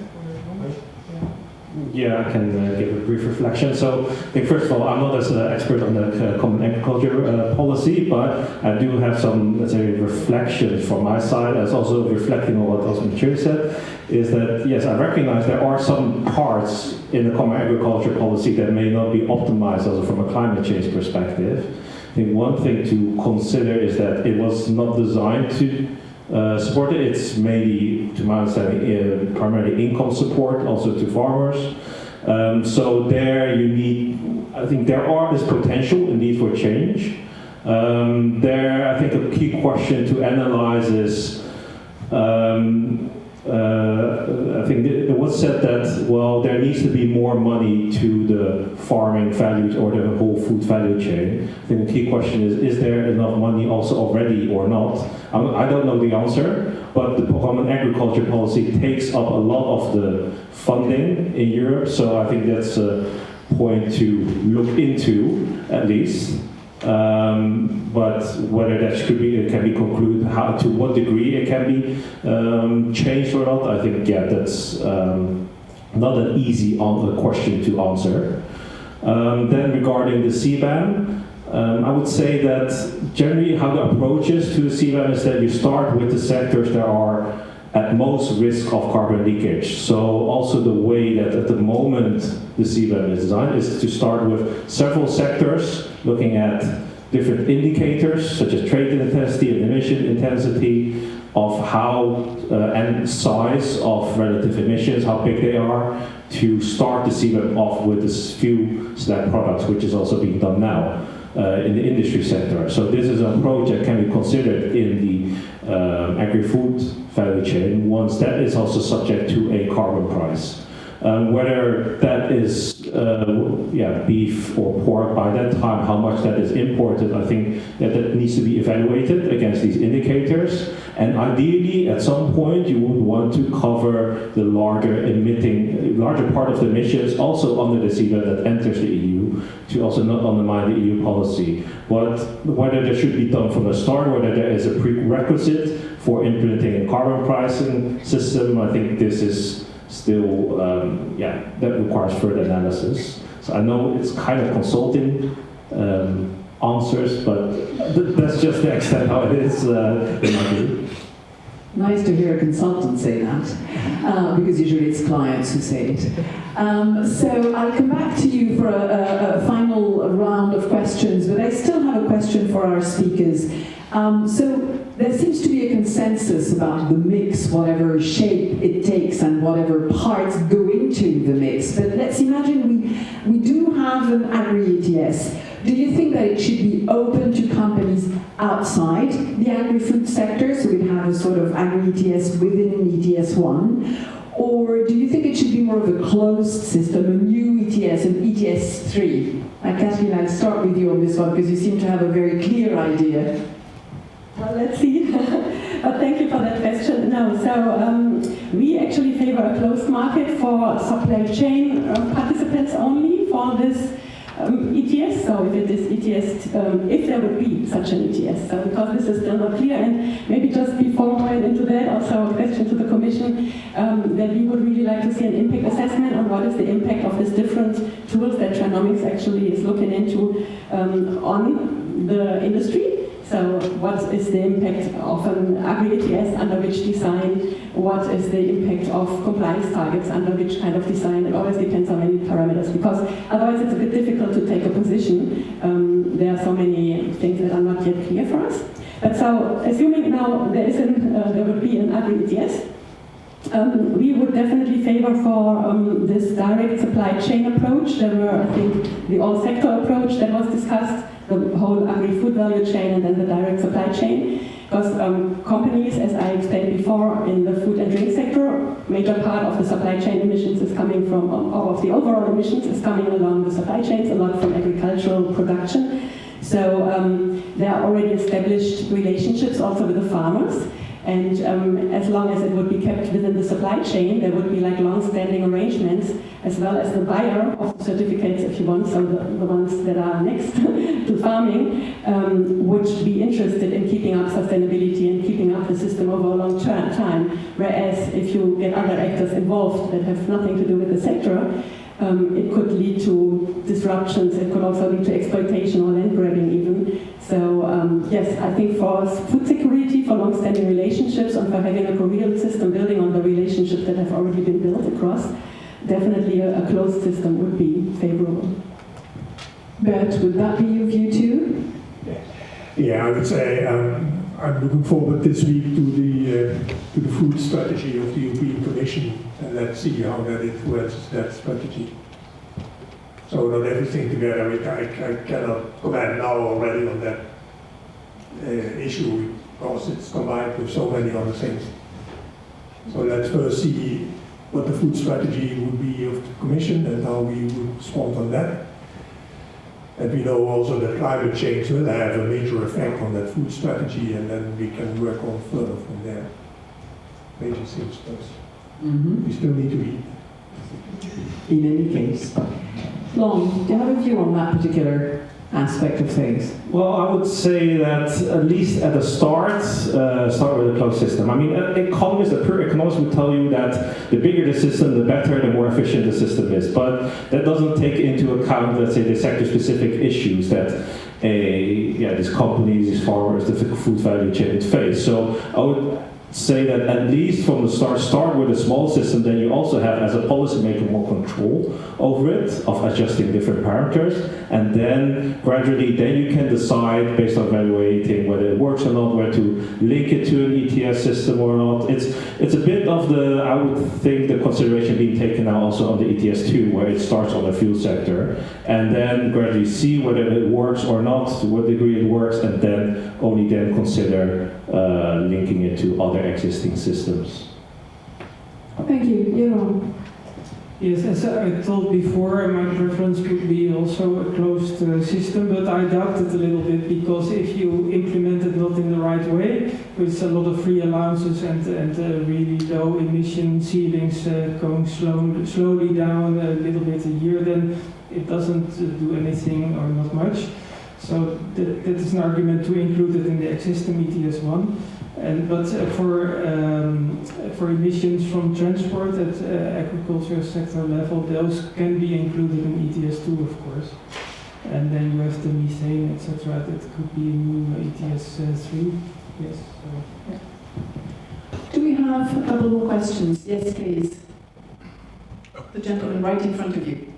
Yeah, I can give a brief reflection. So, I think first of all, I'm not as an expert on the common agriculture policy, but I do have some, let's say, reflections from my side, as also reflecting on what Mathieu said, is that, yes, I recognize there are some parts in the common agriculture policy that may not be optimized also from a climate change perspective. I think one thing to consider is that it was not designed to support it. It's maybe, to my understanding, primarily income support, also to farmers. So there you need, I think there is potential indeed for change. There, I think a key question to analyze is, I think it was said that, well, there needs to be more money to the farming values or the whole food value chain. I think the key question is there enough money also already or not? I don't know the answer, but the common agriculture policy takes up a lot of the funding in Europe, so I think that's a point to look into, at least. But whether that can be concluded, to what degree it can be changed or not, I think, yeah, that's not an easy question to answer. Then regarding the CBAM, I would say that generally how the approach is to the CBAM is that you start with the sectors that are at most risk of carbon leakage. So also the way that at the moment the CBAM is designed is to start with several sectors, looking at different indicators such as trade intensity and emission intensity of how and size of relative emissions, how big they are, to start the CBAM off with this few select products, which is also being done now in the industry sector. So this is an approach that can be considered in the agri-food value chain, once that is also subject to a carbon price. Whether that is beef or pork by that time, how much that is imported, I think that needs to be evaluated against these indicators. And ideally, at some point, you would want to cover the larger part of the emissions also under the CBAM that enters the EU, to also not undermine the EU policy. But whether that should be done from the start, whether there is a prerequisite for implementing a carbon pricing system, I think this is still, that requires further analysis. So I know it's kind of consulting answers, but that's just the extent how it is in my view. Nice to hear a consultant say that, because usually it's clients who say it. So I'll come back to you for a final round of questions, but I still have a question for our speakers. So there seems to be a consensus about the mix, whatever shape it takes and whatever parts go into the mix. But let's imagine we do have an Agri-ETS. Do you think that it should be open to companies outside the agri-food sector, so we'd have a sort of Agri-ETS within ETS 1? Or do you think it should be more of a closed system, a new ETS, an ETS 3? Kathleen, I'll start with you on this one because you seem to have a very clear idea. Well, let's see. But thank you for that question. No, so we actually favor a closed market for supply chain participants only for this ETS. So if it is ETS, if there would be such an ETS, so because this is still not clear, and maybe just before going into that, also a question to the Commission, that we would really like to see an impact assessment on what is the impact of these different tools that Trinomics actually is looking into on the industry. So what is the impact of an Agri-ETS under which design? What is the impact of compliance targets under which kind of design? It always depends on many parameters, because otherwise it's a bit difficult to take a position. There are so many things that are not yet clear for us. But so assuming now there would be an Agri-ETS, we would definitely favor for this direct supply chain approach. There were, I think, the all-sector approach that was discussed, the whole agri-food value chain and then the direct supply chain. Because companies, as I explained before, in the food and drink sector, major part of the supply chain emissions is coming from, or of the overall emissions is coming along the supply chains, a lot from agricultural production. So there are already established relationships also with the farmers. And as long as it would be kept within the supply chain, there would be like long-standing arrangements, as well as the buyer of the certificates, if you want, so the ones that are next to farming, would be interested in keeping up sustainability and keeping up the system over a long time. Whereas if you get other actors involved that have nothing to do with the sector, it could lead to disruptions, it could also lead to exploitation or land grabbing even. So yes, I think for food security, for long-standing relationships, and for having a coherent system building on the relationships that have already been built across, definitely a closed system would be favorable. Bert, would that be your view too? Yeah, I would say I'm looking forward this week to the food strategy of the European Commission, and let's see how that influences that strategy. So not everything together. I cannot comment now already on that issue because it's combined with so many other things. So let's first see what the food strategy would be of the Commission and how we would respond on that. And we know also that climate change will have a major effect on that food strategy, and then we can work on further from there. Major things first. We still need to eat. In any case. Long, do you have a view on that particular aspect of things? Well, I would say that at least at the start with a closed system. I mean, economists, a pure economist would tell you that the bigger the system, the better, the more efficient the system is. But that doesn't take into account, let's say, the sector-specific issues that these companies, these farmers, the food value chain face. So I would say that at least from the start with a small system, then you also have, as a policymaker, more control over it, of adjusting different parameters, and then gradually, then you can decide, based on evaluating whether it works or not, whether to link it to an ETS system or not. It's a bit of the, I would think, the consideration being taken now also on the ETS 2, where it starts on the fuel sector, and then gradually see whether it works or not, to what degree it works, and then only then consider linking it to other existing systems. Thank you. Jeroen. Yes, as I told before, my preference would be also a closed system, but I doubt it a little bit, because if you implement it not in the right way, with a lot of free allowances and really low emission ceilings going slowly down a little bit a year, then it doesn't do anything or not much. So that is an argument to include it in the existing ETS 1. But for emissions from transport at agricultural sector level, those can be included in ETS 2, of course. And then you have the methane, etc. That could be a new ETS 3. Yes. So, yeah. Do we have a couple more questions? Yes, please. The gentleman right in front of you.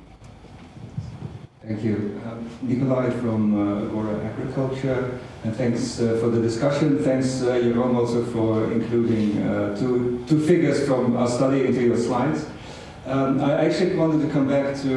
Thank you. Nikolai from Agora Agriculture, and thanks for the discussion. Thanks, Jeroen, also for including two figures from our study into your slides. I actually wanted to come back to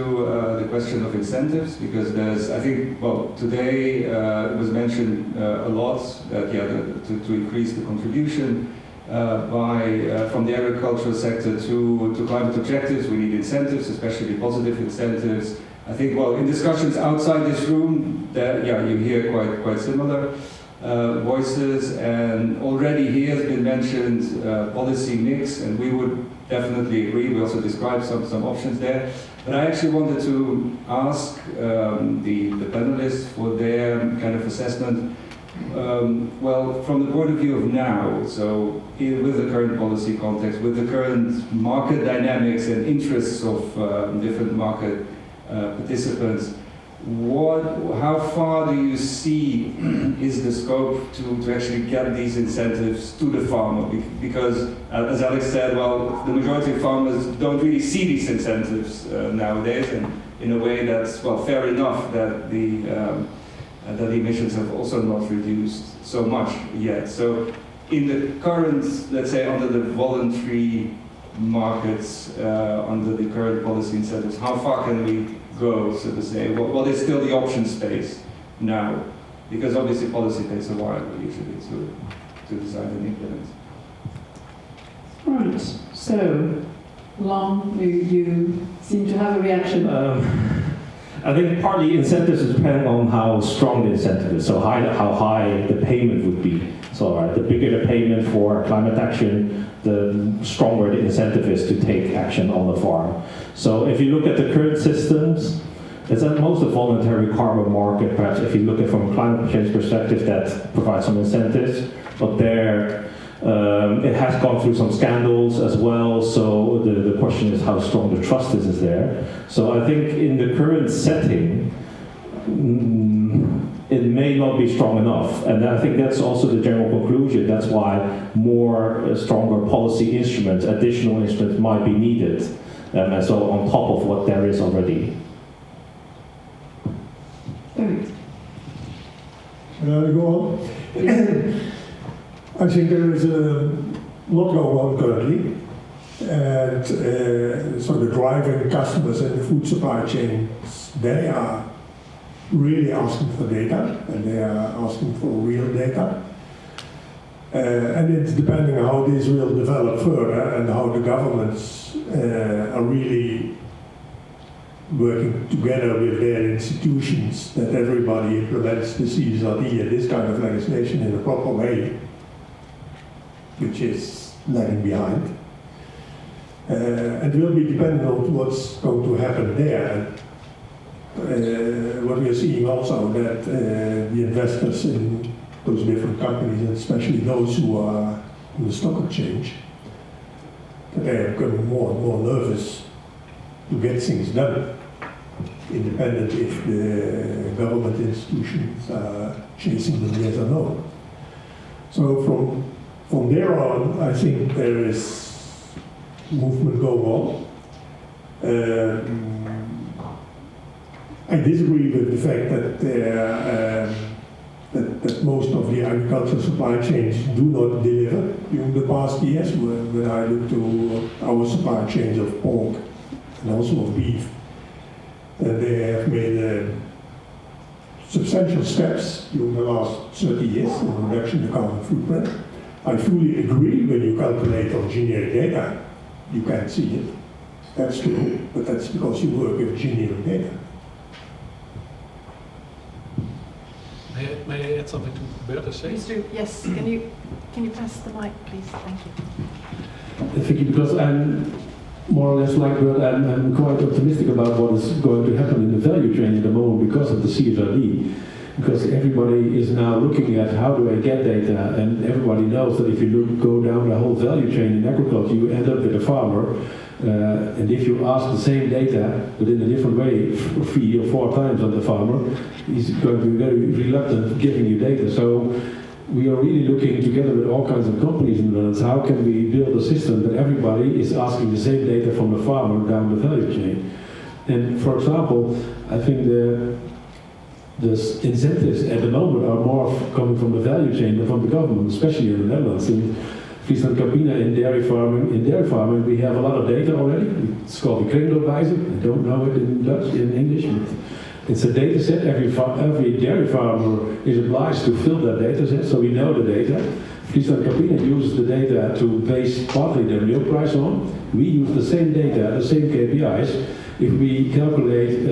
the question of incentives, because there's, I think, well, today it was mentioned a lot that, yeah, to increase the contribution from the agricultural sector to climate objectives, we need incentives, especially positive incentives. I think, well, in discussions outside this room, yeah, you hear quite similar voices, and already here has been mentioned policy mix, and we would definitely agree. We also described some options there. But I actually wanted to ask the panelists for their kind of assessment. Well, from the point of view of now, so with the current policy context, with the current market dynamics and interests of different market participants, how far do you see is the scope to actually get these incentives to the farmer? Because, as Alex said, well, the majority of farmers don't really see these incentives nowadays, and in a way that's, well, fair enough that the emissions have also not reduced so much yet. So in the current, let's say, under the voluntary markets, under the current policy incentives, how far can we go, so to say? What is still the option space now? Because obviously policy takes a while usually to design and implement. Right, so, Long, you seem to have a reaction. I think partly incentives depend on how strong the incentive is, so how high the payment would be. So the bigger the payment for climate action, the stronger the incentive is to take action on the farm. So if you look at the current systems, it's at most a voluntary carbon market. Perhaps if you look at it from a climate change perspective, that provides some incentives, but there it has gone through some scandals as well, so the question is how strong the trust is there. So I think in the current setting, it may not be strong enough, and I think that's also the general conclusion. That's why more stronger policy instruments, additional instruments might be needed, and so on top of what there is already. Shall I go on? I think there is a lot going on currently, and so the driving customers in the food supply chains, they are really asking for data, and they are asking for real data. And it's depending on how this will develop further and how the governments are really working together with their institutions, that everybody implements the CSRD and this kind of legislation in a proper way, which is lagging behind. And will be dependent on what's going to happen there. What we are seeing also that the investors in those different companies, and especially those who are in the stock exchange, that they are becoming more and more nervous to get things done, independent if the government institutions are chasing them, yes or no. So from there on, I think there is movement going on. I disagree with the fact that that most of the agricultural supply chains do not deliver. During the past years, when I look to our supply chains of pork and also of beef, that they have made substantial steps during the last 30 years in reduction of the carbon footprint. I fully agree when you calculate on generic data, you can't see it. That's true, but that's because you work with generic data. May I add something to Bertha say? Please do. Yes. Can you pass the mic, please? Thank you. Thank you, because I'm more or less like Bert, I'm quite optimistic about what is going to happen in the value chain at the moment because of the CSRD. Because everybody is now looking at how do I get data, and everybody knows that if you go down the whole value chain in agriculture, you end up with a farmer, and if you ask the same data, but in a different way, 3 or 4 times on the farmer, he's going to be very reluctant giving you data. So we are really looking together with all kinds of companies in the Netherlands, how can we build a system that everybody is asking the same data from the farmer down the value chain. And for example, I think the incentives at the moment are more coming from the value chain than from the government, especially in the Netherlands. In Friesland Campina, in dairy farming, we have a lot of data already. It's called the kringloopwijzer. I don't know it in Dutch, in English, but it's a data set. Every dairy farmer is obliged to fill that data set, so we know the data. Friesland Campina uses the data to base partly their milk price on. We use the same data, the same KPIs. If we calculate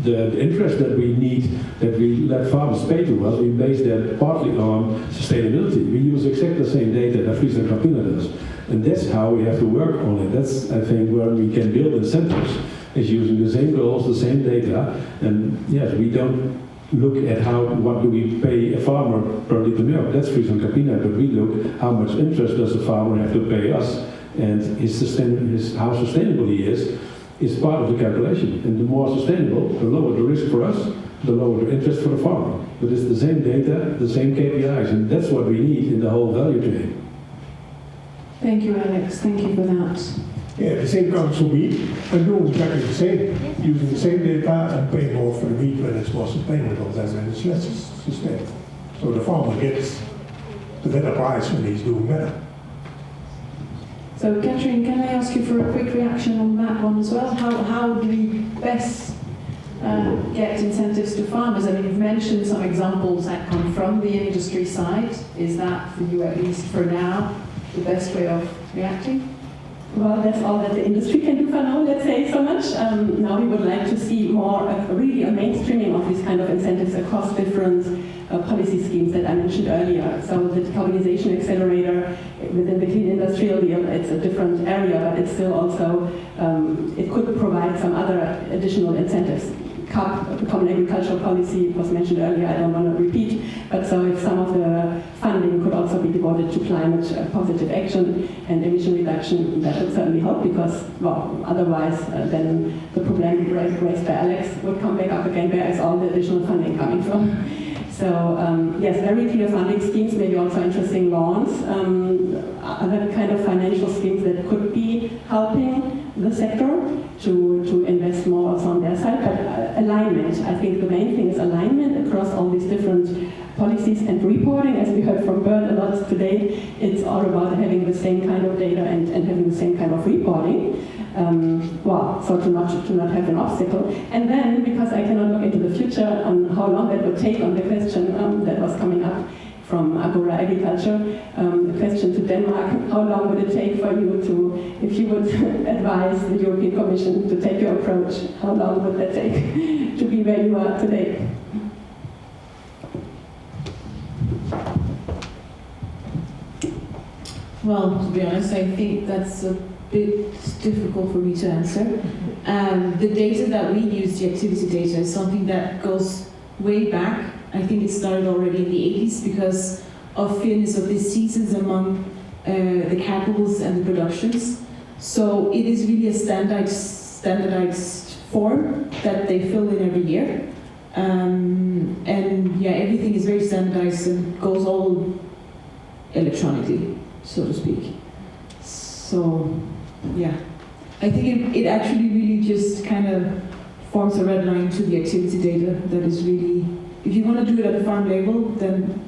the interest that we need, that we let farmers pay to us, we base that partly on sustainability. We use exactly the same data that Friesland Campina does. And that's how we have to work on it. That's, I think, where we can build incentives, is using the same goals, the same data. And yes, we don't look at what do we pay a farmer per liter milk. That's Friesland Campina, but we look how much interest does the farmer have to pay us, and how sustainable he is part of the calculation. And the more sustainable, the lower the risk for us, the lower the interest for the farmer. But it's the same data, the same KPIs, and that's what we need in the whole value chain. Thank you, Alex. Thank you for that. Yeah, the same comes for wheat. I'm doing exactly the same, using the same data and paying more for the wheat when it's more sustainable than when it's less sustainable. So the farmer gets the better price when he's doing better. So, Catherine, can I ask you for a quick reaction on that one as well? How do we best get incentives to farmers? I mean, you've mentioned some examples that come from the industry side. Is that, for you at least for now, the best way of reacting? Well, that's all that the industry can do for now, let's say so much. Now we would like to see more, really a mainstreaming of these kind of incentives across different policy schemes that I mentioned earlier. So the decarbonization accelerator within the clean industrial deal, it's a different area, but it's still also, it could provide some other additional incentives. CAPP, the Common Agricultural Policy, was mentioned earlier, I don't want to repeat, but so if some of the funding could also be devoted to climate positive action and emission reduction, that would certainly help, because, well, otherwise then the problem raised by Alex would come back up again, where is all the additional funding coming from? So yes, very clear funding schemes, maybe also interesting loans, other kind of financial schemes that could be helping the sector to invest more also on their side, but alignment. I think the main thing is alignment across all these different policies and reporting. As we heard from Bert a lot today, it's all about having the same kind of data and having the same kind of reporting. So to not have an obstacle. And then, because I cannot look into the future on how long that would take on the question that was coming up from Agora Agriculture, the question to Denmark, how long would it take for you to, if you would advise the European Commission to take your approach, how long would that take to be where you are today? Well, to be honest, I think that's a bit difficult for me to answer. The data that we use, the activity data, is something that goes way back. I think it started already in the 80s because of fairness of diseases among the capitals and the productions. So it is really a standardized form that they fill in every year. And yeah, everything is very standardized and goes all electronically, so to speak. So yeah, I think it actually really just kind of forms a red line to the activity data that is really, if you want to do it at the farm level, then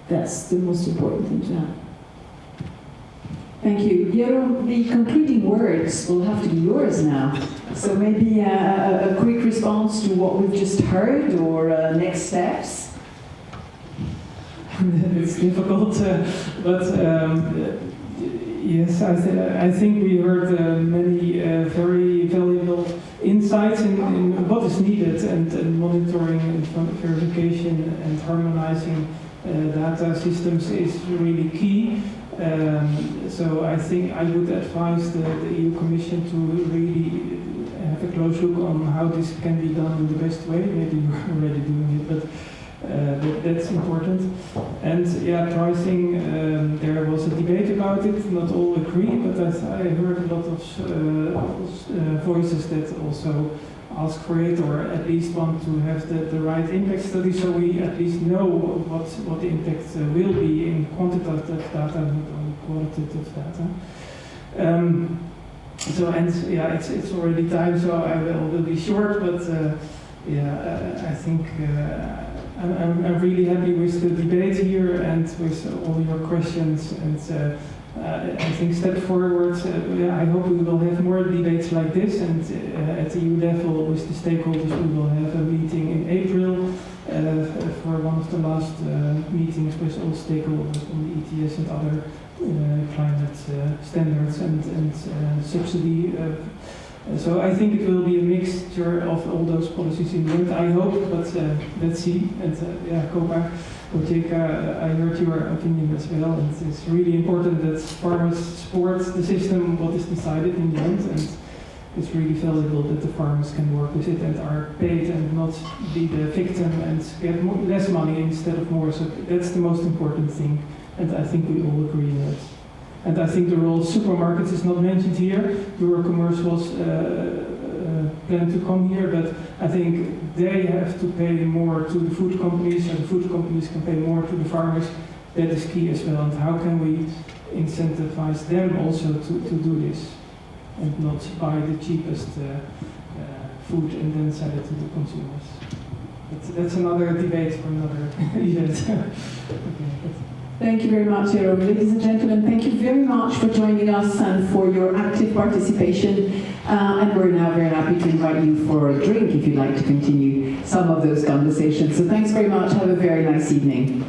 that's the most important thing to have. Thank you. Jeroen, the concluding words will have to be yours now. So maybe a quick response to what we've just heard, or next steps. It's difficult, but yes, I think we heard many very valuable insights in what is needed, and monitoring and verification and harmonizing data systems is really key. So I think I would advise the EU Commission to really have a close look on how this can be done in the best way. Maybe you're already doing it, but that's important. And yeah, pricing, there was a debate about it, not all agree, but I heard a lot of voices that also ask for it, or at least want to have the right impact study, so we at least know what the impact will be in quantitative data, not only qualitative data. So, and yeah, it's already time, so I will be short, but I think I'm really happy with the debate here and with all your questions, and I think step forward, I hope we will have more debates like this, and at the EU level with the stakeholders we will have a meeting in April for one of the last meetings with all stakeholders on the ETS and other climate standards and subsidy. So I think it will be a mixture of all those policies in the end, I hope, but let's see. And Copa-Cogeca, I heard your opinion as well, and it's really important that farmers support the system, what is decided in the end, and it's really valuable that the farmers can work with it and are paid and not be the victim and get less money instead of more. So that's the most important thing, and I think we all agree on that. And I think the role of supermarkets is not mentioned here. Eurocommerce was planned to come here, but I think they have to pay more to the food companies, and the food companies can pay more to the farmers. That is key as well. And how can we incentivize them also to do this and not buy the cheapest food and then sell it to the consumers? That's another debate for another event. Thank you very much, Jeroen. Ladies and gentlemen, thank you very much for joining us and for your active participation. And we're now very happy to invite you for a drink if you'd like to continue some of those conversations. So thanks very much. Have a very nice evening.